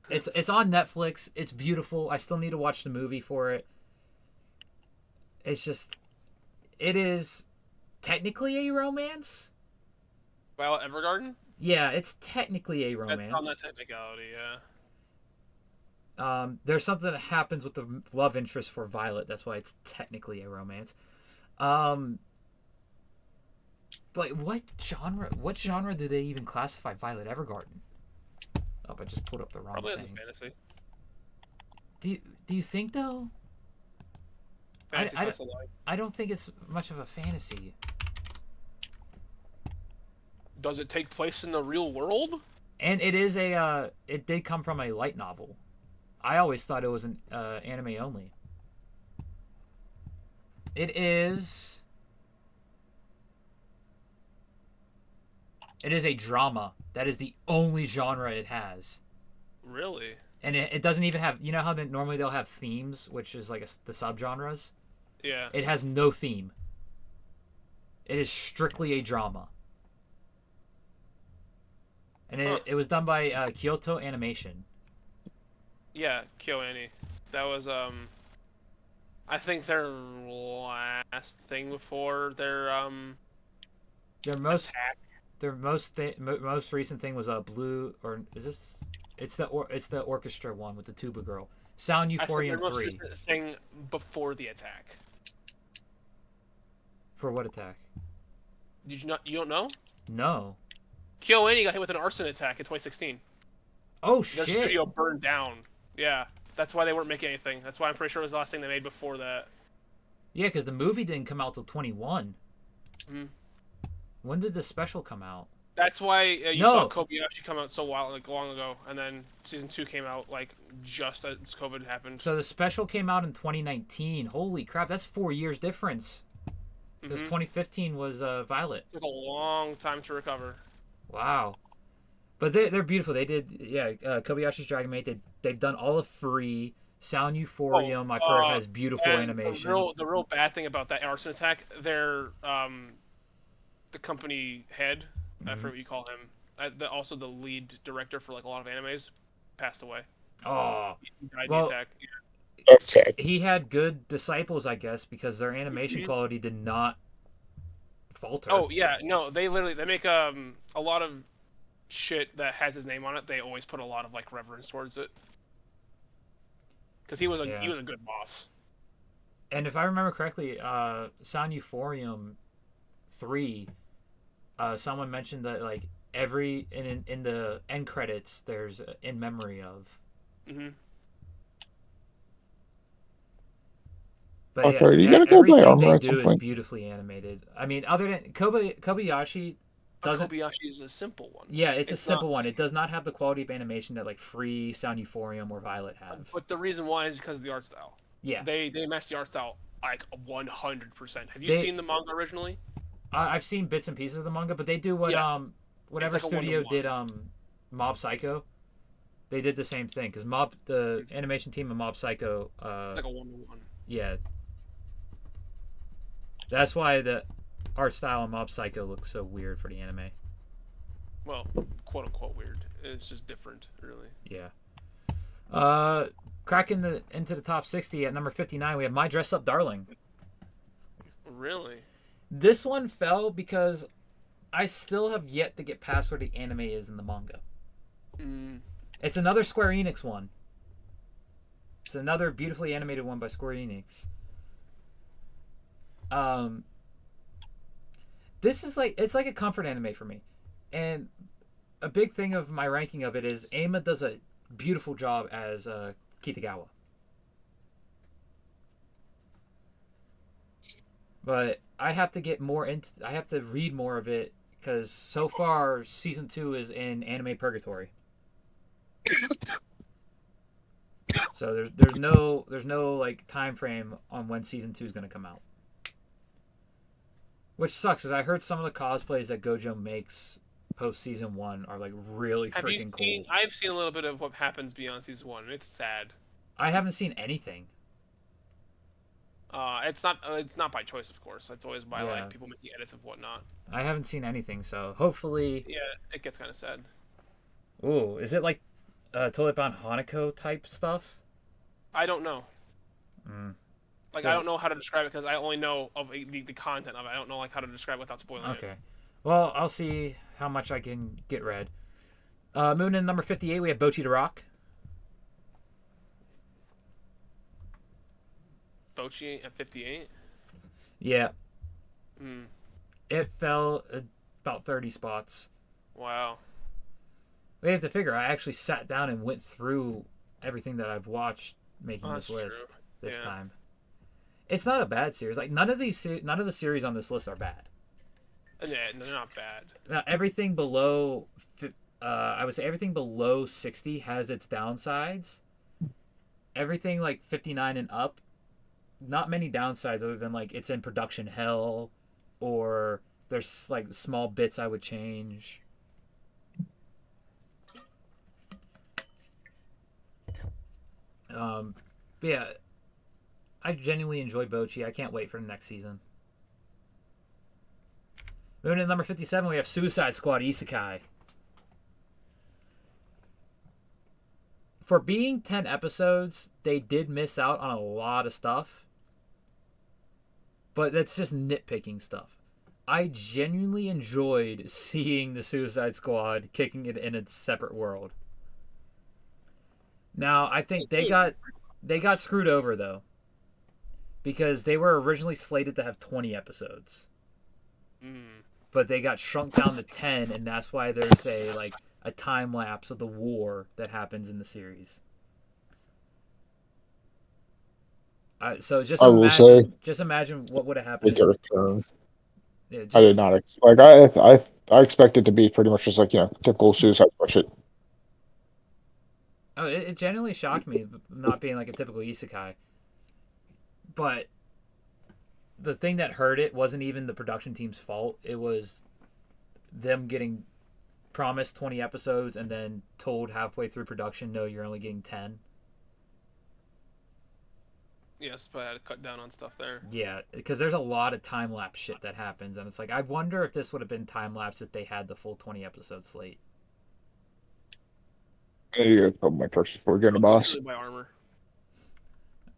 Netflix. It's beautiful. I still need to watch the movie for it. It's just, it is technically a romance. Violet Evergarden? Yeah, it's technically a romance. That's on that technicality, yeah. There's something that happens with the love interest for Violet. That's why it's technically a romance. But what genre? What genre did they even classify Violet Evergarden? Oh, I just pulled up the wrong Probably as a thing. fantasy. Do you think though? Fantasy slice of life. I don't think it's much of a fantasy. Does it take place in the real world? And it is it did come from a light novel. I always thought it was an anime only. It is a drama. That is the only genre it has. Really? And it doesn't even have, you know how normally they'll have themes, which is like the subgenres? Yeah. It has no theme. It is strictly a drama. And it was done by Kyoto Animation. Yeah, KyoAni. That was I think their last thing before their most attack. Their most recent thing was Blue, or is this? It's the orchestra one with the tuba girl. Sound Euphorium Their most 3. recent thing before the attack. For what attack? Did you not? You don't know? No. KyoAni got hit with an arson attack in 2016. Oh Their shit! studio burned down. Yeah, that's why they weren't making anything. That's why I'm pretty sure it was the last thing they made before that. Yeah, because the movie didn't come out till 21. Mhm. When did the special come out? That's why you saw Kobayashi come out so long ago, and then season 2 came out just as COVID happened. So the special came out in 2019. Holy crap, that's 4 years difference. Because 2015 was Violet. Took a long time to recover. Wow. But they're beautiful. They did, Kobayashi's Dragon Maid. They've done all of Free. Sound Euphorium, I've heard, has beautiful animation. The real bad thing about that arson attack, their the company head, I forget what you call him, also the lead director for a lot of animes, passed away. Oh, He died in well, the attack. Yeah. That's sad. he had good disciples, I guess, because their animation quality did not falter. Oh yeah, no, they make a lot of shit that has his name on it. They always put a lot of reverence towards it. Because he was a good boss. And if I remember correctly, Sound Euphorium 3, someone mentioned that every in the end credits there's in memory of. But Okay, you gotta go play everything Armor they at do some is point. beautifully animated. I mean, other than Kobayashi doesn't. Kobayashi is a simple one. Yeah, it's a simple one. It does not have the quality of animation that Free, Sound Euphorium, or Violet have. But the reason why is because of the art style. Yeah, they match the art style 100%. Have you seen the manga originally? I've seen bits and pieces of the manga, but they do whatever studio did Mob Psycho. They did the same thing because the animation team of Mob Psycho. It's like a 1-to-1. Yeah, that's why the art style of Mob Psycho looks so weird for the anime. Well, quote unquote weird. It's just different, really. Yeah. Cracking into the top 60 at number 59, we have My Dress Up Darling. Really? This one fell because I still have yet to get past where the anime is in the manga. It's another Square Enix one. It's another beautifully animated one by Square Enix. This is it's like a comfort anime for me. And a big thing of my ranking of it is Ama does a beautiful job as Kitagawa. But I have to I have to read more of it because so far season 2 is in anime purgatory. So there's no like time frame on when season 2 is going to come out. Which sucks, because I heard some of the cosplays that Gojo makes post season 1 are like really freaking cool. I've seen a little bit of what happens beyond season 1, and it's sad. I haven't seen anything. It's not by choice, of course. It's always by like people making edits of whatnot. I haven't seen anything, so hopefully. Yeah, it gets kind of sad. Ooh, is it like totally bound Hanako type stuff? I don't know. Like, I don't know how to describe it because I only know of the content of it. I don't know like how to describe it without spoiling it. Okay. Well, I'll see how much I can get read. Moving in number 58, we have Bocchi the Rock. Bocchi at 58? Yeah. It fell about 30 spots. Wow. We have to figure, I actually sat down and went through everything that I've watched making this list this time. It's not a bad series. Like none of the series on this list are bad. Yeah, they're not bad. Now, everything below, I would say everything below 60 has its downsides. Everything like 59 and up, not many downsides other than like it's in production hell, or there's like small bits I would change. But yeah, I genuinely enjoy Bocchi. I can't wait for the next season. Moving to number 57, we have Suicide Squad Isekai. For being 10 episodes, they did miss out on a lot of stuff. But that's just nitpicking stuff. I genuinely enjoyed seeing the Suicide Squad kicking it in a separate world. Now, I think they got screwed over, though. Because they were originally slated to have 20 episodes. But they got shrunk down to 10, and that's why there's a time lapse of the war that happens in the series. So just imagine what would have happened. Yeah, I did not I expect it to be pretty much just like typical Suicide Squad shit. Oh, it genuinely shocked me not being like a typical isekai. But the thing that hurt it wasn't even the production team's fault. It was them getting promised 20 episodes and then told halfway through production, no, you're only getting 10. Yes, but I had to cut down on stuff there. Yeah, because there's a lot of time-lapse shit that happens, and it's like, I wonder if this would have been time-lapse if they had the full 20-episode slate. You gotta put my first before getting a boss. By armor.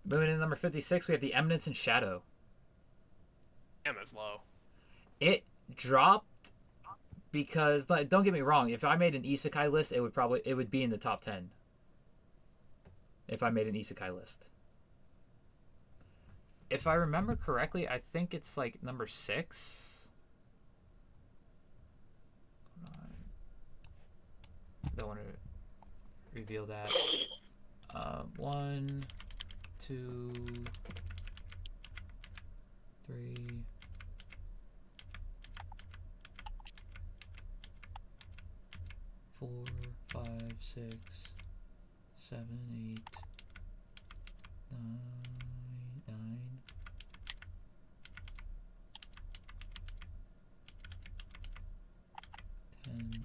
Moving in number 56, we have The Eminence in Shadow. Damn, that's low. It dropped because, like, don't get me wrong, if I made an isekai list, it would be in the top 10. If I made an isekai list. If I remember correctly, I think it's like number 6. Don't want to reveal that. 1, 2, 3. 4, 5, 6, 7, 8, 9.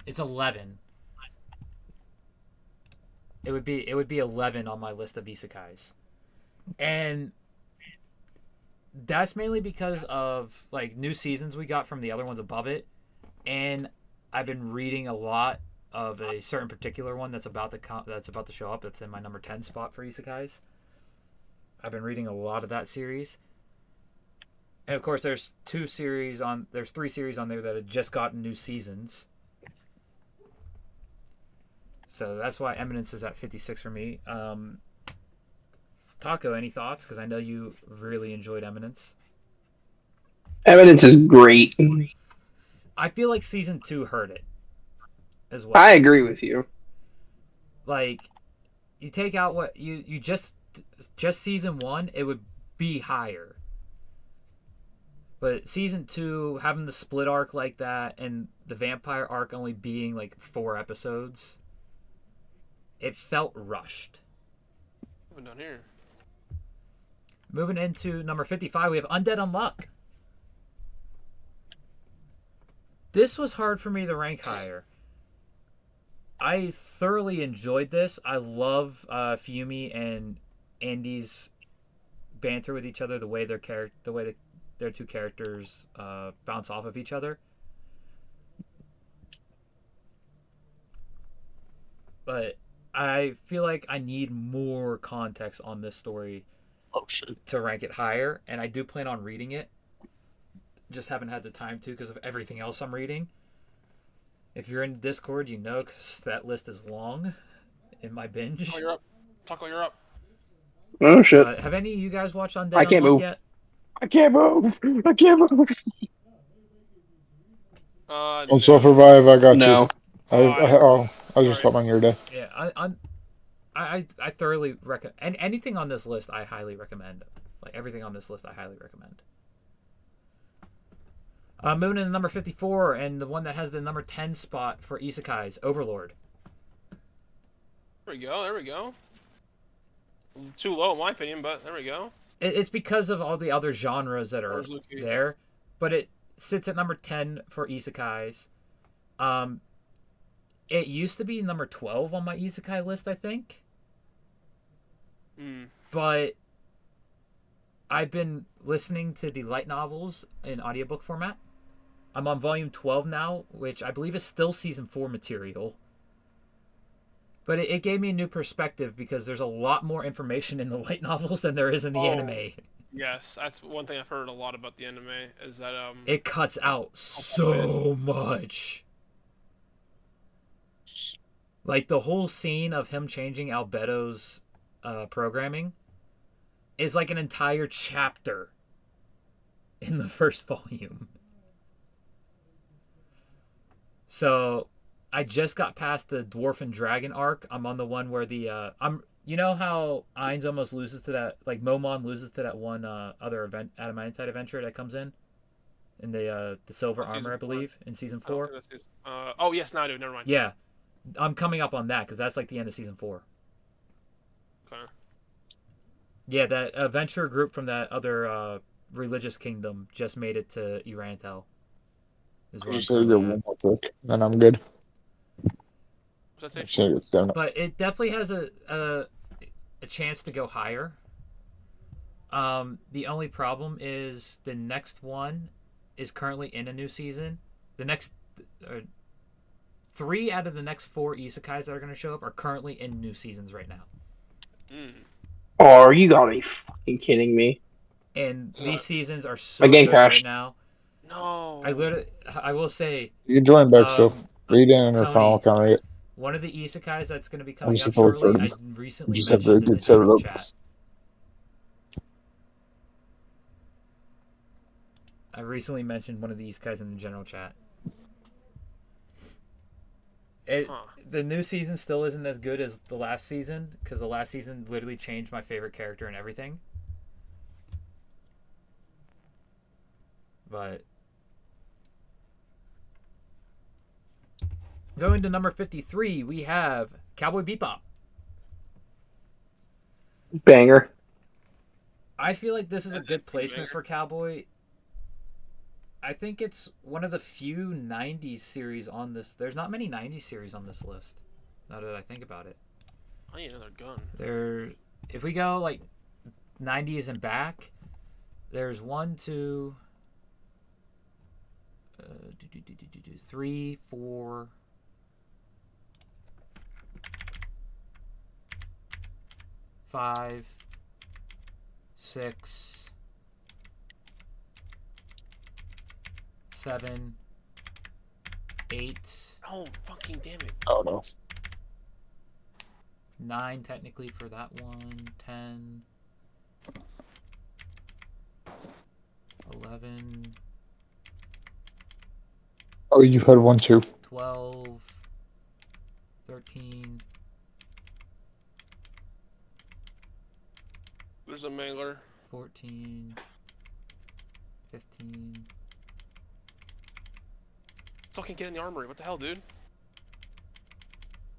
It's 11. It would be 11 on my list of isekais. And that's mainly because of like new seasons we got from the other ones above it, and I've been reading a lot of a certain particular one that's about to show up. That's in my number 10 spot for isekais. I've been reading a lot of that series. And of course there's 3 series on there that have just gotten new seasons. So that's why Eminence is at 56 for me. Taco, any thoughts? Because I know you really enjoyed Eminence. Evidence is great. I feel like season 2 hurt it as well. I agree with you. Like, you take out what you just season 1, it would be higher. But season 2, having the split arc like that, and the vampire arc only being like 4 episodes, it felt rushed. Moving down here. Moving into number 55, we have Undead Unluck. This was hard for me to rank higher. I thoroughly enjoyed this. I love Fumi and Andy's banter with each other, the way their two characters bounce off of each other. But I feel like I need more context on this story to rank it higher, and I do plan on reading it. Just haven't had the time to because of everything else I'm reading. If you're in Discord, you know, because that list is long in my binge. Taco, you're up. Taco, you're up. Oh shit! Have any of you guys watched Undead I can't Unluck move. yet? I can't move. I can't move. On Self-Revive, I got No. you. I just thought on your death. Yeah, I thoroughly recommend. And anything on this list, I highly recommend. Like everything on this list, I highly recommend. Moving into number 54, and the one that has the number 10 spot for isekais, Overlord. There we go. There we go. Too low in my opinion, but there we go. It's because of all the other genres that are there, but it sits at number 10 for isekais. It used to be number 12 on my isekai list, I think. But I've been listening to the light novels in audiobook format. I'm on volume 12 now, which I believe is still season 4 material. But it gave me a new perspective because there's a lot more information in the light novels than there is in the anime. Yes, that's one thing I've heard a lot about the anime is that it cuts out so much. Like the whole scene of him changing Albedo's programming is like an entire chapter in the first volume. So I just got past the Dwarf and Dragon arc. I'm on the one where the you know how Ainz almost loses to that, like Momon loses to that one other event Adamantite adventure that comes in the silver armor, I believe, in season 4. Oh yes, now I do. Never mind. Yeah, I'm coming up on that because that's like the end of season 4. Okay. Yeah, that adventure group from that other religious kingdom just made it to Irantel. Just say one more click, then I'm good. What's that say? It's down. But it definitely has a chance to go higher. The only problem is the next one is currently in a new season. The next 3 out of the next 4 isekais that are going to show up are currently in new seasons right now. Oh, you gotta be fucking kidding me. And these seasons are so good right now. No. I will say. You can join back still. Read in or final comment it. One of the isekais that's going to be coming up shortly, I recently mentioned in the set it general up. chat. I recently mentioned one of the isekais in the general chat. The new season still isn't as good as the last season, because the last season literally changed my favorite character and everything. But going to number 53, we have Cowboy Bebop. Banger. I feel like this is a good placement for Cowboy. I think it's one of the few 90s series on this. There's not many 90s series on this list, now that I think about it. I need another gun. If we go like 90s and back, there's 1, 2, 3, 4, 5, 6, 7, 8, Oh, fucking damn it. Oh no. 9 technically for that one, 10, 11, Oh, you had one too. 12, 13, There's a mailer. 14, 15. Fucking get in the armory. What the hell, dude?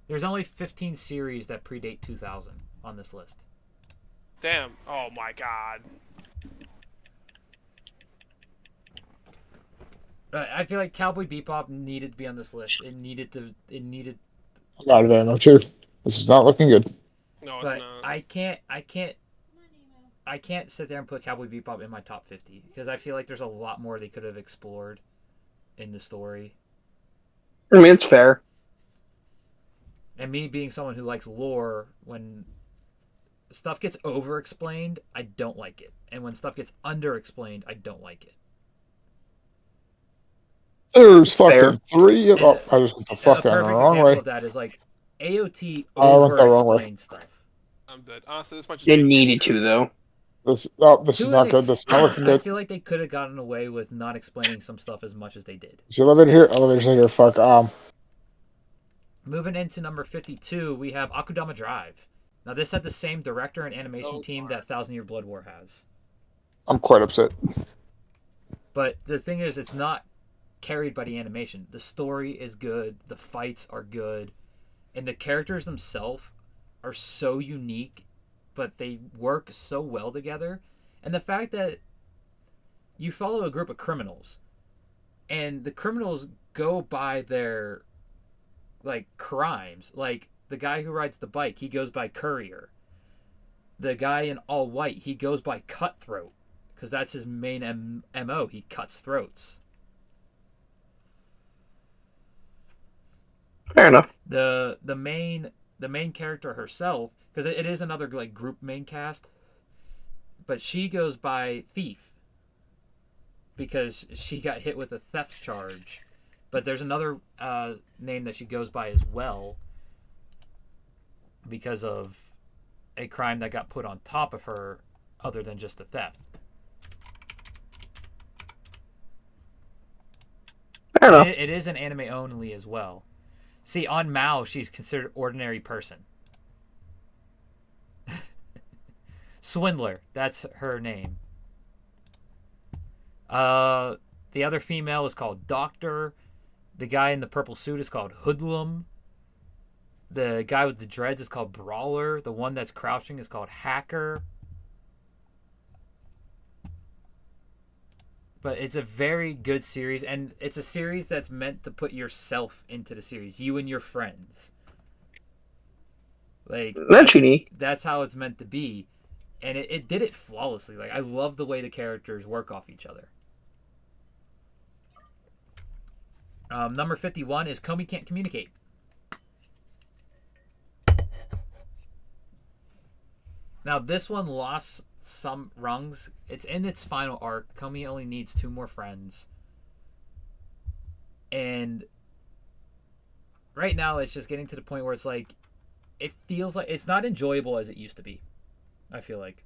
There's only 15 series that predate 2000 on this list. Damn. Oh my god. I feel like Cowboy Bebop needed to be on this list. It needed. I'm out of ammo too. This is not looking good. No, it's But not. I can't sit there and put Cowboy Bebop in my top 50 because I feel like there's a lot more they could have explored in the story. I mean, it's fair. And me being someone who likes lore, when stuff gets over-explained, I don't like it. And when stuff gets under-explained, I don't like it. There's Fair. fucking 3 of. And Oh, I just went the a fuck perfect out the wrong example way. of that is like AOT I went the wrong way. over-explained stuff. I'm dead. Honestly, this might just They be... needed to, though. This To is an not good. This is not extent, looking I good. feel like they could have gotten away with not explaining some stuff as much as they did. Is the elevator here? Elevator's right here. Fuck. Moving into number 52, we have Akudama Drive. Now, this had the same director and animation Oh, team that Thousand Year Blood War has. I'm quite upset. But the thing is, it's not carried by the animation. The story is good, the fights are good, and the characters themselves are so unique, but they work so well together. And the fact that you follow a group of criminals, and the criminals go by their like crimes. Like the guy who rides the bike, he goes by Courier. The guy in all white, he goes by Cutthroat because that's his main MO. He cuts throats. Fair enough. The main character herself, because it is another like group main cast, but she goes by Thief because she got hit with a theft charge. But there's another name that she goes by as well because of a crime that got put on top of her other than just a theft. Fair enough. It is an anime only as well. See, on Mao, she's considered ordinary person. Swindler, that's her name. The other female is called Doctor. The guy in the purple suit is called Hoodlum. The guy with the dreads is called Brawler. The one that's crouching is called Hacker. But it's a very good series, and it's a series that's meant to put yourself into the series, you and your friends. Like That's unique. That's how it's meant to be, and it did it flawlessly. Like I love the way the characters work off each other. Number 51 is Comey Can't Communicate. Now, this one lost some rungs. It's in its final arc. Comey only needs 2 more friends. And right now, it's just getting to the point where it's like, it feels like it's not enjoyable as it used to be. I feel like.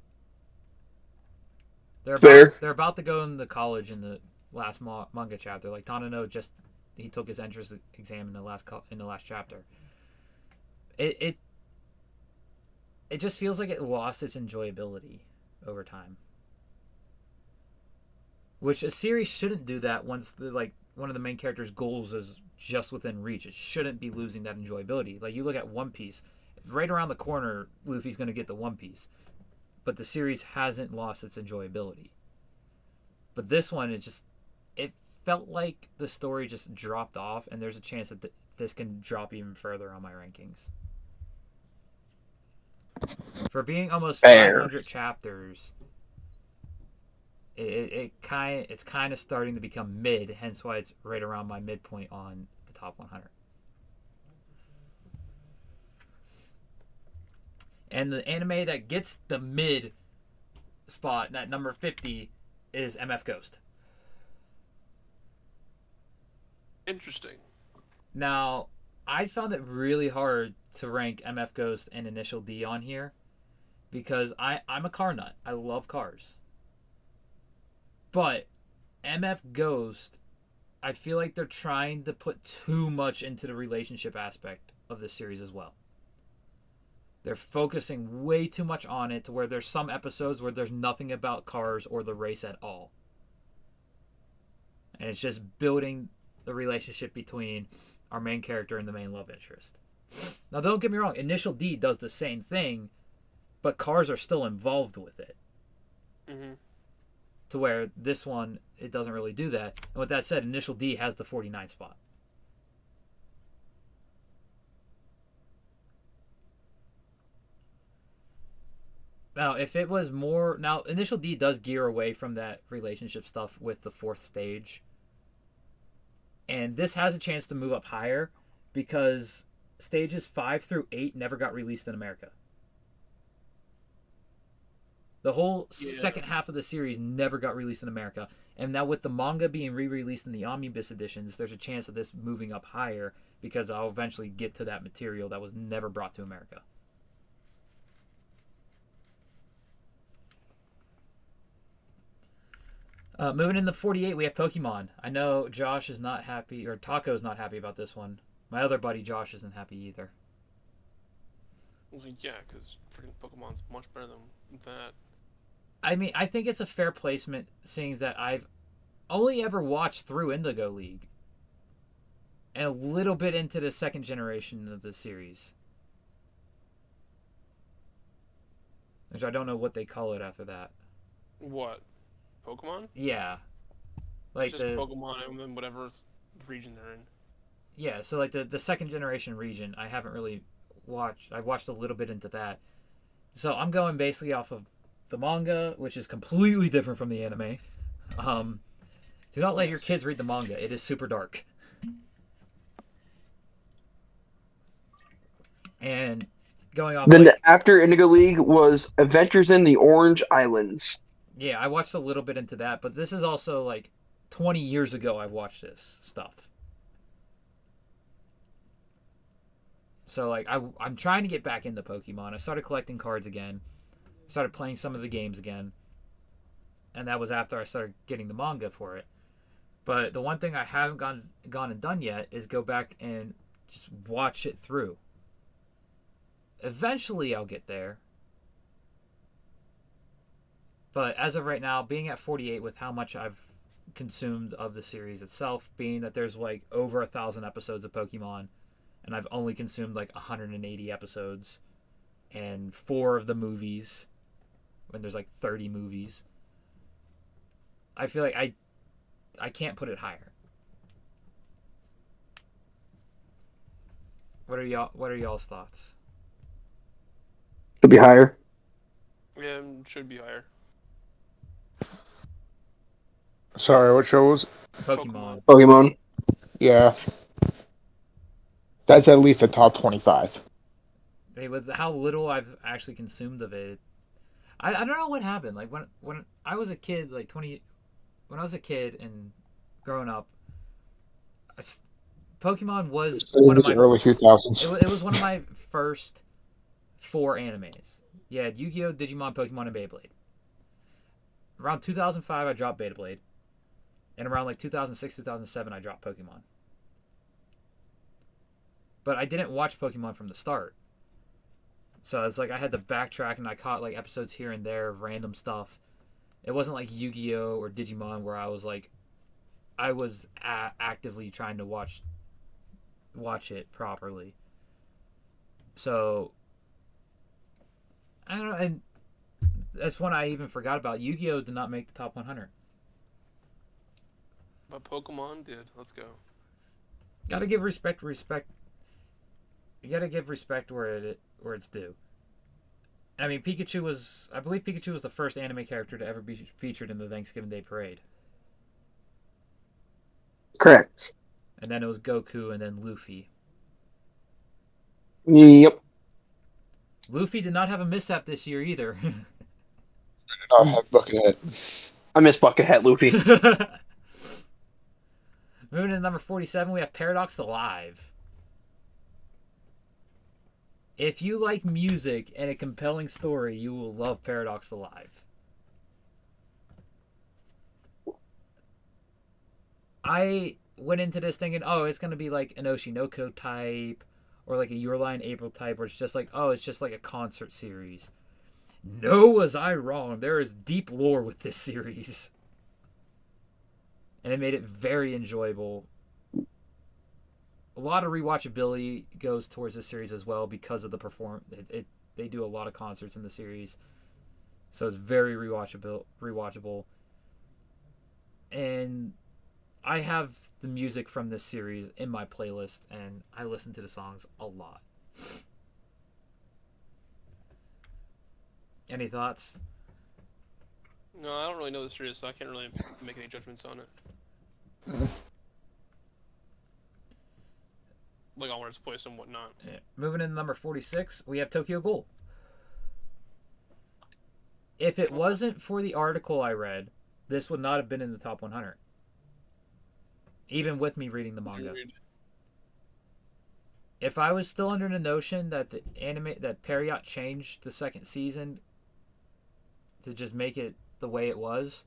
They're about to go into college in the last manga chapter. Like, Tanano he took his entrance exam in the last chapter. It just feels like it lost its enjoyability over time. Which a series shouldn't do that once one of the main character's goals is just within reach. It shouldn't be losing that enjoyability. Like you look at One Piece, right around the corner, Luffy's going to get the One Piece. But the series hasn't lost its enjoyability. But this one, it felt like the story just dropped off, and there's a chance that this can drop even further on my rankings. For being almost 500 chapters, it's kind of starting to become mid, hence why it's right around my midpoint on the top 100. And the anime that gets the mid spot, that number 50, is MF Ghost. Interesting. Now, I found it really hard to rank MF Ghost and Initial D on here because I'm a car nut. I love cars. But MF Ghost, I feel like they're trying to put too much into the relationship aspect of this series as well. They're focusing way too much on it to where there's some episodes where there's nothing about cars or the race at all. And it's just building the relationship between our main character and the main love interest. Now, don't get me wrong, Initial D does the same thing, but cars are still involved with it. Mm-hmm. To where this one, it doesn't really do that. And with that said, Initial D has the 49 spot. Now, if it was more... Now, Initial D does gear away from that relationship stuff with the 4th stage. And this has a chance to move up higher because stages 5 through 8 never got released in America. The whole second half of the series never got released in America. And now with the manga being re-released in the omnibus editions, there's a chance of this moving up higher because I'll eventually get to that material that was never brought to America. Moving into 48, we have Pokemon. I know Josh is not happy, or Taco's not happy about this one. My other buddy Josh isn't happy either. Well, yeah, because freaking Pokemon's much better than that. I mean, I think it's a fair placement, seeing that I've only ever watched through Indigo League. And a little bit into the second generation of the series. Which I don't know what they call it after that. What? Pokemon? Yeah. Like it's just Pokemon and then whatever region they're in. Yeah, so like the second generation region, I haven't really watched. I watched a little bit into that. So I'm going basically off of the manga, which is completely different from the anime. Do not let your kids read the manga. It is super dark. And going off... Then after Indigo League was Adventures in the Orange Islands. Yeah, I watched a little bit into that, but this is also like 20 years ago I watched this stuff. So like I'm trying to get back into Pokemon. I started collecting cards again. Started playing some of the games again. And that was after I started getting the manga for it. But the one thing I haven't gone and done yet is go back and just watch it through. Eventually I'll get there. But as of right now, being at 48 with how much I've consumed of the series itself, being that there's like over 1,000 episodes of Pokemon, and I've only consumed like 180 episodes, and 4 of the movies, when there's like 30 movies, I feel like I can't put it higher. What are y'all's thoughts? Should be higher. Yeah, it should be higher. Sorry, what show was it? Pokemon. Yeah. That's at least a top 25. Hey, with how little I've actually consumed of it, I don't know what happened. Like when I was a kid, like when I was a kid and growing up, Pokemon was one of my early 2000s. It was one of my first 4 animes. Yeah, Yu-Gi-Oh, Digimon, Pokemon, and Beyblade. Around 2005, I dropped Beyblade. And around like 2006, 2007, I dropped Pokemon. But I didn't watch Pokemon from the start. So it's like I had to backtrack and I caught like episodes here and there of random stuff. It wasn't like Yu-Gi-Oh or Digimon where I was like, I was actively trying to watch it properly. So I don't know, and that's one I even forgot about. Yu-Gi-Oh did not make the top 100. But Pokemon did. Let's go. Gotta give respect. You gotta give respect where it's due. I mean, I believe Pikachu was the first anime character to ever be featured in the Thanksgiving Day Parade. Correct. And then it was Goku and then Luffy. Yep. Luffy did not have a mishap this year either. Not have Buckethead. I miss Buckethead Luffy. Moving to number 47, we have Paradox Alive. If you like music and a compelling story, you will love Paradox Alive. I went into this thinking, oh, it's going to be like an Oshinoko type or like a Your Lie in April type where it's just like, oh, it's just like a concert series. No, was I wrong. There is deep lore with this series. And it made it very enjoyable. A lot of rewatchability goes towards this series as well because of the they do a lot of concerts in the series. So it's very rewatchable. And I have the music from this series in my playlist, and I listen to the songs a lot. Any thoughts? No, I don't really know the series, so I can't really make any judgments on it. Like on where it's placed and whatnot. Yeah. Moving into number 46, we have Tokyo Ghoul. If it wasn't for the article I read, this would not have been in the top 100. Even with me reading the manga. If I was still under the notion that that Periot changed the second season to just make it the way it was,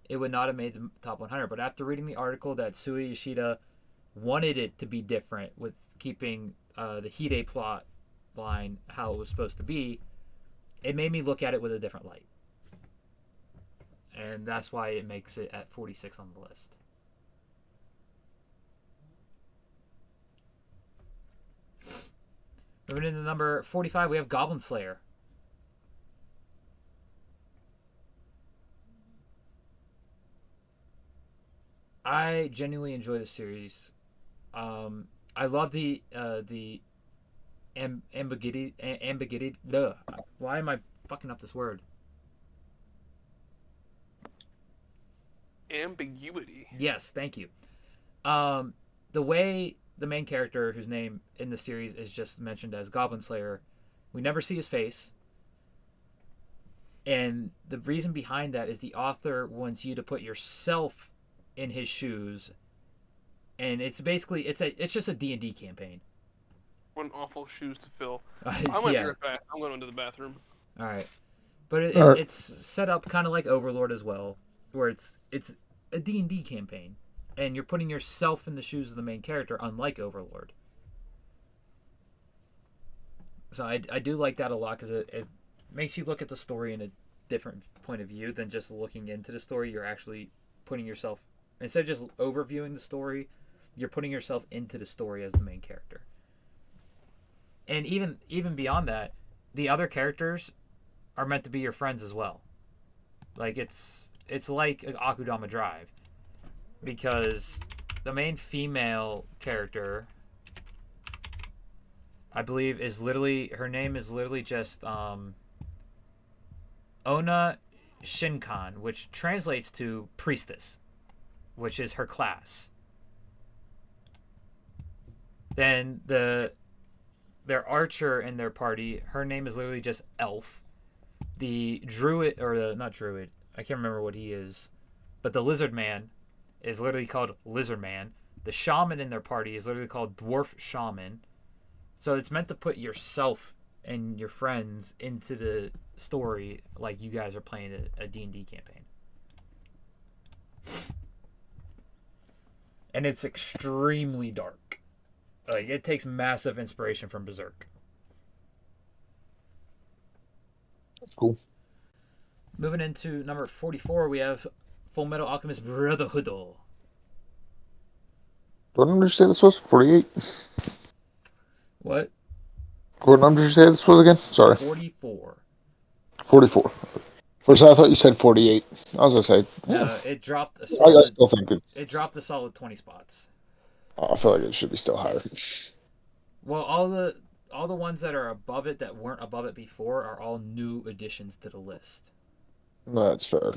it would not have made the top 100. But after reading the article that Sui Yoshida wanted it to be different with keeping the Hide plot line how it was supposed to be, it made me look at it with a different light. And that's why it makes it at 46 on the list. Moving into number 45, we have Goblin Slayer. I genuinely enjoy this series. I love the ambiguity. Why am I fucking up this word? Ambiguity. Yes, thank you. The way the main character, whose name in the series is just mentioned as Goblin Slayer, we never see his face. And the reason behind that is the author wants you to put yourself in his shoes, and it's basically it's just a D&D campaign. What awful shoes to fill. Yeah. I might be right back. I'm going into the bathroom. All right, but it's set up kind of like Overlord as well, where it's a D&D campaign, and you're putting yourself in the shoes of the main character, unlike Overlord. So I do like that a lot because it makes you look at the story in a different point of view than just looking into the story. You're actually putting yourself, instead of just overviewing the story, you're putting yourself into the story as the main character. And even beyond that, the other characters are meant to be your friends as well. Like it's like Akudama Drive, because the main female character, I believe, her name is literally just Ona Shinkan, which translates to priestess, which is her class. Then their archer in their party, her name is literally just Elf. The druid, not druid, I can't remember what he is, but the lizard man is literally called Lizard Man. The shaman in their party is literally called Dwarf Shaman. So it's meant to put yourself and your friends into the story like you guys are playing a D&D campaign. And it's extremely dark. Like, it takes massive inspiration from Berserk. That's cool. Moving into number 44, we have Full Metal Alchemist Brotherhood. What number did you say this was? 48? What? What number did you say this was again? Sorry. 44. 44. First, I thought you said 48. I was going to say... No, it dropped a I solid... still think It dropped a solid 20 spots. I feel like it should be still higher. Well, all the ones that are above it that weren't above it before are all new additions to the list. That's fair.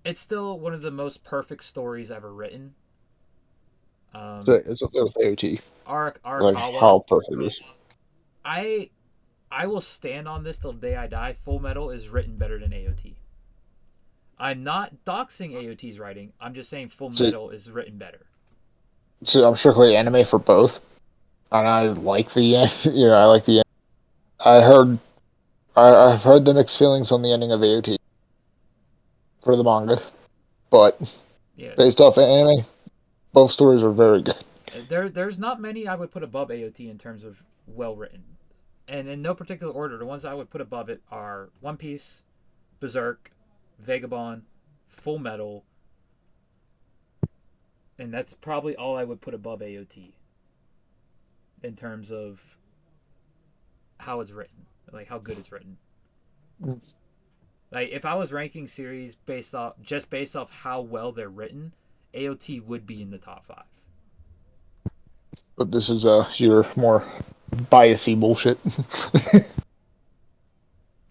It's still one of the most perfect stories ever written. It's up there with AOT. Arakawa, Like, how perfect it is. I will stand on this till the day I die. Full Metal is written better than AOT. I'm not doxing AOT's writing. I'm just saying Full Metal is written better. So I'm strictly anime for both, and I like the I like the. I've heard the mixed feelings on the ending of AOT for the manga, but based off of anime, both stories are very good. There's not many I would put above AOT in terms of well written, and in no particular order. The ones I would put above it are One Piece, Berserk, Vagabond, Full Metal, and that's probably all I would put above AOT in terms of how it's written, like how good it's written. Like if I was ranking series based off how well they're written, AOT would be in the top 5. But this is your more biasy bullshit.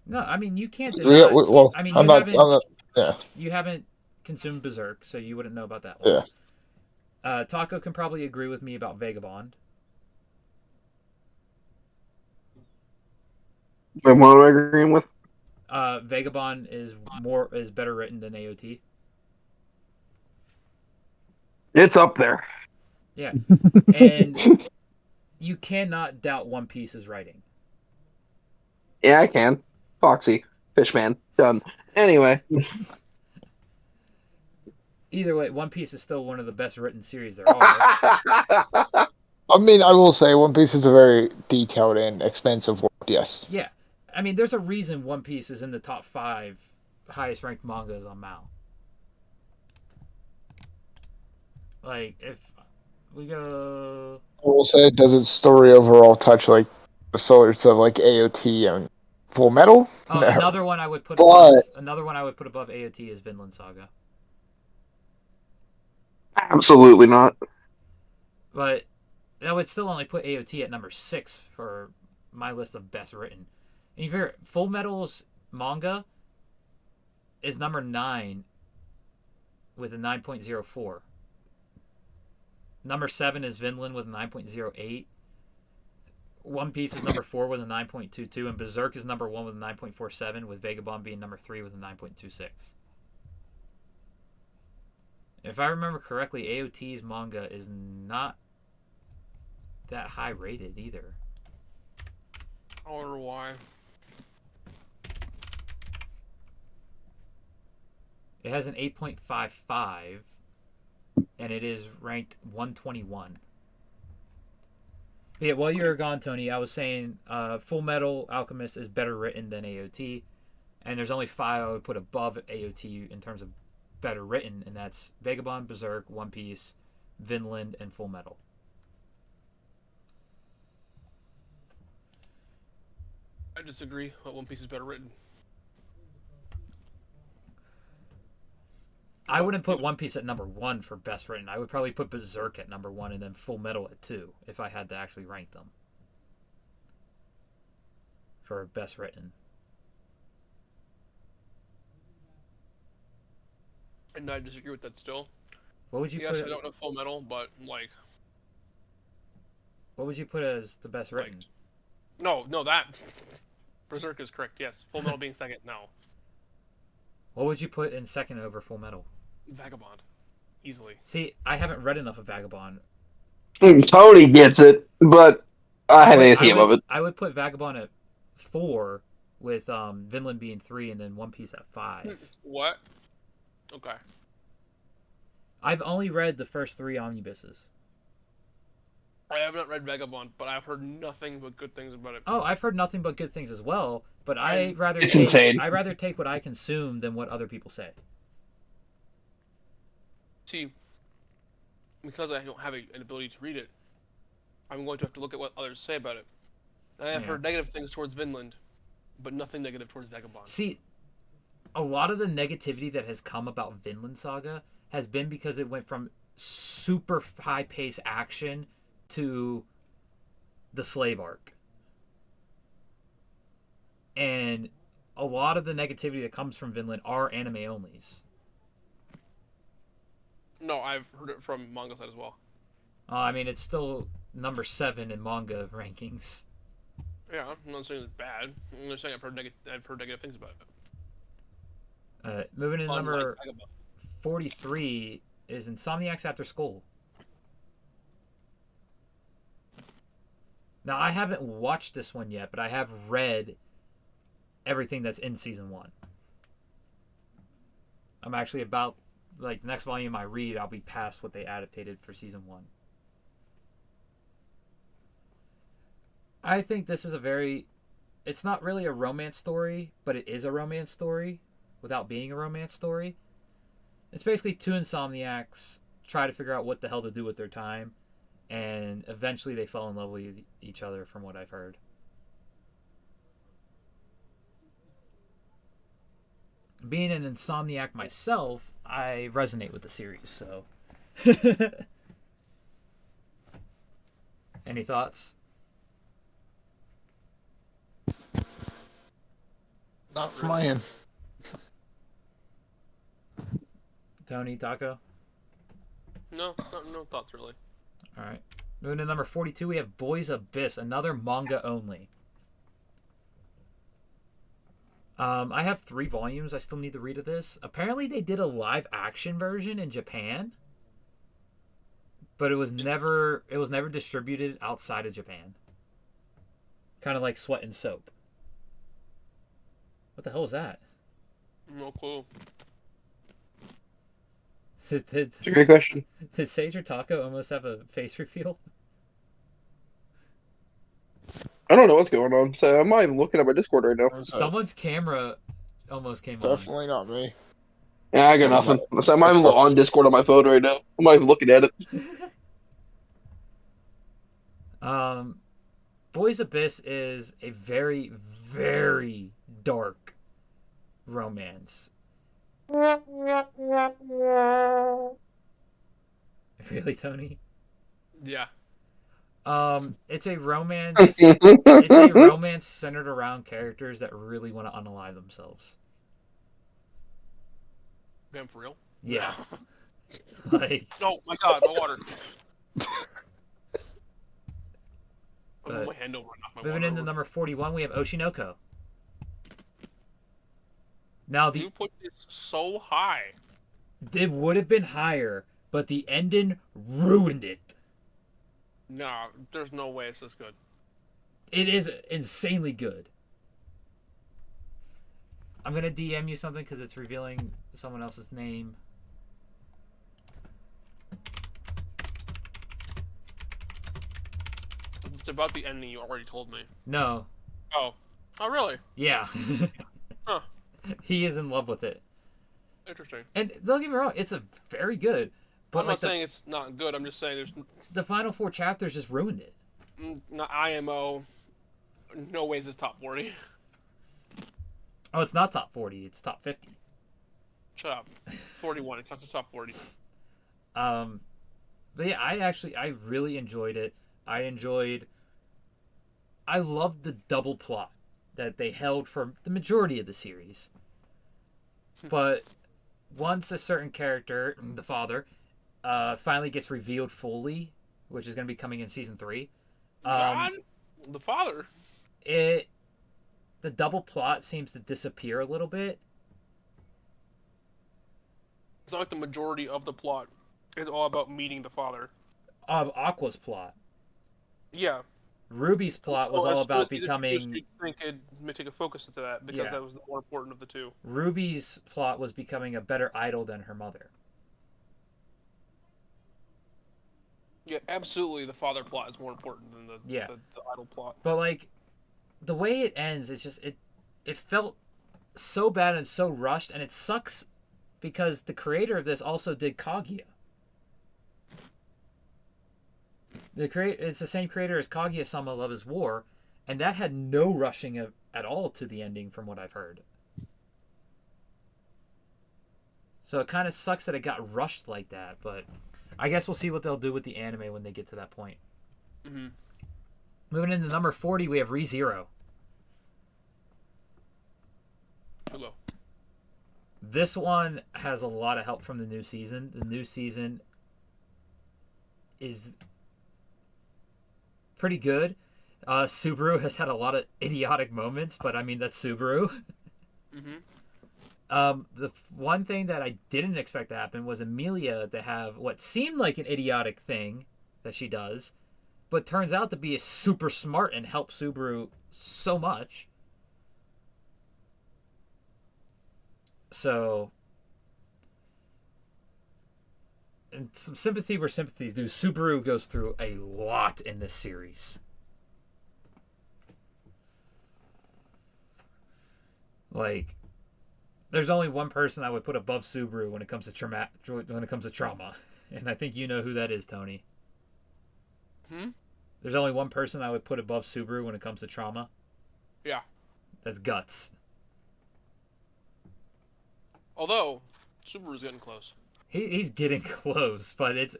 No, I mean you can't deny. Well, I mean you haven't consumed Berserk, so you wouldn't know about that one. Yeah. Taco can probably agree with me about Vagabond. And what am I agreeing with? Vagabond is better written than AOT. It's up there. Yeah, and you cannot doubt One Piece's writing. Yeah, I can. Foxy, Fishman, done. Anyway. Either way, One Piece is still one of the best written series there are. I mean, I will say One Piece is a very detailed and expensive work, yes. Yeah. I mean, there's a reason One Piece is in the top 5 highest ranked mangas on Mao. Like, if we go... I will say, does its story overall touch, like, the sorts of, like, AOT and Full Metal? No. Another one I would put above AOT is Vinland Saga. Absolutely not. But that would still only put AOT at number 6 for my list of best written. And you figure Full Metal's manga is number 9 with a 9.04. Number 7 is Vinland with a 9.08. One Piece is number 4 with a 9.22, and Berserk is number 1 with a 9.47, with Vagabond being number 3 with a 9.26. If I remember correctly, AOT's manga is not that high rated either. I wonder why. It has an 8.55, and it is ranked 121. But yeah, while you were gone, Tony, I was saying Full Metal Alchemist is better written than AOT, and there's only 5 I would put above AOT in terms of better written, and that's Vagabond, Berserk, One Piece, Vinland, and Full Metal. I disagree. One Piece is better written. I wouldn't put One Piece at number 1 for best written. I would probably put Berserk at number 1 and then Full Metal at 2 if I had to actually rank them for best written. And I disagree with that still. What would you yes, put? I don't know Full Metal, but like. What would you put as the best written? No, that Berserk is correct. Yes, Full Metal being second. No. What would you put in second over Full Metal? Vagabond, easily. See, I haven't read enough of Vagabond. Tony gets it, but I have AOT above it. I would put Vagabond at 4, with Vinland being 3, and then One Piece at 5. What? Okay. I've only read the first 3 omnibuses. I have not read Vagabond, but I've heard nothing but good things about it. Oh, I've heard nothing but good things as well, but I'd rather take what I consume than what other people say. See, because I don't have an ability to read it, I'm going to have to look at what others say about it. I have heard negative things towards Vinland, but nothing negative towards Vagabond. See, a lot of the negativity that has come about Vinland Saga has been because it went from super high-paced action to the slave arc. And a lot of the negativity that comes from Vinland are anime onlys. No, I've heard it from manga side as well. I mean, it's still number 7 in manga rankings. Yeah, I'm not saying it's bad. I'm just saying I've heard negative things about it. Moving into Unlike number Vagabond. 43 is Insomniacs After School. Now, I haven't watched this one yet, but I have read everything that's in season 1. I'm actually about, like, the next volume I read, I'll be past what they adapted for season 1. I think this is it's not really a romance story, but it is a romance story without being a romance story. It's basically 2 insomniacs try to figure out what the hell to do with their time, and eventually they fall in love with each other, from what I've heard. Being an insomniac myself, I resonate with the series, so. Any thoughts? Not from my end. Tony, Taco? No thoughts really. All right. Moving to number 42, we have Boys Abyss, another manga only. I have 3 volumes I still need to read of this. Apparently they did a live action version in Japan, but it was never distributed outside of Japan. Kind of like Sweat and Soap. What the hell is that? No clue. Did It's a great question. Sage or Taco almost have a face reveal? I don't know what's going on, so I'm not even looking at my Discord right now. Someone's camera almost came on. Definitely not me. Yeah, I got nothing. So I'm not even on Discord on my phone right now. I'm not even looking at it. Boys Abyss is a very, very dark romance. Really, Tony? Yeah. It's a romance. It's a romance centered around characters that really want to unalive themselves. Damn, for real? Yeah. Like. Oh my god, my water. I moved my hand over and knocked my Moving water into over. number 41, we have Oshinoko. Now You put this so high. it would have been higher, but the ending ruined it. Nah, there's no way it's this good. It is insanely good. I'm gonna DM you something because it's revealing someone else's name. It's about the ending you already told me. No. Oh. Oh, really? Yeah. Huh. He is in love with it. Interesting. And don't get me wrong, it's a very good. But I'm like not saying it's not good. I'm just saying there's the final 4 chapters just ruined it. not IMO. No ways it's top 40. Oh, it's not top 40. It's top 50. Shut up. 41. It comes to top 40. But yeah, I really enjoyed it. I loved the double plot that they held for the majority of the series. But once a certain character, the father, finally gets revealed fully, which is going to be coming in season 3. God? The father? The double plot seems to disappear a little bit. It's not like the majority of the plot is all about meeting the father. Of Aqua's plot. Yeah. Ruby's plot was all about becoming... You think it may take a focus into that because that was the more important of the two. Ruby's plot was becoming a better idol than her mother. Yeah, absolutely. The father plot is more important than the idol plot. But like, the way it ends, it's just it felt so bad and so rushed, and it sucks because the creator of this also did Kaguya. It's the same creator as Kaguya-sama Love is War, and that had no rushing at all to the ending from what I've heard. So it kind of sucks that it got rushed like that, but I guess we'll see what they'll do with the anime when they get to that point. Mm-hmm. Moving into number 40, we have ReZero. Hello. This one has a lot of help from the new season. The new season is pretty good. Subaru has had a lot of idiotic moments, but I mean, that's Subaru. The one thing that I didn't expect to happen was Amelia to have what seemed like an idiotic thing that she does, but turns out to be super smart and help Subaru so much. So, and some sympathy where sympathy's due. Subaru goes through a lot in this series. Like, there's only one person I would put above Subaru when it comes to trauma, and I think you know who that is, Tony. There's only one person I would put above Subaru when it comes to trauma. Yeah. That's Guts. Although, Subaru's getting close. He's getting close, but it's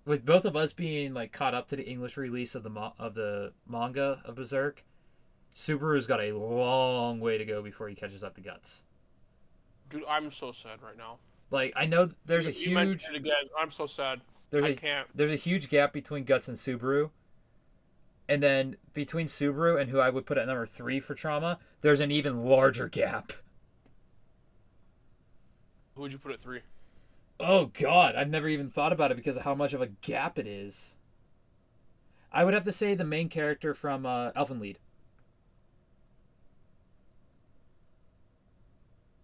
with both of us being like caught up to the English release of the manga of Berserk. Subaru's got a long way to go before he catches up to Guts. Dude, I'm so sad right now. Like, I know there's a You mentioned huge... it again. I'm so sad. I can't. There's a huge gap between Guts and Subaru. And then between Subaru and who I would put at number 3 for trauma, there's an even larger gap. Who would you put at 3? Oh, God. I've never even thought about it because of how much of a gap it is. I would have to say the main character from Elfen Lied.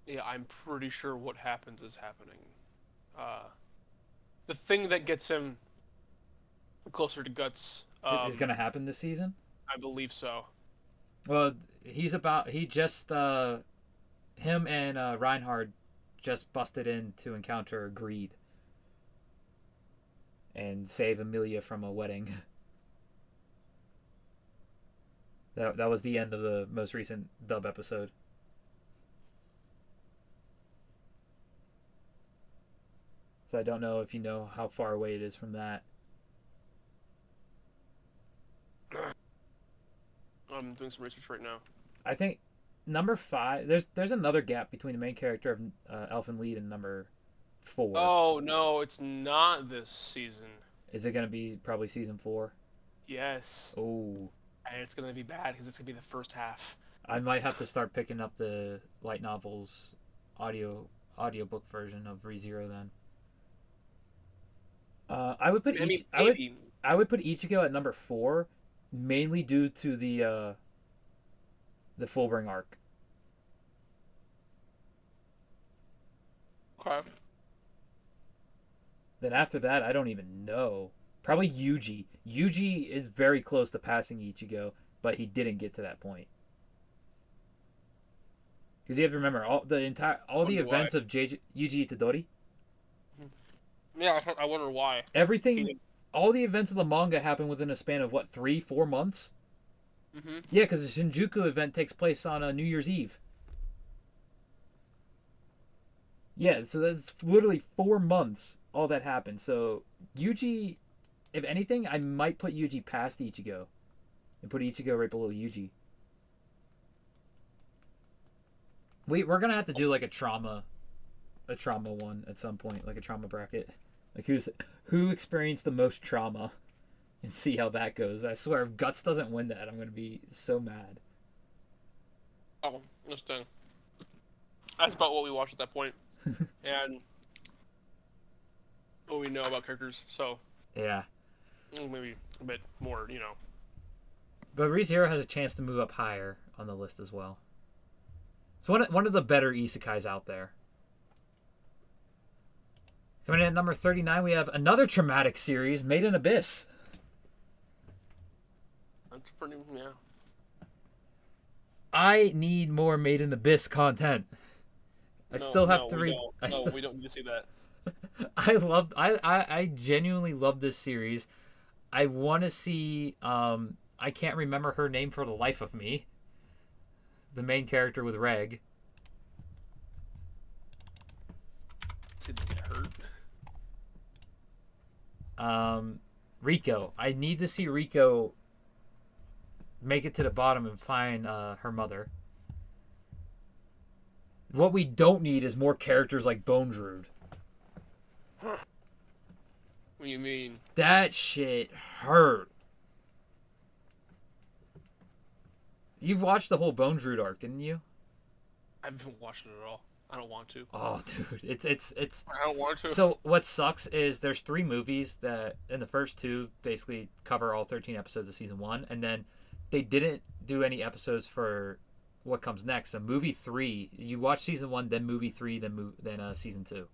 Yeah, I'm pretty sure what happens is happening. The thing that gets him closer to Guts Is going to happen this season? I believe so. Well, him and Reinhard just busted in to encounter Greed and save Amelia from a wedding. That was the end of the most recent dub episode. So I don't know if you know how far away it is from that. I'm doing some research right now. I think number 5. There's another gap between the main character of Elfen Lied and number 4. Oh no, it's not this season. Is it gonna be probably season 4? Yes. Oh. And it's gonna be bad because it's gonna be the first half. I might have to start picking up the light novels audiobook version of ReZero then. I would put I would put Ichigo at number 4, mainly due to the Fullbring arc. Okay. Then after that, I don't even know. Probably Yuji. Yuji is very close to passing Ichigo, but he didn't get to that point. Because you have to remember all the events of Yuji Itadori. Yeah, I wonder why. Everything, all the events of the manga happen within a span of what, 3-4 months? Mm-hmm. Yeah, because the Shinjuku event takes place on New Year's Eve. Yeah, so that's literally 4 months all that happened. So Yuji, if anything, I might put Yuji past Ichigo and put Ichigo right below Yuji. We're gonna have to do like a trauma one at some point, like a trauma bracket. Like who experienced the most trauma, and see how that goes. I swear, if Guts doesn't win that, I'm gonna be so mad. Oh, interesting. That's about what we watched at that point, and what we know about characters. So yeah, maybe a bit more, But ReZero has a chance to move up higher on the list as well. It's one of the better isekais out there. Coming in at number 39, we have another traumatic series, Made in Abyss. That's pretty, yeah. I need more Made in Abyss content. We don't need to see that. I genuinely love this series. I want to see, I can't remember her name for the life of me. The main character with Reg. Did they get hurt? Rico. I need to see Rico make it to the bottom and find her mother. What we don't need is more characters like Bone Druid. What do you mean? That shit hurt. You've watched the whole Bones Root arc, didn't you? I haven't watched it at all. I don't want to. Oh, dude, it's. I don't want to. So what sucks is there's 3 movies that, in the first 2, basically cover all 13 episodes of season 1, and then they didn't do any episodes for what comes next. So movie 3, you watch season 1, then movie 3, then season 2.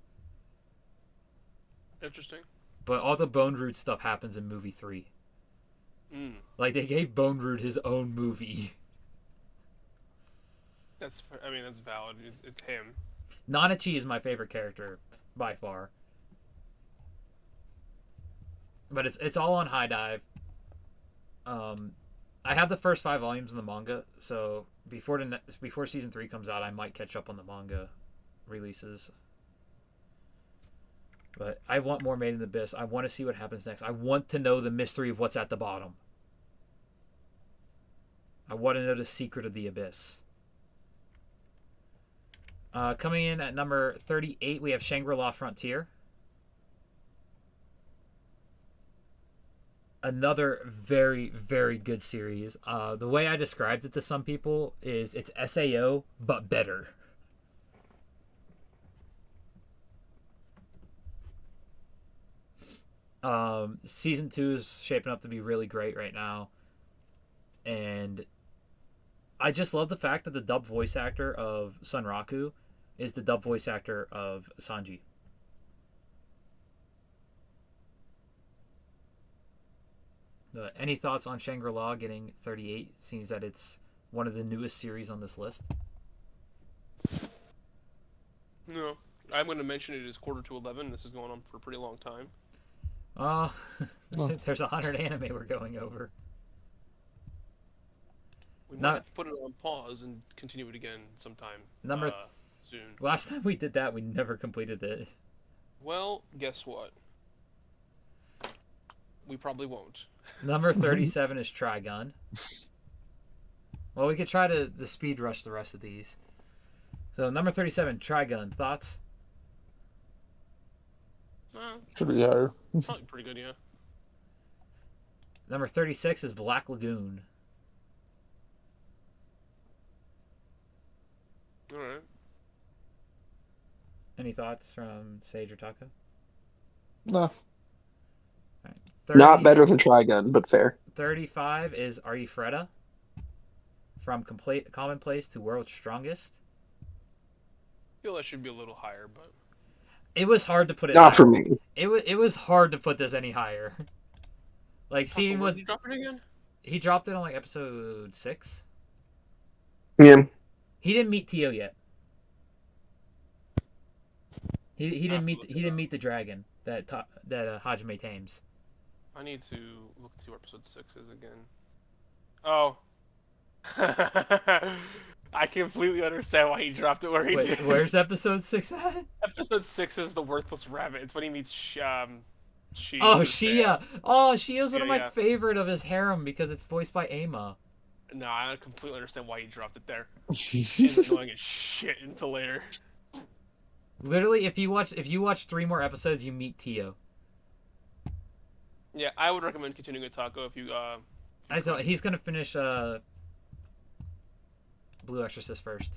Interesting. But all the Bone Root stuff happens in movie 3. Like, they gave Bone Root his own movie. That's valid. It's him. Nanachi is my favorite character by far. But it's all on High Dive. I have the first 5 volumes in the manga, so before season 3 comes out, I might catch up on the manga releases. But I want more Made in the Abyss. I want to see what happens next. I want to know the mystery of what's at the bottom. I want to know the secret of the abyss. Coming in at number 38, we have Shangri-La Frontier. Another very, very good series. The way I described it to some people is it's SAO, but better. Season 2 is shaping up to be really great right now. And I just love the fact that the dub voice actor of Sunraku is the dub voice actor of Sanji. Any thoughts on Shangri-La getting 38? Seems that it's one of the newest series on this list. No. I'm going to mention it is quarter to 11. This is going on for a pretty long time. Oh, there's 100 anime we're going over. We might have to put it on pause and continue it again sometime soon. Last time we did that, we never completed it. Well, guess what? We probably won't. Number 37 is Trigun. Well, we could try to speed rush the rest of these. So, number 37, Trigun. Thoughts? Should be higher. Probably pretty good, yeah. Number 36 is Black Lagoon. Alright. Any thoughts from Sage or Taco? No. Right. Not better than Trigun, but fair. 35 is Are You Freda? From Commonplace to World's Strongest. I feel that should be a little higher, but it was hard to put it. Not higher. for me. It was hard to put this any higher. Like, seeing what he dropped it again? He dropped it on like episode 6. Yeah. He didn't meet Tio yet. He didn't meet the dragon that Hajime tames. I need to look to see where episode 6 is again. Oh. I completely understand why he dropped it where he did. Where's episode 6 at? Episode 6 is the worthless rabbit. It's when he meets Shia. Oh, Shia. Oh, Shia's one of my favorite of his harem because it's voiced by Ama. No, I completely understand why he dropped it there. He's annoying as shit until later. Literally, if you watch 3 more episodes, you meet Tio. Yeah, I would recommend continuing with Taco if you. I thought he's gonna finish Blue Exorcist first.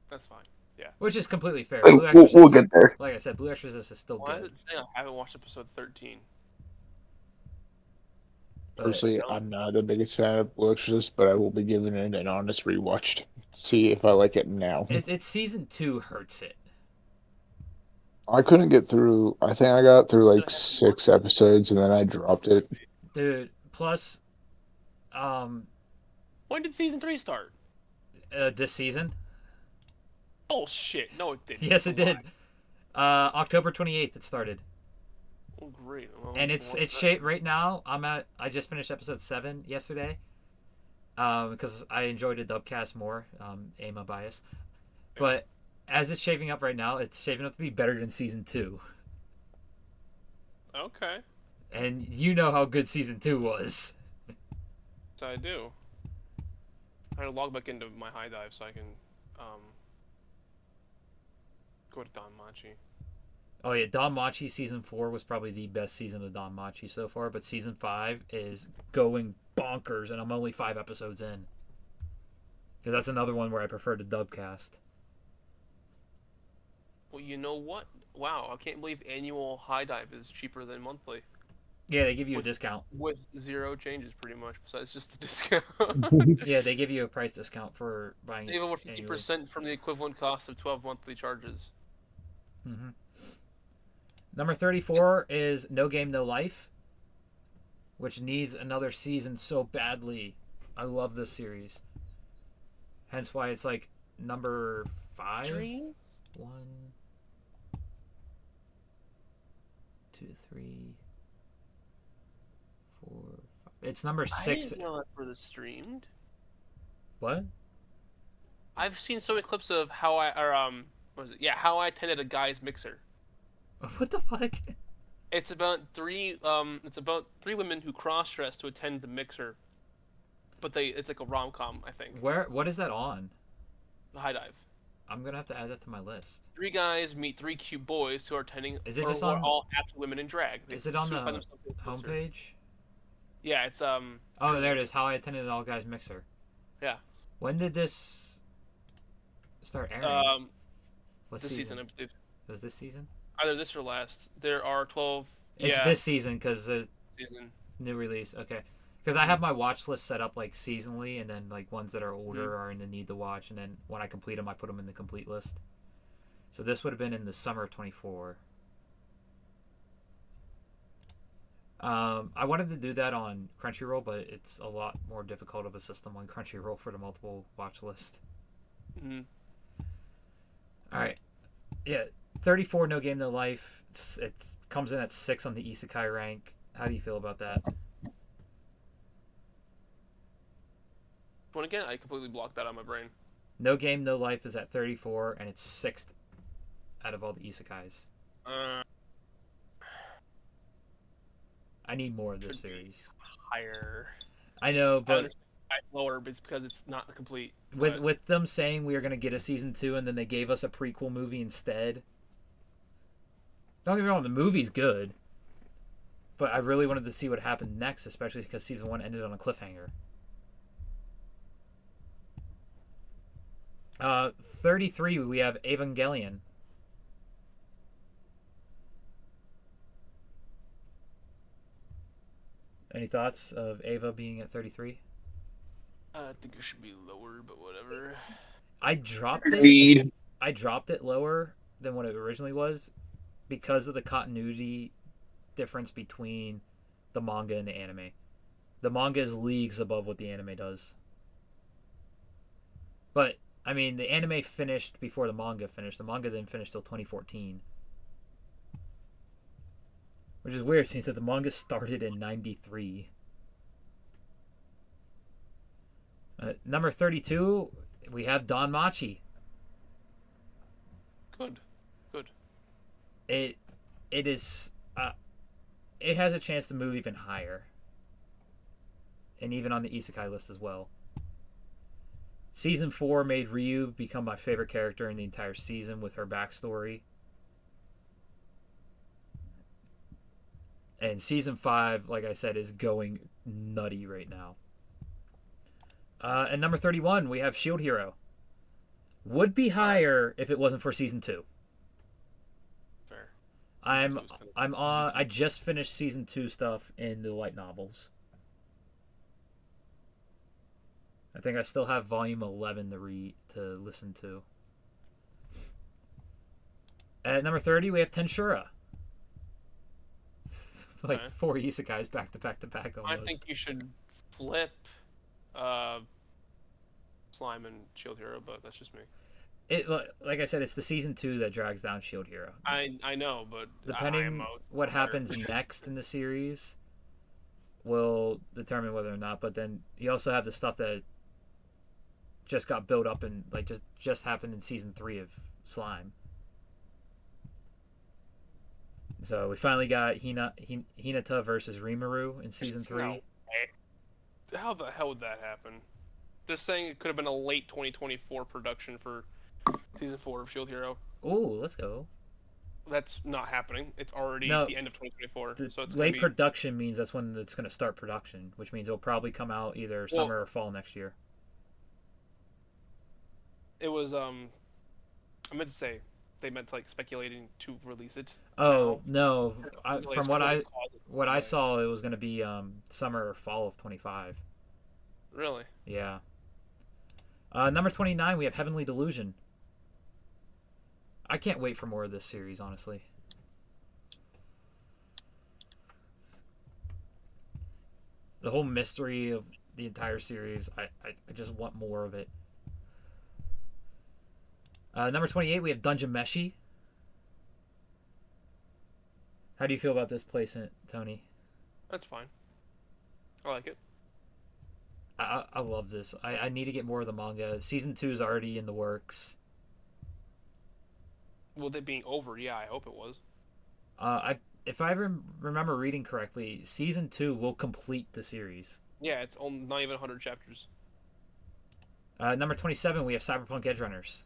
That's fine. Yeah. Which is completely fair. We'll get there. Like I said, Blue Exorcist is still Why good. is it saying I haven't watched episode 13? Personally, I'm not the biggest fan of Blue Exorcist, but I will be giving it an honest rewatch to see if I like it now. It's season 2 hurts it. I couldn't get through. I think I got through like 6 episodes and then I dropped it. Dude, plus, when did season 3 start? This season. Oh shit! No, it didn't. Yes, it did. October 28th it started. Oh great! Well, And it's shaped right now. I just finished episode 7 yesterday. Because I enjoyed a dubcast more. Ama bias, but as it's shaping up right now, it's shaping up to be better than season 2. Okay. And you know how good season 2 was. So I do. I had to log back into my high dive so I can go to Don Machi. Oh yeah, Don Machi season 4 was probably the best season of Don Machi so far, but season 5 is going bonkers, and I'm only 5 episodes in. Because that's another one where I prefer the dub cast. Well, you know what? Wow, I can't believe annual high dive is cheaper than monthly. Yeah, they give you a discount. With 0 changes, pretty much, besides just the discount. Yeah, they give you a price discount for buying it. Save over 50% from the equivalent cost of 12 monthly charges. Mm-hmm. Number 34 is No Game, No Life, which needs another season so badly. I love this series. Hence why it's like number 5. Dreams? 1, 2, 3, 4, 5. It's number 6. I didn't know that's where this streamed. What? I've seen so many clips of how what was it? Yeah, how I attended a guy's mixer. What the fuck? It's about three women who cross-dress to attend the mixer. But it's like a rom-com, I think. What is that on? The high dive. I'm gonna have to add that to my list. 3 guys meet 3 cute boys who are attending. Is it or just who are on? all after women in drag. Is it on the homepage? Yeah, it's Oh, there it is. How I Attended an All Guys Mixer. Yeah. When did this start airing? What this season, I believe. Was this season? Either this or last. There are 12. It's yeah, this season because the season. new release. Okay, because I have my watch list set up like seasonally, and then like ones that are older are in the need to watch, and then when I complete them, I put them in the complete list. So this would have been in the summer of 24. I wanted to do that on Crunchyroll, but it's a lot more difficult of a system on Crunchyroll for the multiple watch list. Mm-hmm. All right, yeah, 34 No Game No Life. It comes in at 6 on the Isekai rank. How do you feel about that? One again, I completely blocked that out of my brain. No Game No Life is at 34, and it's 6th out of all the Isekais. I need more of this series. Higher. I know, but It's lower, but it's because it's not complete. with them saying we are going to get a season 2, and then they gave us a prequel movie instead. Don't get me wrong, the movie's good, but I really wanted to see what happened next, especially because season 1 ended on a cliffhanger. 33, we have Evangelion. Any thoughts of Ava being at 33? I think it should be lower, but whatever. I dropped it lower than what it originally was because of the continuity difference between the manga and the anime. The manga is leagues above what the anime does. But, I mean, the anime finished before the manga finished. The manga didn't finish till 2014. Which is weird since the manga started in 93. Number 32, we have Don Machi. Good. It is it has a chance to move even higher. And even on the Isekai list as well. Season 4 made Ryu become my favorite character in the entire season with her backstory. And season 5, like I said, is going nutty right now. And number 31, we have Shield Hero. Would be higher if it wasn't for season 2. Fair. I just finished season 2 stuff in the light novels. I think I still have volume 11 to listen to. At number 30, we have Tensura. Like 4 isekais back to back to back almost. I think you should flip Slime and Shield Hero, but that's just me. It, like I said, it's the season 2 that drags down Shield Hero. I know, but depending what happens next in the series will determine whether or not. But then you also have the stuff that just got built up and like just happened in season 3 of Slime. So we finally got Hinata versus Rimuru in season 3. How the hell would that happen? They're saying it could have been a late 2024 production for season 4 of Shield Hero. Oh, let's go. That's not happening. It's already the end of 2024. So it's late production means that's when it's going to start production, which means it'll probably come out either summer or fall next year. It was I meant to say they meant like speculating to release it. Oh now. no! Delays From could have caused it to what I delay. saw, it was going to be summer or fall of 25. Really? Yeah. Number 29, we have Heavenly Delusion. I can't wait for more of this series, honestly. The whole mystery of the entire series, I just want more of it. Number 28, we have Dungeon Meshi. How do you feel about this placement, Tony? That's fine. I like it. I love this. I need to get more of the manga. Season 2 is already in the works. With it being over, yeah, I hope it was. If I remember reading correctly, Season 2 will complete the series. Yeah, it's not even 100 chapters. Number 27, we have Cyberpunk Edge Runners.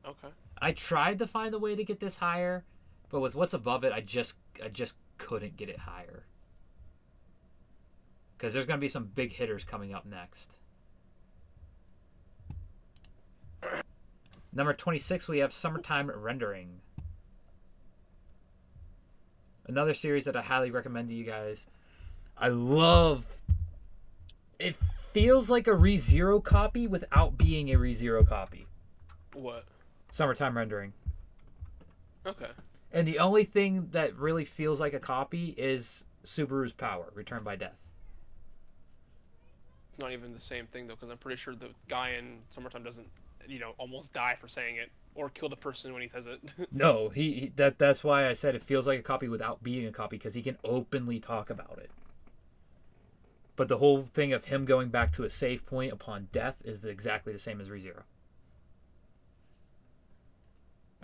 Okay. I tried to find a way to get this higher, but with what's above it, I just couldn't get it higher. Because there's going to be some big hitters coming up next. Number 26, we have Summertime Rendering. Another series that I highly recommend to you guys. I love... It feels like a ReZero copy without being a ReZero copy. What? Summertime Rendering. Okay. And the only thing that really feels like a copy is Subaru's Power, Return by Death. It's not even the same thing though, because I'm pretty sure the guy in Summertime doesn't, almost die for saying it or kill the person when he says it. No, that's why I said it feels like a copy without being a copy, because he can openly talk about it. But the whole thing of him going back to a save point upon death is exactly the same as ReZero.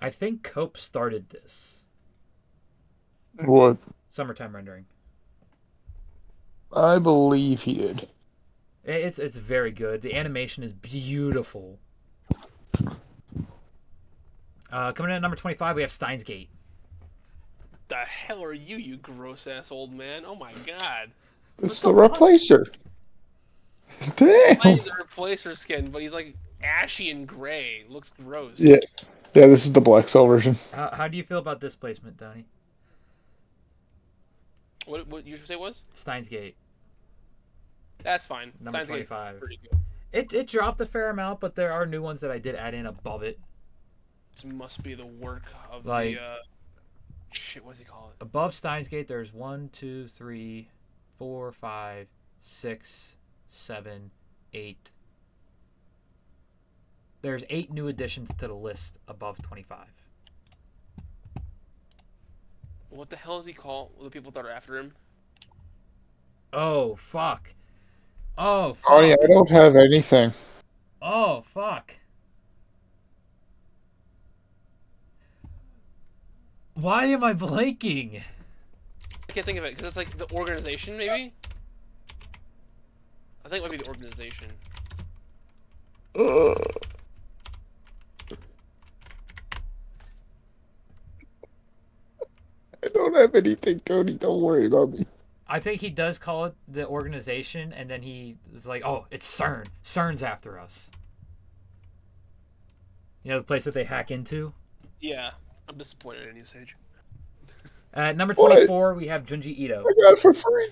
I think Cope started this. What? Summertime Rendering. I believe he did. It's very good. The animation is beautiful. Coming in at number 25, we have Steins Gate. The hell are you, you gross ass old man? Oh my god. This is the replacer. Damn. He's a replacer skin, but he's like ashy and gray. Looks gross. Yeah. Yeah, this is the Black Cell version. How do you feel about this placement, Tony? What you should say was? Steins Gate. That's fine. Number Steins Gate is 25. pretty good. It dropped a fair amount, but there are new ones that I did add in above it. This must be the work of Like- the shit, what does he call it? Above Steins Gate, there's 1, 2, 3, 4, 5, 6, 7, 8. There's 8 new additions to the list above 25. What the hell does he call the people that are after him? Oh, fuck. Oh, fuck. Oh yeah, I don't have anything. Oh, fuck. Why am I blanking? I can't think of it because it's like the organization, maybe. I think it might be the organization. I don't have anything, Cody. Don't worry about me. I think he does call it the organization, and then he is like, oh, it's CERN. CERN's after us. You know, the place that they hack into? Yeah, I'm disappointed in you, Sage. At number 24, we have Junji Ito. I got it for free.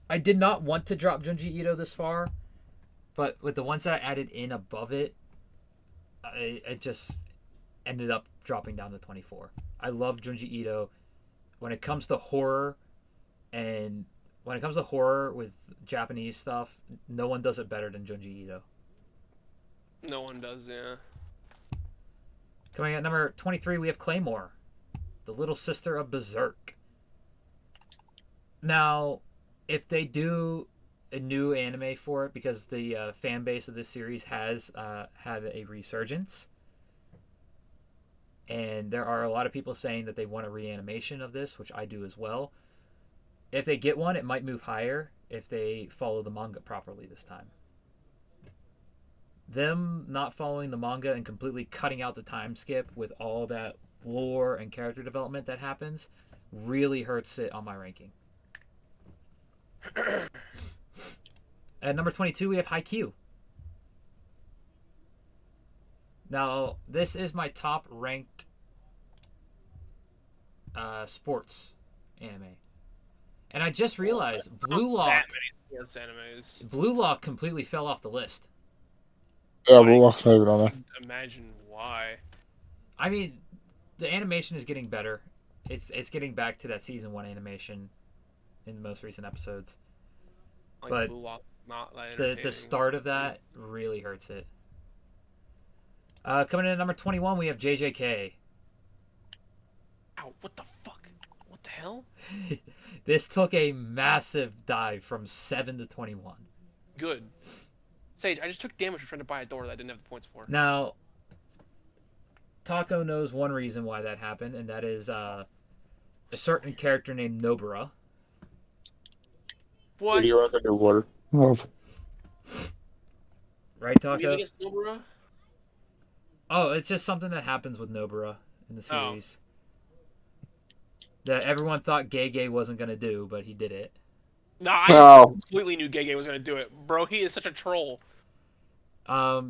I did not want to drop Junji Ito this far, but with the ones that I added in above it, it just ended up dropping down to 24. I love Junji Ito. When it comes to horror, and when it comes to horror with Japanese stuff, no one does it better than Junji Ito. No one does, yeah. Coming at number 23, we have Claymore, the little sister of Berserk. Now, if they do a new anime for it, because the fan base of this series has had a resurgence, and there are a lot of people saying that they want a reanimation of this, which I do as well. If they get one, it might move higher if they follow the manga properly this time. Them not following the manga and completely cutting out the time skip with all that lore and character development that happens really hurts it on my ranking. At number 22, we have Haikyuu. Now, this is my top ranked sports anime. And I just realized Blue Not that Lock many sports animes. Blue Lock completely fell off the list. Yeah, Blue Lock's not even on there. Imagine why. I mean, the animation is getting better. It's getting back to that season 1 animation in the most recent episodes. Like But Blue Lock's not that The entertaining. start of that really hurts it. Coming in at number 21, we have JJK. Ow, what the fuck? What the hell? This took a massive dive from 7 to 21. Good. Sage, I just took damage for trying to buy a door that I didn't have the points for. Now, Taco knows one reason why that happened, and that is a certain character named Nobara. What? You're underwater. Oh, Right, You Taco? against Nobara? Oh, it's just something that happens with Nobara in the series. That everyone thought Gege wasn't going to do, but he did it. Nah, I No. completely knew Gege was gonna do it. Bro, he is such a troll. But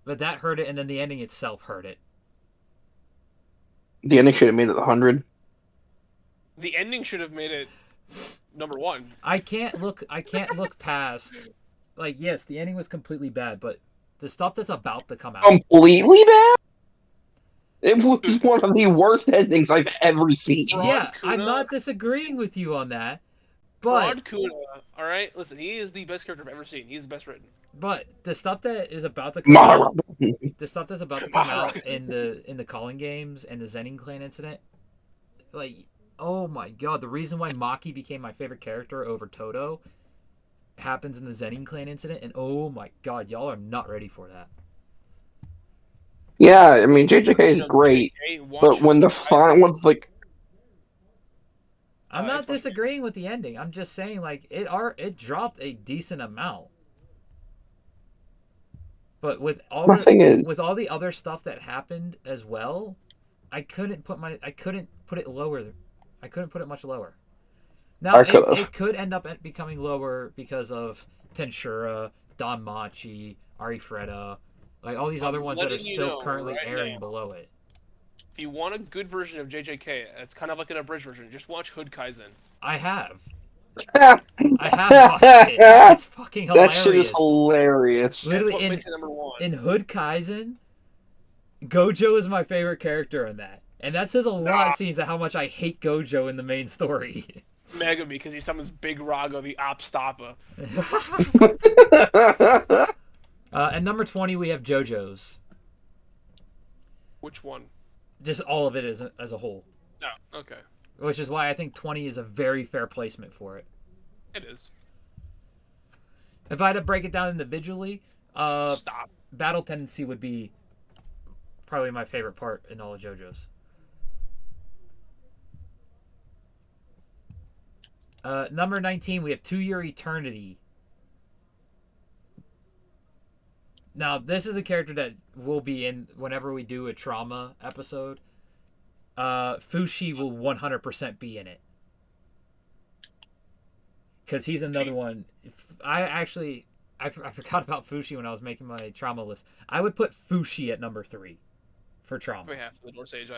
that hurt it, and then the ending itself hurt it. The ending should have made it 100. The ending should have made it number 1. I can't look past. Like, yes, the ending was completely bad, but the stuff that's about to come out. Completely bad? It was one of the worst endings I've ever seen. Yeah, Kuna- I'm not disagreeing with you on that, but Rod Kuna, alright? Listen, he is the best character I've ever seen. He's the best written. the stuff that is about to come out, Mara. the stuff that's about to come out in the calling games and the Zenin clan incident, like, oh my god, the reason why Maki became my favorite character over Toto happens in the Zenin clan incident, and oh my god, y'all are not ready for that. Yeah, I mean, JJK is great, but when the final one's like, I'm not it's my disagreeing with the ending. I'm just saying, like, it dropped a decent amount. But with all the thing is, with all the other stuff that happened as well, I couldn't put it lower. I couldn't put it much lower. Now it could end up becoming lower because of Tensura, Don Machi, Arifreda, like all these other ones that are letting you still know currently right airing now. below it. If you want a good version of JJK, it's kind of like an abridged version. Just watch Hood Kaizen. I have watched it. It's fucking that hilarious. shit is hilarious. Literally, That's what makes it number 1. in Hood Kaizen, Gojo is my favorite character in that. And that says a lot, seeing how much I hate Gojo in the main story. Megami, because he summons Big Rago, the Opstoppa. At number 20, we have JoJo's. Which one? Just all of it as a whole. No, okay. Which is why I think 20 is a very fair placement for it. It is. If I had to break it down individually, Stop. Battle Tendency would be probably my favorite part in all of JoJo's. Number 19, we have To Your Eternity. Now, this is a character that will be in whenever we do a trauma episode. Fushi will 100% be in it. Because he's another one. I forgot about Fushi when I was making my trauma list. I would put Fushi at number 3 for trauma. We have the Door Sage.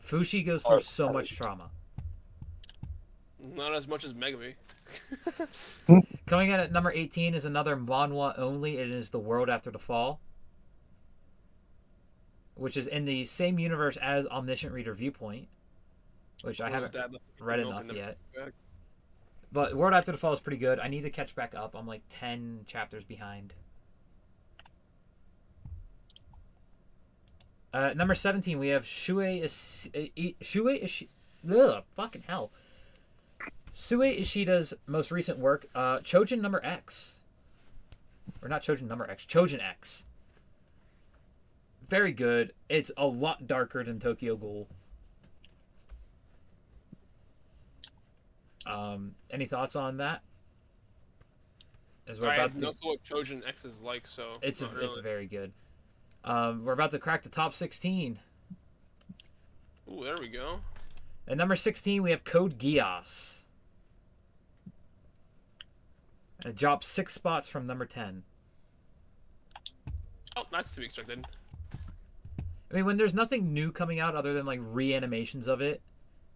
Fushi goes through so much trauma. Not as much as Megami. Coming in at number 18 is another manhwa only. It is The World After the Fall, which is in the same universe as Omniscient Reader Viewpoint, which I haven't read enough yet. But World After the Fall is pretty good. I need to catch back up. I'm like 10 chapters behind. Number 17, we have Sue Ishida's most recent work, Chojin Number X. Or not Chojin Number X, Chojin X. Very good. It's a lot darker than Tokyo Ghoul. Any thoughts on that? I have no clue what Chojin X is like, so... It's very good. We're about to crack the top 16. Ooh, there we go. At number 16, we have Code Geass. It drops 6 spots from number 10. Oh, not that's to be expected. I mean, when there's nothing new coming out other than like reanimations of it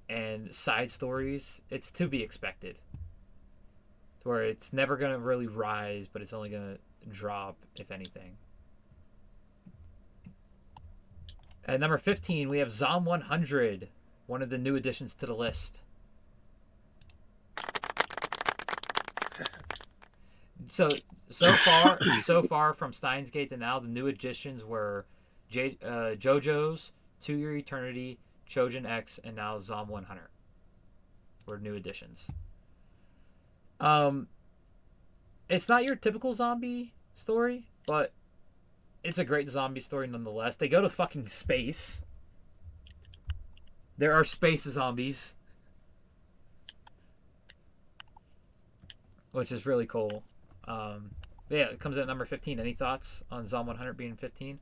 and side stories, it's to be expected. Where it's never gonna really rise, but it's only gonna drop, if anything. At number 15, we have Zom 100, one of the new additions to the list. So far from Steins Gate to now, the new additions were JoJo's, To Your Eternity, Chojin X, and now Zom 100 were new additions. It's not your typical zombie story, but it's a great zombie story nonetheless. They go to fucking space. There are space zombies, which is really cool. Yeah, it comes in at number 15. Any thoughts on Zom 100 being 15?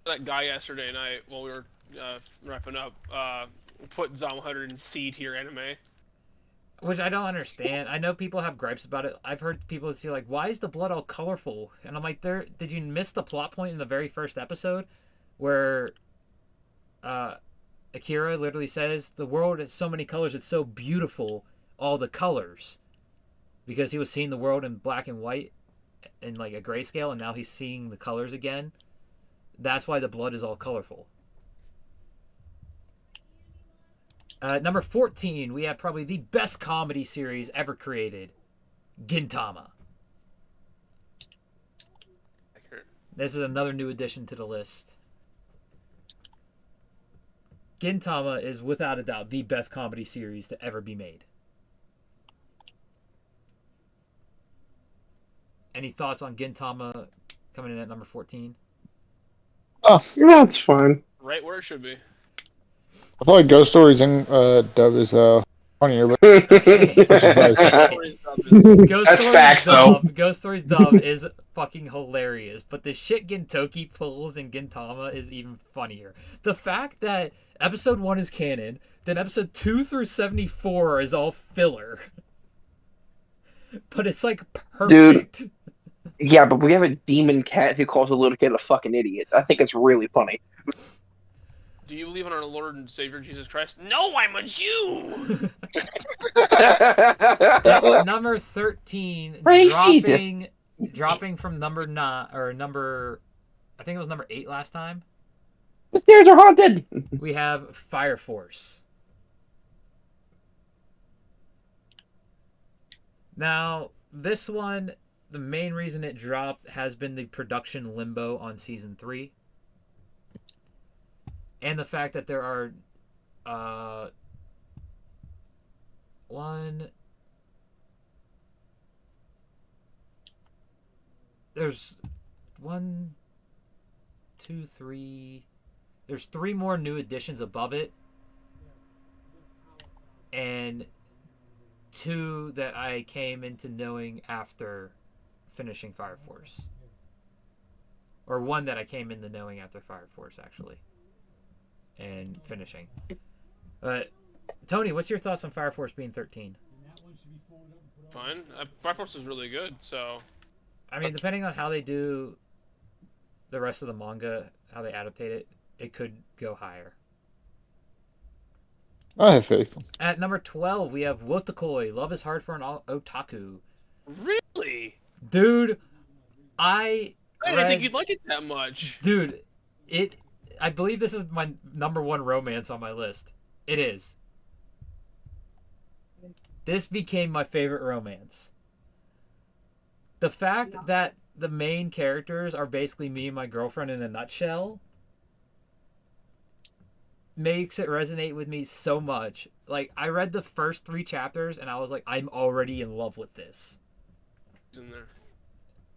That guy yesterday night, while we were wrapping up, put Zom 100 in C tier anime. Which I don't understand. I know people have gripes about it. I've heard people say, like, why is the blood all colorful? And I'm like, did you miss the plot point in the very first episode where Akira literally says, the world has so many colors, it's so beautiful, all the colors. Because he was seeing the world in black and white in like a grayscale, and now he's seeing the colors again. That's why the blood is all colorful. Number 14, we have probably the best comedy series ever created, Gintama. This is another new addition to the list. Gintama is without a doubt the best comedy series to ever be made. Any thoughts on Gintama coming in at number 14? Oh, yeah, it's fine. Right where it should be. I feel like Ghost Stories in dub is funnier, but Ghost facts, though. Ghost Stories dub is fucking hilarious, but the shit Gintoki pulls in Gintama is even funnier. The fact that episode 1 is canon, then episode 2 through 74 is all filler. But it's like perfect. Dude. Yeah, but we have a demon cat who calls a little kid a fucking idiot. I think it's really funny. Do you believe in our Lord and Savior Jesus Christ? No, I'm a Jew! Number 13, dropping from number 9, or number, I think it was number 8 last time. The stairs are haunted! We have Fire Force. Now, this one, the main reason it dropped has been the production limbo on season 3. And the fact that there are there's 1, 2, 3. There's 3 more new additions above it. And 2 that I came into knowing after finishing Fire Force. Or 1 that I came into knowing after Fire Force, actually. And finishing. Tony, what's your thoughts on Fire Force being 13? Fine. Fire Force is really good, so... I mean, depending on how they do the rest of the manga, how they adaptate it, it could go higher. I have faith. At number 12, we have Wotakoi, Love is Hard for an Otaku. Really? Dude, I didn't think you'd like it that much. Dude, I believe this is my number 1 romance on my list. It is. This became my favorite romance. The fact that the main characters are basically me and my girlfriend in a nutshell makes it resonate with me so much. Like, I read the first 3 chapters and I was like, I'm already in love with this. In there.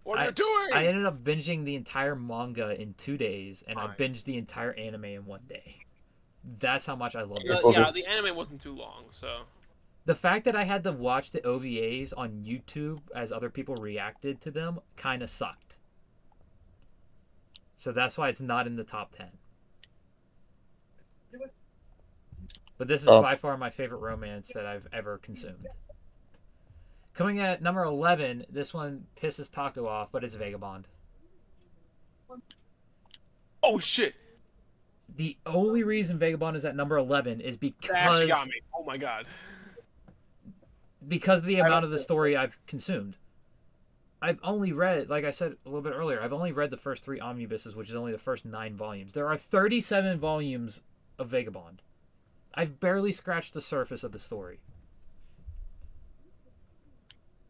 What are you doing? I ended up binging the entire manga in 2 days, and I binged the entire anime in 1 day. That's how much I love this. Yeah, the anime wasn't too long, so... The fact that I had to watch the OVAs on YouTube as other people reacted to them kind of sucked. So that's why it's not in the top 10. But this is by far my favorite romance that I've ever consumed. Coming at number 11, this one pisses Taco off, but it's Vagabond. Oh shit! The only reason Vagabond is at number 11 is That actually got because me. Oh my god. of the I amount don't of the feel- story I've consumed. I've only read, like I said a little bit earlier, I've only read the first 3 omnibuses, which is only the first 9 volumes. There are 37 volumes of Vagabond. I've barely scratched the surface of the story.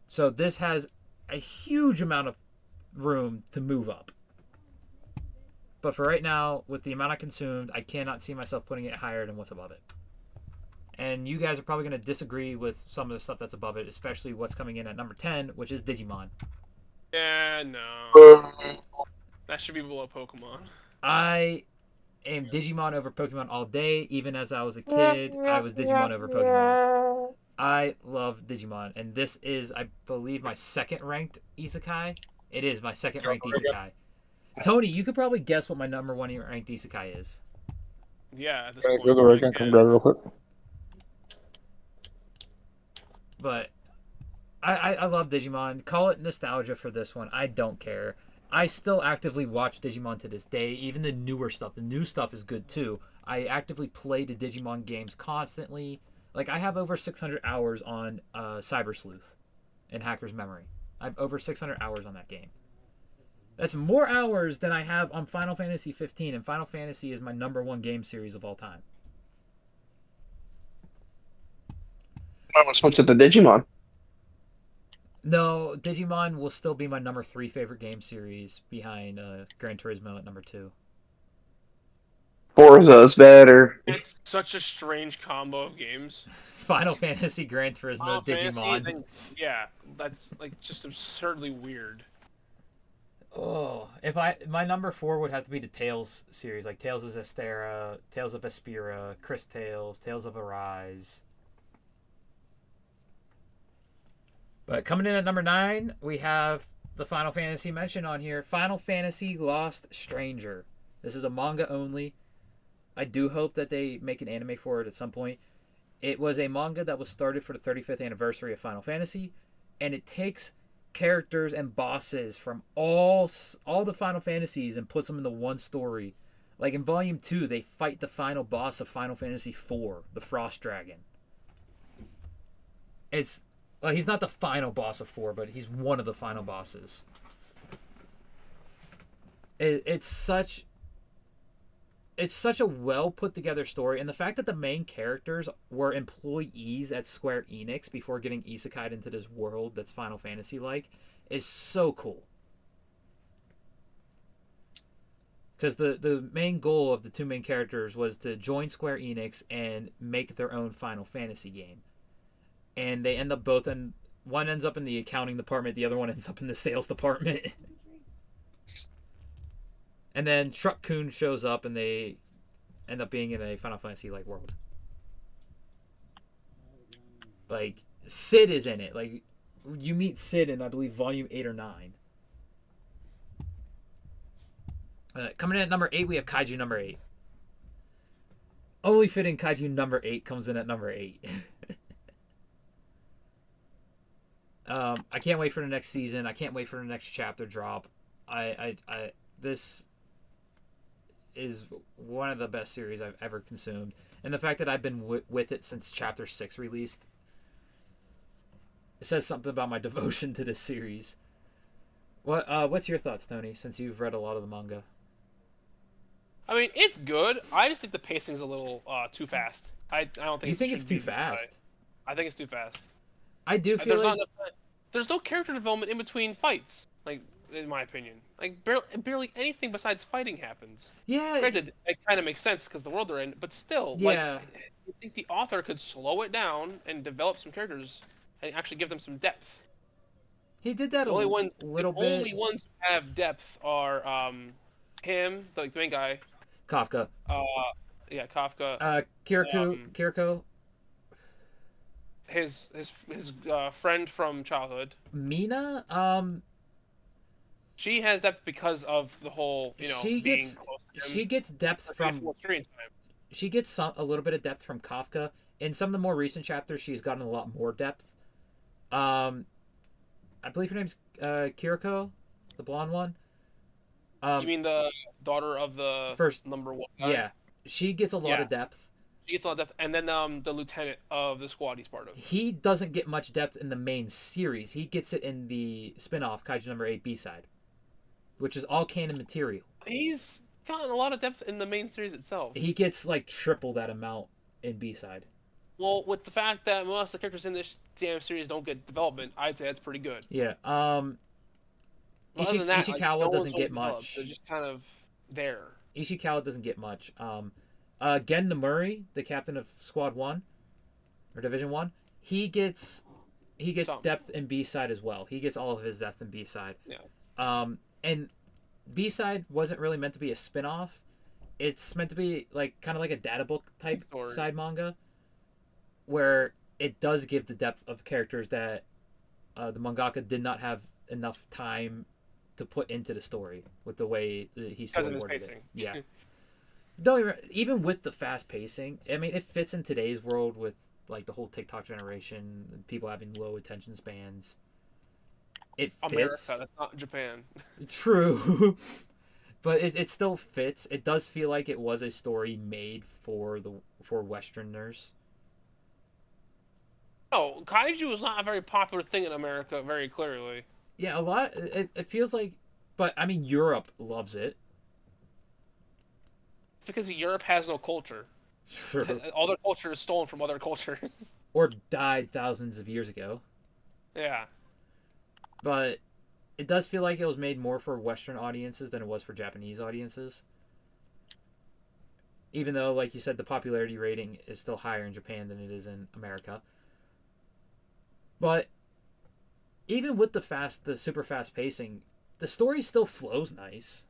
So this has a huge amount of room to move up. But for right now, with the amount I consumed, I cannot see myself putting it higher than what's above it. And you guys are probably going to disagree with some of the stuff that's above it, especially what's coming in at number 10, which is Digimon. Yeah, no. That should be below Pokemon. I am Digimon over Pokemon all day. Even as I was a kid, I was Digimon over Pokemon. I love Digimon, and this is, I believe, my second ranked isekai. It is my second ranked isekai. Tony, you could probably guess what my number 1 ranked isekai is. Yeah, at this Can I point. go to the right and come grab it real quick? But I love Digimon. Call it nostalgia for this one. I don't care. I still actively watch Digimon to this day. Even the newer stuff. The new stuff is good too. I actively play the Digimon games constantly. Like, I have over 600 hours on Cyber Sleuth in Hacker's Memory. I have over 600 hours on that game. That's more hours than I have on Final Fantasy 15, and Final Fantasy is my number 1 game series of all time. I want to switch it to Digimon. No, Digimon will still be my number 3 favorite game series behind Gran Turismo at number 2. Forza's better. It's such a strange combo of games. Final Fantasy, Gran Turismo, Final Digimon. Fantasy, then, yeah, that's like just absurdly weird. Oh, my number 4 would have to be the Tales series, like Tales of Zestera, Tales of Vespera, Chris Tales, Tales of Arise. But coming in at number 9, we have the Final Fantasy mention on here, Final Fantasy Lost Stranger. This is a manga only. I do hope that they make an anime for it at some point. It was a manga that was started for the 35th anniversary of Final Fantasy, and it takes characters and bosses from all the Final Fantasies and puts them into one story. Like in Volume 2, they fight the final boss of Final Fantasy 4, the Frost Dragon. It's he's not the final boss of 4, but he's one of the final bosses. It's such a well put together story, and the fact that the main characters were employees at Square Enix before getting isekai'd into this world that's Final Fantasy like is so cool. Because the main goal of the 2 main characters was to join Square Enix and make their own Final Fantasy game. And they end up both in, one ends up in the accounting department, the other one ends up in the sales department. And then Truck-kun shows up, and they end up being in a Final Fantasy-like world. Like, Sid is in it. Like, you meet Sid in, I believe, Volume 8 or 9. Coming in at number 8, we have Kaiju number 8. Only fitting Kaiju number 8 comes in at number 8. I can't wait for the next season. I can't wait for the next chapter drop. This is one of the best series I've ever consumed, and the fact that I've been with it since chapter 6 released, it says something about my devotion to this series. What's your thoughts, Tony, since you've read a lot of the manga? I mean, it's good. I just think the pacing's a little too fast. I don't think. You think it's too fast? I think it's too fast. I do feel like there's no character development in between fights. Like, in my opinion, like barely anything besides fighting happens. Yeah. Granted, it kind of makes sense because the world they're in, but still, Yeah. like, I think the author could slow it down and develop some characters and actually give them some depth. He did that The little the bit. only ones who have depth are him, the main guy. Kafka. Yeah, Kafka. Kiriko. His friend from childhood. Mina. She has depth because of the whole, she being gets close to him. she gets depth from screen time. She gets a little bit of depth from Kafka. In some of the more recent chapters, she's gotten a lot more depth. I believe her name's Kiriko, the blonde one. You mean the daughter of the First, number one guy? yeah, she gets a lot Yeah. of depth. She gets a lot of depth, and then the lieutenant of the squad he's part of. He doesn't get much depth in the main series. He gets it in the spin-off Kaiju number 8 B-side, which is all canon material. He's gotten a lot of depth in the main series itself. He gets like triple that amount in B-side. Well, with the fact that most of the characters in this damn series don't get development, I'd say that's pretty good. Yeah. Other than that, Ishikawa no one's doesn't really get developed. much. They're just kind of there. Ishikawa doesn't get much. Gen Namuri, the captain of Squad 1 or Division 1, he gets Some. depth in B-side as well. He gets all of his depth in B-side. Yeah. And B-side wasn't really meant to be a spin-off. It's meant to be like kind of like a data book type Story. side manga where it does give the depth of characters that the mangaka did not have enough time to put into the story with the way that he Because of his storyboarded pacing. it. Yeah. Don't even with the fast pacing, I mean, it fits in today's world with like the whole TikTok generation, people having low attention spans. It fits. America, that's not Japan. True. But it still fits. It does feel like it was a story made for Westerners. Oh, kaiju is not a very popular thing in America, very clearly. Yeah, a lot. It feels like, but I mean, Europe loves it. Because Europe has no culture. True. All their culture is stolen from other cultures. Or died thousands of years ago. Yeah. But it does feel like it was made more for Western audiences than it was for Japanese audiences. Even though, like you said, the popularity rating is still higher in Japan than it is in America. But even with the super fast pacing, the story still flows nice.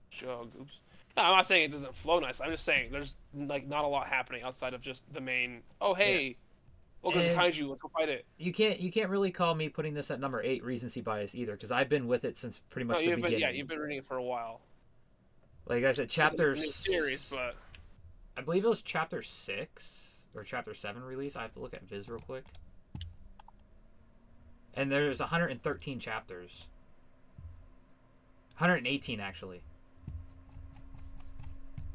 Sure, oops. No, I'm not saying it doesn't flow nice. I'm just saying there's like not a lot happening outside of just the main. Oh hey, well there's a kaiju. Let's go fight it. You can't really call me putting this at number 8 recency bias either, because I've been with it since pretty much the beginning. You've been reading it for a while. Like I said, chapter It's a new series, but I believe it was chapter 6 or chapter 7 release. I have to look at Viz real quick. And there's 113 chapters. 118 actually.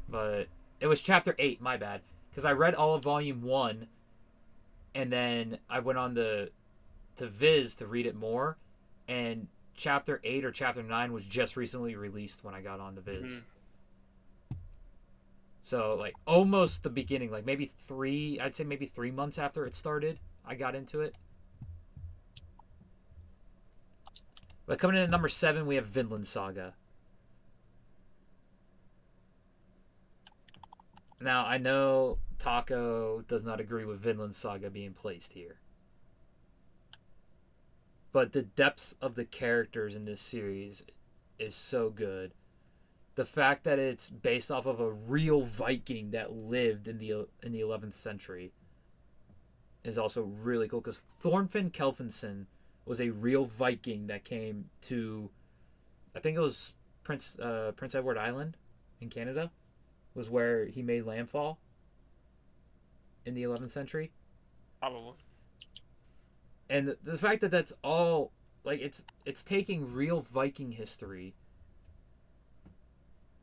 But it was chapter 8, my bad. Because I read all of volume 1 and then I went on to Viz to read it more. And chapter 8 or chapter 9 was just recently released when I got on to Viz. Mm-hmm. So, like, almost the beginning. Like, maybe 3 months after it started, I got into it. But coming in at number 7, we have Vinland Saga. Now, I know Taco does not agree with Vinland Saga being placed here. But the depths of the characters in this series is so good. The fact that it's based off of a real Viking that lived in the 11th century is also really cool, because Thorfinn Kelfinson was a real Viking that came to, I think it was Prince Edward Island in Canada, was where he made landfall in the 11th century. probably. And the fact that that's all, like, it's taking real Viking history.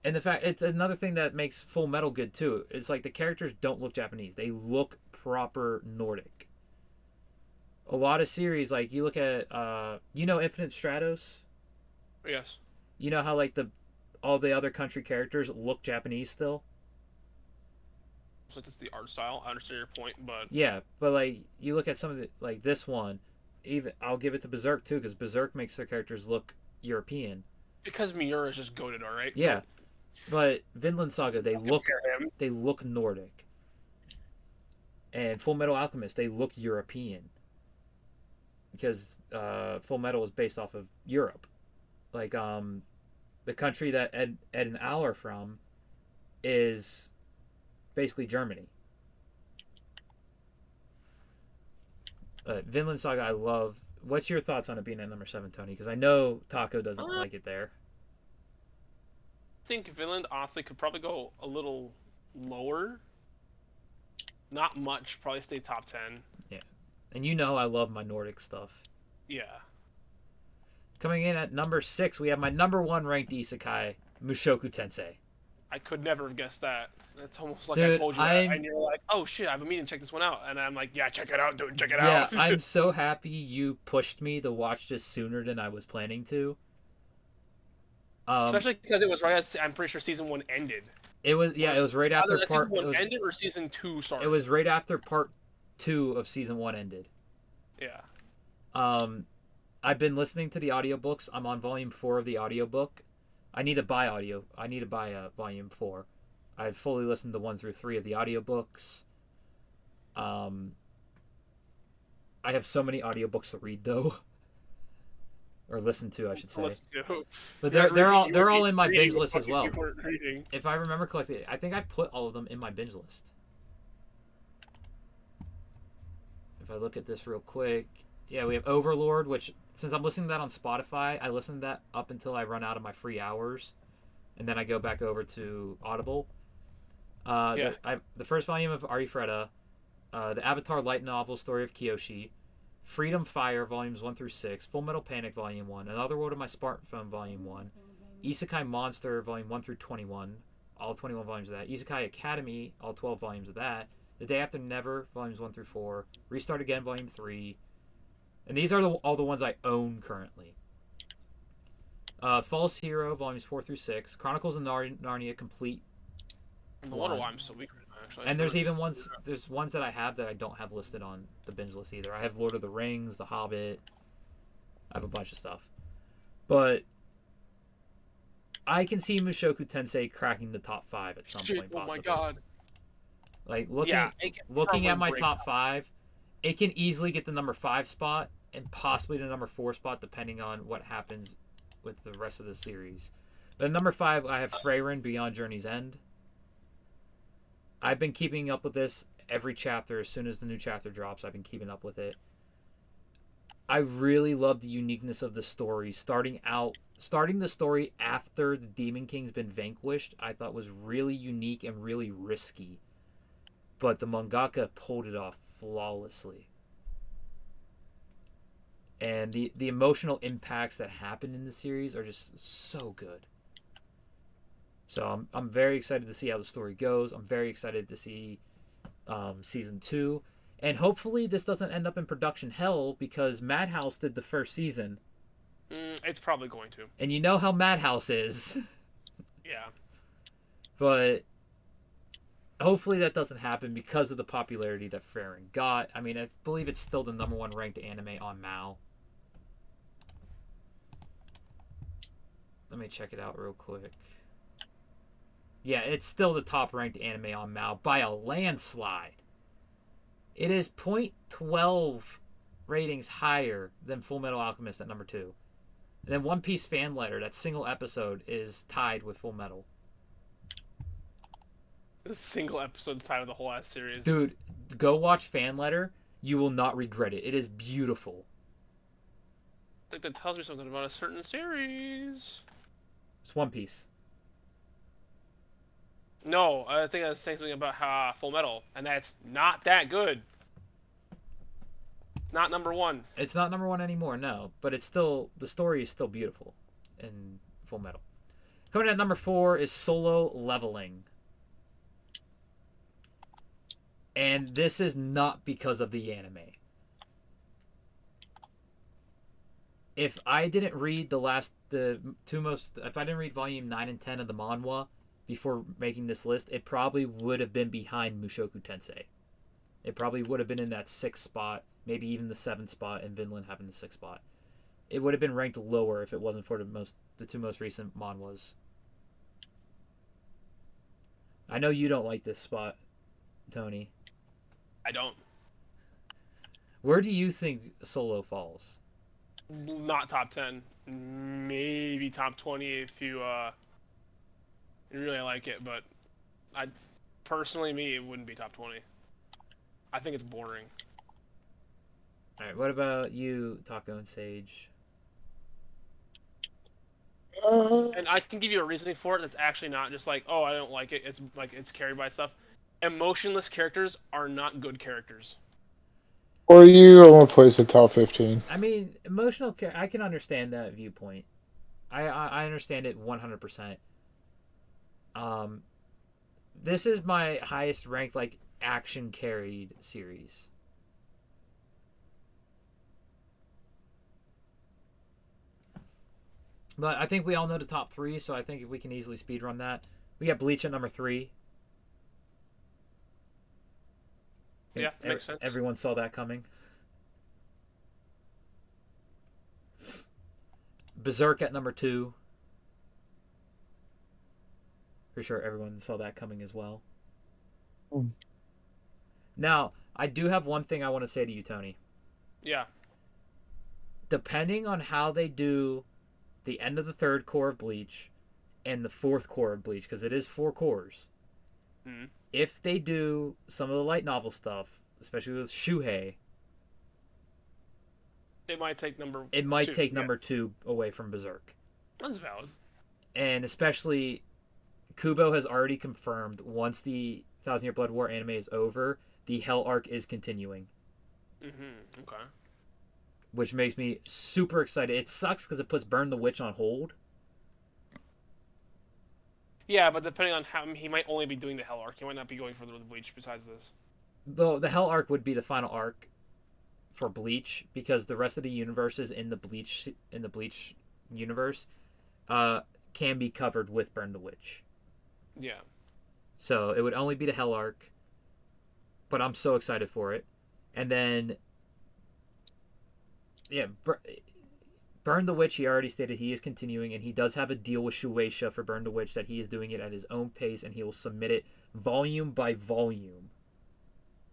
And the fact, it's another thing that makes Full Metal good too. It's like the characters don't look Japanese. They look proper Nordic. A lot of series, like you look at, Infinite Stratos? Yes. You know how like all the other country characters look Japanese still? So that's the art style. I understand your point, but Yeah, but like you look at some of the, like this one, even I'll give it to Berserk too, because Berserk makes their characters look European. because Miura is just goated, all right. Yeah, but Vinland Saga, they look Compare him. Nordic, and Full Metal Alchemist, they look European, because Full Metal is based off of Europe, like the country that Ed and Al are from is basically Germany. Vinland Saga, I love. What's your thoughts on it being at number 7, Tony? Because I know Taco doesn't like it there. I think Vinland honestly could probably go a little lower. Not much. Probably stay top 10. And you know I love my Nordic stuff. Yeah. Coming in at number 6, we have my number 1 ranked isekai, Mushoku Tensei. I could never have guessed that. It's almost like Dude, I told you that, and you're like, oh shit, I have a meeting to check this one out. And I'm like, yeah, check it out, dude, check it out. Yeah, I'm so happy you pushed me to watch this sooner than I was planning to. Especially because it was right as, I'm pretty sure season 1 ended. It was right after season 1 ended or season 2 started. It was right after part 2 of season 1 ended. Yeah. I've been listening to the audiobooks. I'm on volume 4 of the audiobook. I need to buy volume 4. I've fully listened to 1 through 3 of the audiobooks. I have so many audiobooks to read though. Or listen to, I should say. But they're all in my binge list as well. If I remember correctly, I think I put all of them in my binge list. If I look at this real quick, yeah, we have Overlord, which since I'm listening to that on Spotify, I listen to that up until I run out of my free hours, and then I go back over to Audible. The first volume of Arifreda, the Avatar light novel Story of Kyoshi, Freedom Fire volumes 1 through 6, Full Metal Panic volume 1, Another World of My Smartphone volume 1, Isekai Monster volume 1 through 21, all 21 volumes of that, Isekai Academy, all 12 volumes of that, The Day After Never volumes 1 through 4, Restart Again volume 3, and these are all the ones I own currently. False Hero volumes 4 through 6, Chronicles of Narnia complete. I wonder why I'm so weak right now, actually. And there's even ones that I have that I don't have listed on the binge list either. I have Lord of the Rings, The Hobbit. I have a bunch of stuff. But I can see Mushoku Tensei cracking the top 5 at some point possibly. Oh my god. Like looking at my top 5, it can easily get the number 5 spot and possibly the number 4 spot depending on what happens with the rest of the series. But number 5, I have Freyrin Beyond Journey's End. I've been keeping up with this every chapter. As soon as the new chapter drops, I've been keeping up with it. I really love the uniqueness of the story. Starting the story after the Demon King's been vanquished, I thought was really unique and really risky. But the mangaka pulled it off flawlessly. And the emotional impacts that happen in the series are just so good. So I'm very excited to see how the story goes. I'm very excited to see season 2. And hopefully this doesn't end up in production hell because Madhouse did the first season. It's probably going to. And you know how Madhouse is. Yeah. But hopefully that doesn't happen because of the popularity that Freyrin got. I mean, I believe it's still the number 1 ranked anime on Mal. Let me check it out real quick. Yeah, it's still the top ranked anime on Mal by a landslide. It is 0.12 ratings higher than Full Metal Alchemist at number 2. And then One Piece Fan Letter, that single episode, is tied with Full Metal. The single episode's tied with the whole ass series. Dude, go watch Fan Letter. You will not regret it. It is beautiful. I think that tells me something about a certain series. It's One Piece. No, I think I was saying something about Full Metal, and that's not that good. It's not number 1. It's not number 1 anymore, no. But it's still, the story is still beautiful in Full Metal. Coming in at number 4 is Solo Leveling. And this is not because of the anime. If I didn't read if I didn't read volume 9 and 10 of the manhwa before making this list, it probably would have been behind Mushoku Tensei. It probably would have been in that 6th spot, maybe even the 7th spot, and Vinland having the 6th spot. It would have been ranked lower if it wasn't for the 2 most recent manhwas. I know you don't like this spot, Tony. I don't. Where do you think Solo falls? Not top 10. Maybe top 20 if you really like it, but it wouldn't be top 20. I think it's boring. Alright, what about you, Taco and Sage? And I can give you a reasoning for it that's actually not just like, oh, I don't like it. It's like it's carried by stuff. Emotionless characters are not good characters. Or you only place a top 15. I mean, I can understand that viewpoint. I understand it 100%. Um, this is my highest ranked like action carried series. But I think we all know the top three, so I think we can easily speedrun that. We got Bleach at number 3. Yeah, makes sense. Everyone saw that coming. Berserk at number 2. Pretty sure everyone saw that coming as well. Mm. Now, I do have one thing I want to say to you, Tony. Yeah. Depending on how they do the end of the 3rd core of Bleach and the 4th core of Bleach, because it is 4 cores. Mm-hmm. If they do some of the light novel stuff, especially with Shuhei, it might take number. number 2 away from Berserk. That's valid. And especially, Kubo has already confirmed once the Thousand Year Blood War anime is over, the Hell arc is continuing. Mm-hmm. Okay. Which makes me super excited. It sucks because it puts Burn the Witch on hold. Yeah, but depending on how he might only be doing the Hell arc, he might not be going further with Bleach besides this. Though the Hell arc would be the final arc for Bleach because the rest of the universes in the Bleach universe can be covered with Burn the Witch. Yeah. So it would only be the Hell arc, but I'm so excited for it. And then, yeah, Burn the Witch, he already stated he is continuing, and he does have a deal with Shueisha for Burn the Witch that he is doing it at his own pace, and he will submit it volume by volume.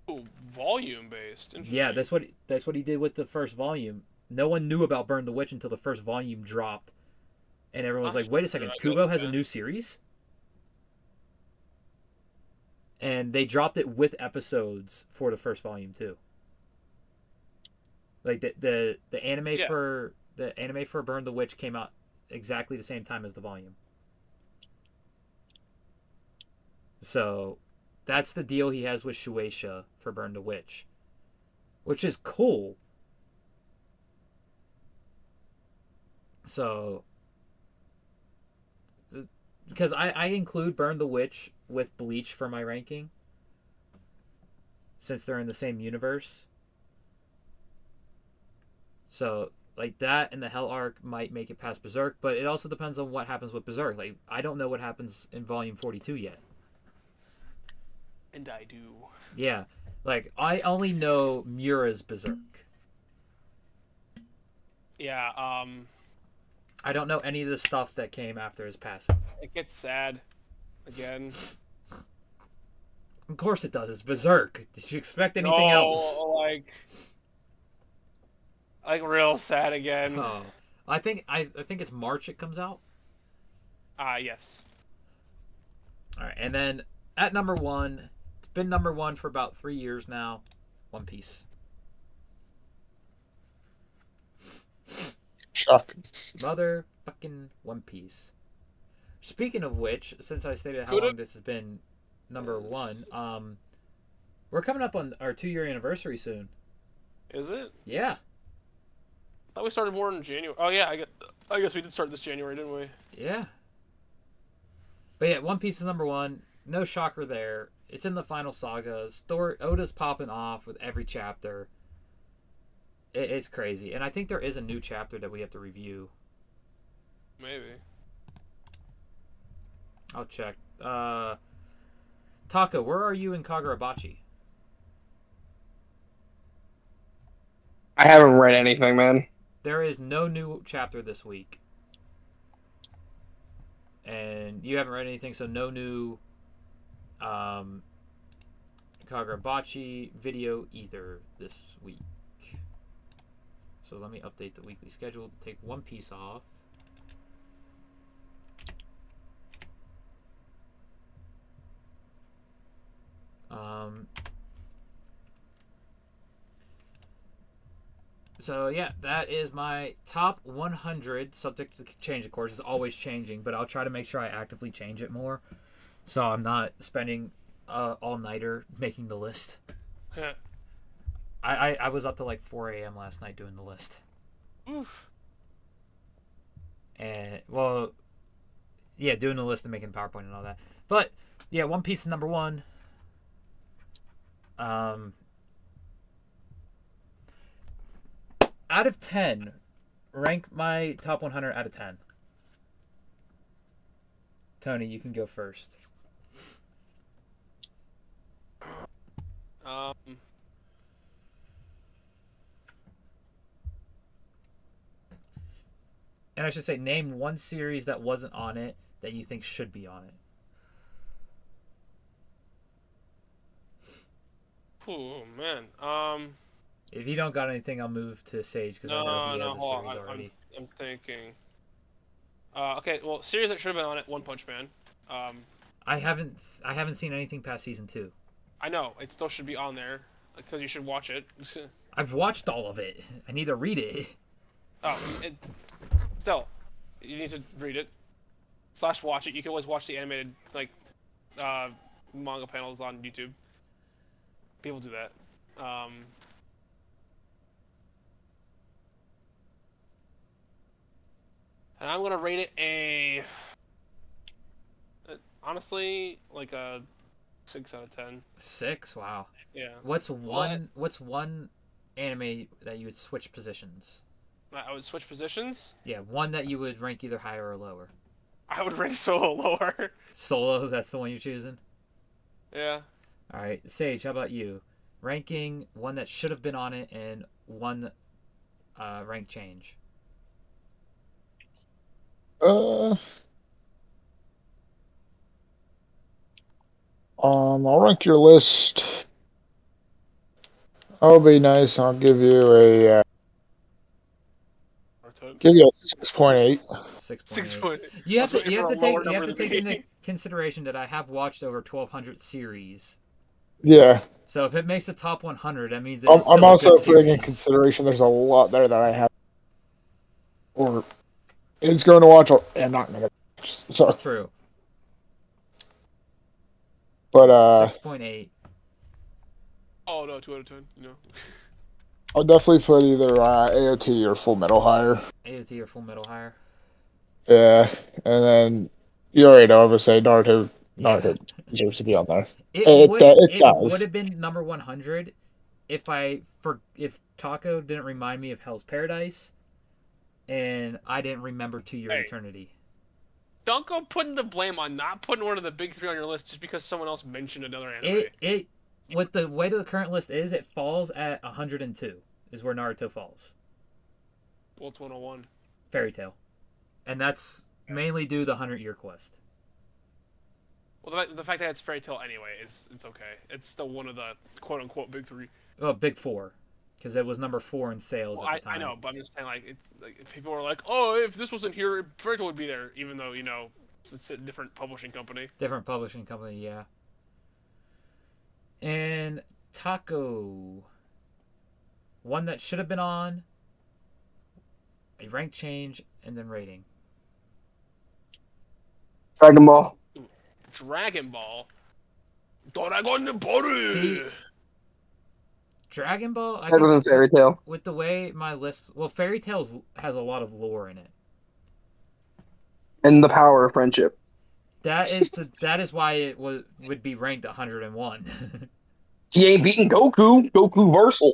Ooh, volume based. Yeah, that's what he did with the first volume. No one knew about Burn the Witch until the first volume dropped, and everyone was like, "Wait a second, Kubo has a new series?" And they dropped it with episodes for the first volume too. Like the anime for Burn the Witch came out exactly the same time as the volume. So that's the deal he has with Shueisha for Burn the Witch, which is cool. So, because I include Burn the Witch with Bleach for my ranking, since they're in the same universe. So, like, that and the Hell arc might make it past Berserk, but it also depends on what happens with Berserk. Like, I don't know what happens in Volume 42 yet. And I do. Yeah. Like, I only know Mura's Berserk. Yeah, I don't know any of the stuff that came after his passing. it gets sad. Again. Of course it does. It's Berserk. Did you expect anything else? Like real sad again. Oh. I think it's March it comes out. Yes. Alright, and then at number 1, it's been number 1 for about 3 years now, One Piece. Shocking. Motherfucking One Piece. Speaking of which, since I stated how long this has been number 1, we're coming up on our 2-year anniversary soon. Is it? Yeah. I thought we started more in January. Oh yeah, I guess we did start this January, didn't we? Yeah. But yeah, One Piece is number 1. No shocker there. It's in the final saga. Oda's popping off with every chapter. It's crazy. And I think there is a new chapter that we have to review. Maybe. I'll check. Taka, where are you in Kagurabachi? I haven't read anything, man. There is no new chapter this week. And you haven't read anything, so no new Kagurabachi video either this week. So let me update the weekly schedule to take One Piece off. So yeah, that is my top 100, subject to change of course. It's always changing, but I'll try to make sure I actively change it more, so I'm not spending all-nighter making the list. I was up to like 4 a.m. last night doing the list. Oof. And well, yeah, doing the list and making PowerPoint and all that. But yeah, One Piece is number one. Out of 10, rank my top 100 out of 10. Tony, you can go first. And I should say, name one series that wasn't on it that you think should be on it. Oh man. If you don't got anything, I'll move to Sage because I know he has a hold series on. already. I'm thinking. Okay, well, series that should have been on it, One Punch Man. I haven't seen anything past season 2. I know it still should be on there because you should watch it. I've watched all of it. I need to read it. Still, you need to read it / watch it. You can always watch the animated manga panels on YouTube. People do that. And I'm gonna rate it honestly like a 6 out of 10. 6? Wow. Yeah. What's one anime that you would switch positions? I would switch positions. Yeah, one that you would rank either higher or lower. I would rank Solo lower. Solo, that's the one you're choosing? Yeah. All right, Sage, how about you? Ranking one that should have been on it and one rank change. I'll rank your list. I'll be nice. I'll give you a 6.8. 6.8. You have to take into consideration that I have watched over 1,200 series. Yeah. So if it makes the top 100, that means I'm also putting in consideration there's a lot there that I have or is going to watch or am not going to watch. So true. But 6.8. Oh no, 2 out of 10. No. I'll definitely put either AOT or Full Metal higher. AOT or Full Metal higher. Yeah, and then you already know I would say Naruto deserves to be on there. It would have been number 100 if Taco didn't remind me of Hell's Paradise, and I didn't remember To Your Eternity. Don't go putting the blame on not putting one of the big 3 on your list just because someone else mentioned another anime. With the way the current list is, it falls at 102 is where Naruto falls. Well, it's 101. Fairy Tail. And that's mainly due to the 100-year quest. Well, the fact that it's Fairy Tail anyway, it's okay. It's still one of the quote-unquote big 3. Well, big 4. Because it was number 4 in sales at the time. I know, but I'm just saying, it's like people are like, oh, if this wasn't here, Fairy Tail would be there, even though, it's a different publishing company. Different publishing company, yeah. And Taco. One that should have been on, a rank change, and then rating. Dragon Ball. Dragon Ball? Dragon Ball! See, Dragon Ball, Better than Fairy Tail. With the way my list... Well, Fairy Tail has a lot of lore in it. And the power of friendship. That is why it would be ranked 101. He ain't beating Goku. Goku Versal.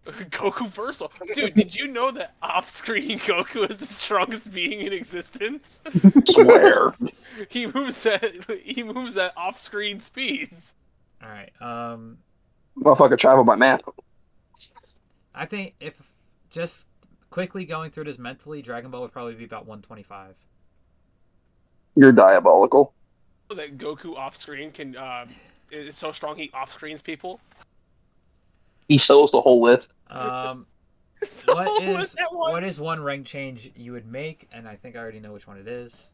Goku Versal. Dude, did you know that off-screen Goku is the strongest being in existence? Swear. He moves at off-screen speeds. All right. Motherfucker travel by map. I think if just quickly going through this mentally, Dragon Ball would probably be about 125. You're diabolical. That Goku off-screen is so strong he off-screens people. He sells the whole list. What is one rank change you would make? And I think I already know which one it is.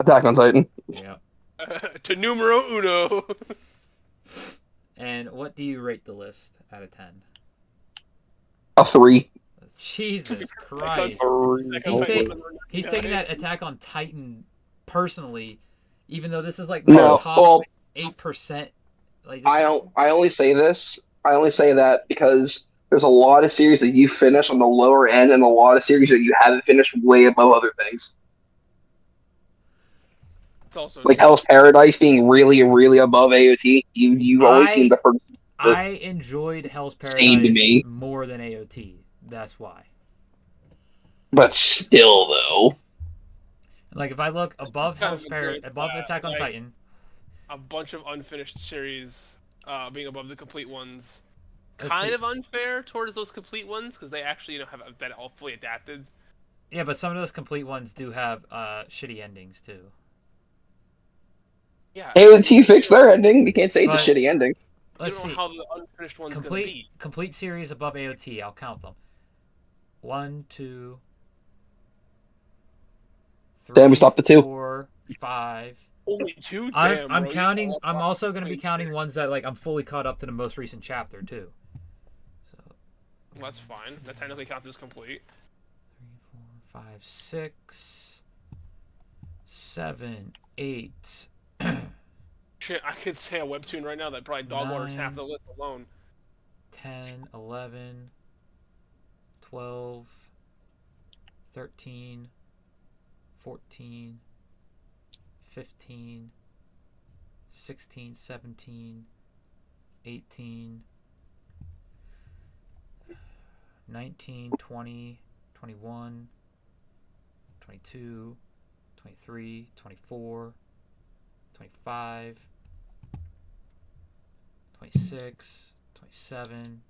Attack on Titan. Yeah. To numero uno. And what do you rate the list out of 10? A 3. Jesus Christ. He's taking that Attack on Titan personally, even though this is like top 8%. Like I only say this. I only say that because There's a lot of series that you finish on the lower end, and a lot of series that you haven't finished way above other things. It's also Like true. Hell's Paradise being really, really above AOT. You've always seen the first. I enjoyed Hell's Same to Paradise me. more than AOT. That's why. But still, though. Like, if I look above Kind Hell's of agree Paradise, with above that, Attack on like- Titan, A bunch of unfinished series being above the complete ones. Let's Kind see. of unfair towards those complete ones because they actually have been all fully adapted. yeah, but some of those complete ones do have shitty endings too. Yeah. AOT fixed their ending. You can't say it's a But- shitty ending. Let's you don't know see. how the unfinished one's gonna be. Complete series above AOT. I'll count them. 1, 2, 3, Damn, we stopped at 2. 4, 5. Only 2. I'm Damn, bro, counting. you I'm know, also going to be counting ones that like I'm fully caught up to the most recent chapter too. So Well, that's fine. That technically counts as complete. 3, 4, 5, 6, 7, 8. Shit, I could say a webtoon right now that probably dog waters half 9. the list alone. 10, 11, 12, 13, 14, 15, 16, 17, 18, 19, 20, 21, 22, 23, 24, 25, 26, 27,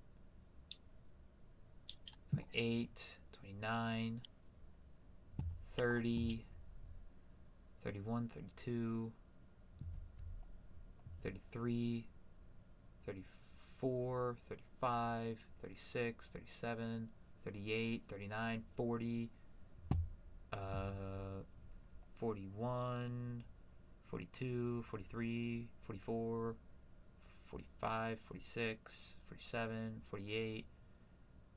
28, 29, 30, 31, 32, 33, 34, 35, 36, 37, 38, 39, 40, 41, 42, 43, 44, 45, 46, 47, 48,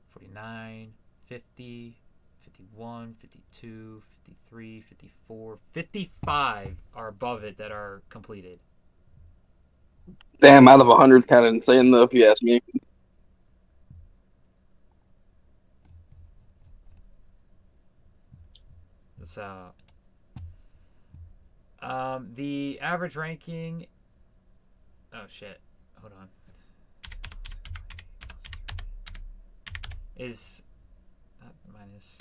49, 50, 51, 52, 53, 54, 55 are above it that are completed. Damn, out of 100, kind of insane though, if you ask me. So, the average ranking. Oh shit! Hold on. Is minus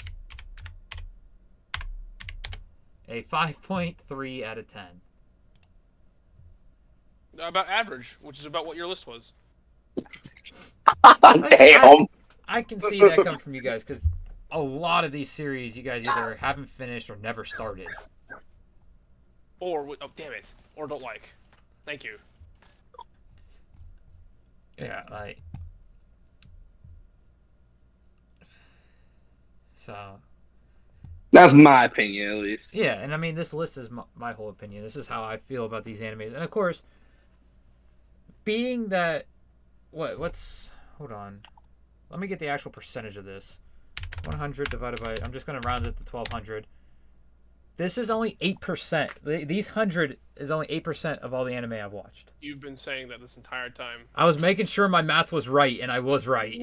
a 5.3 out of 10. About average, which is about what your list was. Damn. I can see that come from you guys because a lot of these series you guys either haven't finished or never started. Or, oh, damn it. Or don't like. Thank you. Yeah, like. So. That's my opinion, at least. Yeah, and I mean, this list is my whole opinion. This is how I feel about these animes. And of course, being that. What's. Hold on. Let me get the actual percentage of this. 100 divided by. I'm just going to round it to 1200. This is only 8%. These 100 is only 8% of all the anime I've watched. You've been saying that this entire time. I was making sure my math was right, and I was right.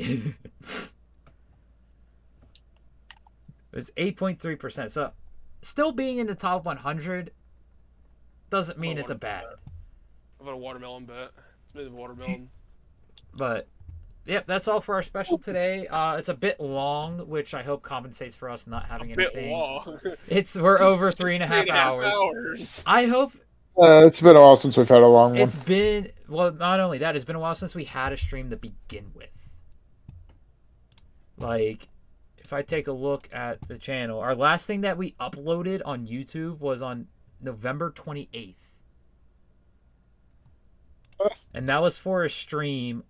It's 8.3%. So, still being in the top 100 doesn't mean it's a bad. How about a watermelon bet? It's made of watermelon. But, yep, that's all for our special today. It's a bit long, which I hope compensates for us not having Bit anything. long. We're over 3.5 hours. hours. I hope It's been a while since we've had a long one. it's been, well, not only that, it's been a while since we had a stream to begin with. Like, if I take a look at the channel, our last thing that we uploaded on YouTube was on November 28th. And that was for a stream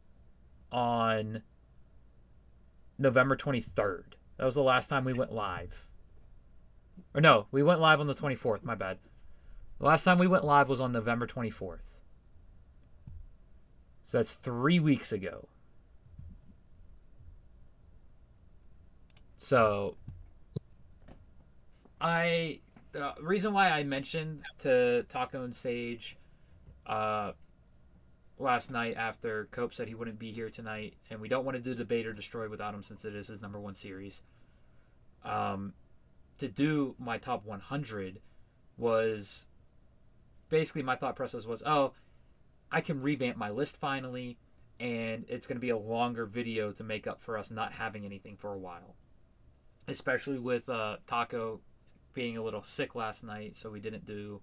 on November 23rd. That was the last time we went live. Or no, we went live on the 24th, my bad. The last time we went live was on November 24th. So that's 3 weeks ago. So, the reason why I mentioned to Taco and Sage last night after Cope said he wouldn't be here tonight, and we don't want to do Debate or Destroy without him since it is his #1 series. To do my top 100 was basically my thought process was, I can revamp my list finally, and it's going to be a longer video to make up for us not having anything for a while. Especially with Taco being a little sick last night, so we didn't do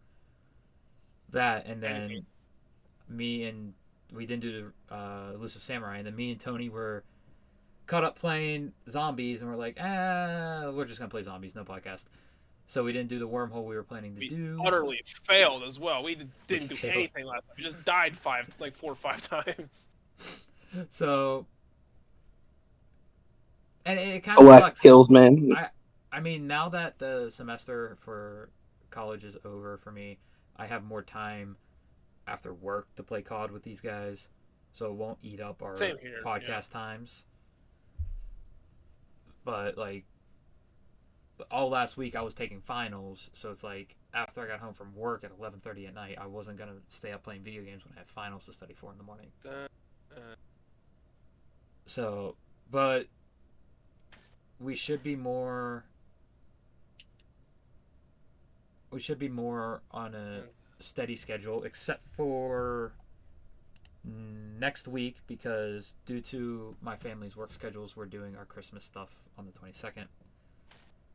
that, and then we didn't do Elusive Samurai, and then me and Tony were caught up playing zombies, and we're like, we're just gonna play zombies, no podcast. So we didn't do the wormhole we were planning to do. We utterly failed as well. We didn't do anything last time. We just died 4 or 5 times. So, and it kind of sucks. Kills, man. I mean, now that the semester for college is over for me, I have more time after work to play COD with these guys, so it won't eat up our podcast times. But like, all last week I was taking finals, so it's like after I got home from work at 11:30 at night, I wasn't gonna stay up playing video games when I had finals to study for in the morning. So, but we should be more on a steady schedule, except for next week, because due to my family's work schedules, we're doing our Christmas stuff on the 22nd.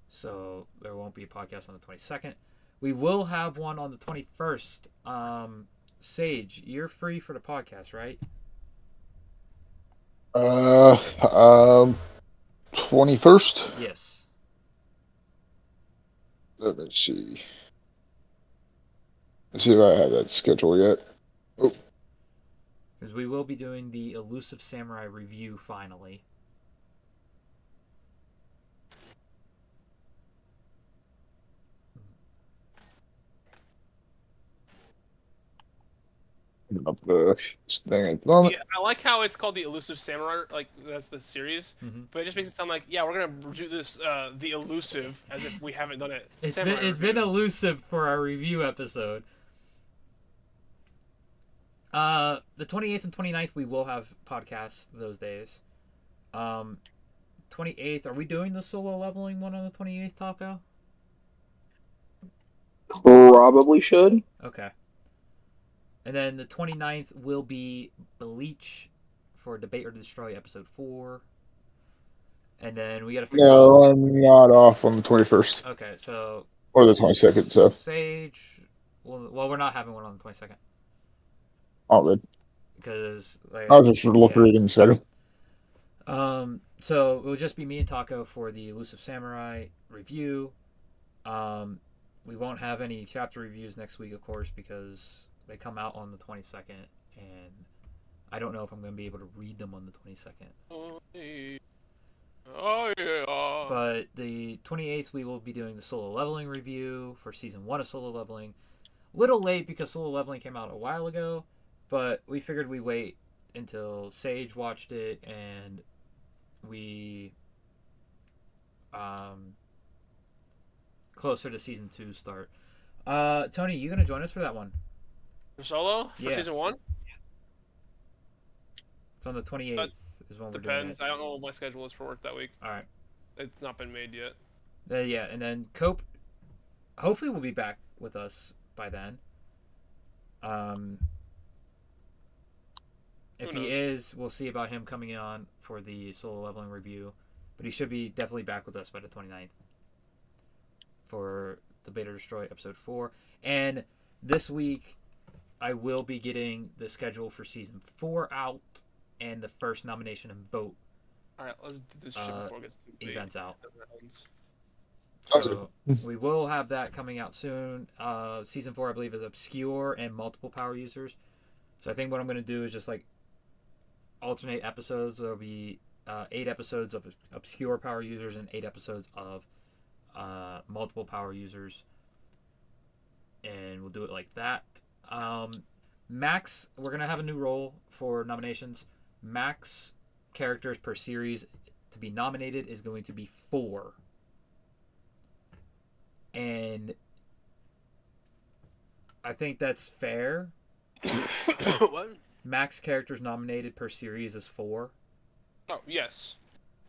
So there won't be a podcast on the 22nd. We will have one on the 21st. Sage, you're free for the podcast, right? 21st? Yes. Let me see. Let's see if I have that schedule yet. Oh. Because we will be doing the Elusive Samurai review finally. Up the thing at the moment. Yeah, I like how it's called the Elusive Samurai, like that's the series, but it just makes it sound like, we're gonna do this, the Elusive, as if we haven't done it. It's been elusive for our review episode. The 28th and 29th we will have podcasts those days. 28th, are we doing the solo leveling one on the 28th, Taco? Probably should. Okay. And then the 29th will be Bleach for Debate or Destroy episode 4. And then we got to figure out... No, I'm not off on the 21st. Okay, so... Or the 22nd, so... Sage... Well, we're not having one on the 22nd. All good. Because... I was just reading the schedule. So it will just be me and Taco for the Elusive Samurai review. We won't have any chapter reviews next week, of course, because... They come out on the 22nd, and I don't know if I'm going to be able to read them on the 22nd. Oh, yeah. But the 28th, we will be doing the solo leveling review for Season 1 of Solo Leveling. A little late because Solo Leveling came out a while ago, but we figured we'd wait until Sage watched it, and we... closer to Season 2 start. Tony, you going to join us for that one? For solo? For Season 1? It's on the 28th is when we're doing it. Depends. I don't know what my schedule is for work that week. Alright. It's not been made yet. Yeah, and then Cope hopefully will be back with us by then. If he is, we'll see about him coming on for the solo leveling review. But he should be definitely back with us by the 29th for Debate or Destroy episode 4. And this week... I will be getting the schedule for Season 4 out and the first nomination and vote. Alright, let's do this shit before it gets too big. Events out. So we will have that coming out soon. Season 4, I believe, is obscure and multiple power users. So I think what I'm going to do is just like alternate episodes. There will be 8 episodes of obscure power users and 8 episodes of multiple power users. And we'll do it like that. Max, we're going to have a new role for nominations. Max characters per series to be nominated is going to be 4. And I think that's fair. What? max characters nominated per series is 4. Oh, yes.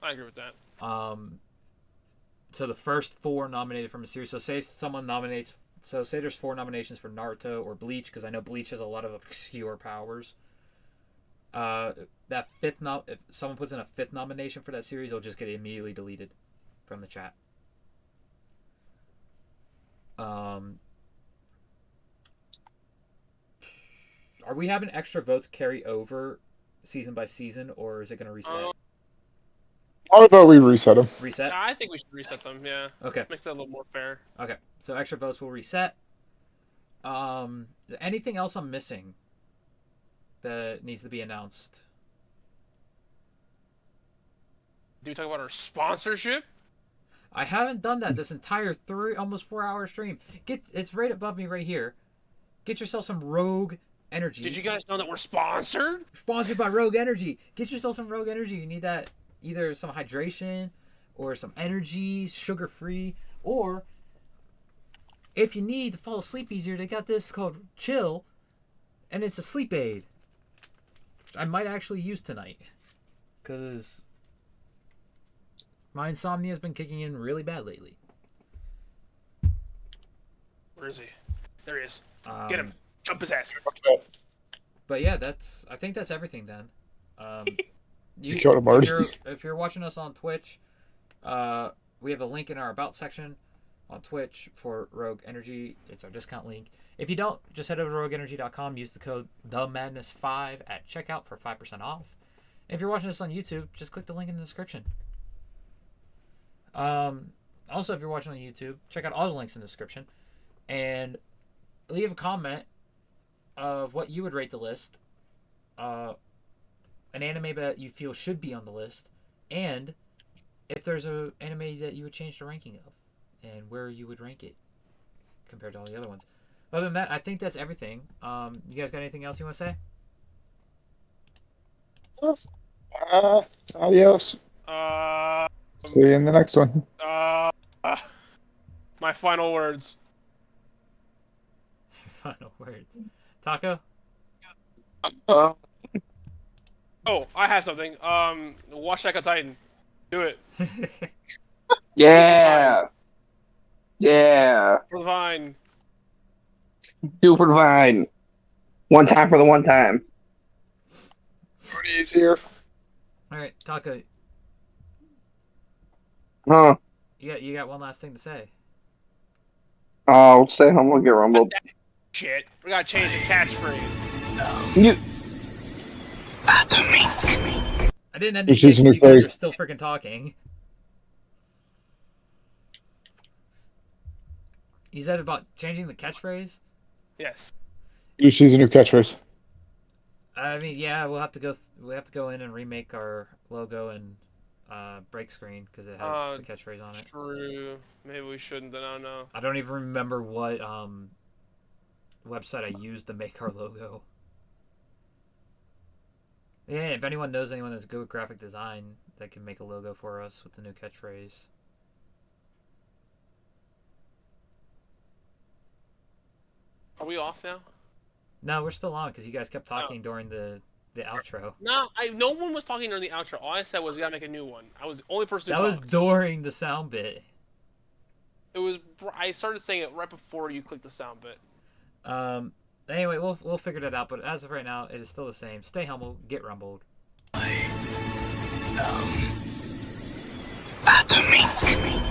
I agree with that. So the first 4 nominated from a series. So say someone nominates. So say there's 4 nominations for Naruto or Bleach, because I know Bleach has a lot of obscure powers. That fifth if someone puts in a 5th nomination for that series, it'll just get immediately deleted from the chat. Are we having extra votes carry over season by season, or is it going to reset? I thought we reset them. Reset? I think we should reset them, yeah. Okay. Makes that a little more fair. Okay. So extra votes will reset. Anything else I'm missing that needs to be announced? Do we talk about our sponsorship? I haven't done that this entire almost 4-hour stream. It's right above me right here. Get yourself some Rogue Energy. Did you guys know that we're sponsored? Sponsored by Rogue Energy. Get yourself some Rogue Energy. You need that, either some hydration or some energy, sugar-free, or if you need to fall asleep easier, they got this called Chill, and it's a sleep aid. I might actually use tonight, because my insomnia has been kicking in really bad lately. Where is he? There he is. Get him. Jump his ass. But yeah, I think that's everything then. If you're watching us on Twitch, we have a link in our About section on Twitch for Rogue Energy. It's our discount link. If you don't, just head over to rogueenergy.com, use the code TheMadness5 at checkout for 5% off. If you're watching this on YouTube, just click the link in the description. Also, if you're watching on YouTube, check out all the links in the description and leave a comment of what you would rate the list, an anime that you feel should be on the list, and if there's an anime that you would change the ranking of, and where you would rank it compared to all the other ones. Other than that, I think that's everything. You guys got anything else you want to say? Adios. See you in the next one. My final words. Final words. Taco? Oh, I have something. Watch Attack on Titan. Do it. Yeah. Yeah. For the Vine. Super Vine. One time for the one time. Cody's here. Alright, Taco. Huh. You got one last thing to say. Oh, stay home, we'll get rumbled. Shit. We gotta change the catchphrase. You. I didn't end it She's yet, new you guys are face. still freaking talking. You said about changing the catchphrase? Yes. She's a new catchphrase. I mean, yeah, we have to go in and remake our logo and break screen because it has the catchphrase on it. True. Maybe we shouldn't. I don't know. I don't even remember what website I used to make our logo. Yeah, if anyone knows anyone that's good with graphic design that can make a logo for us with the new catchphrase. Are we off now? No, we're still on because you guys kept talking during the outro. No, no one was talking during the outro. All I said was we gotta make a new one. I was the only person who That was talked. during the sound bit. It was. I started saying it right before you clicked the sound bit. Anyway, we'll figure that out. But as of right now, it is still the same. Stay humble, get rumbled. Atomic.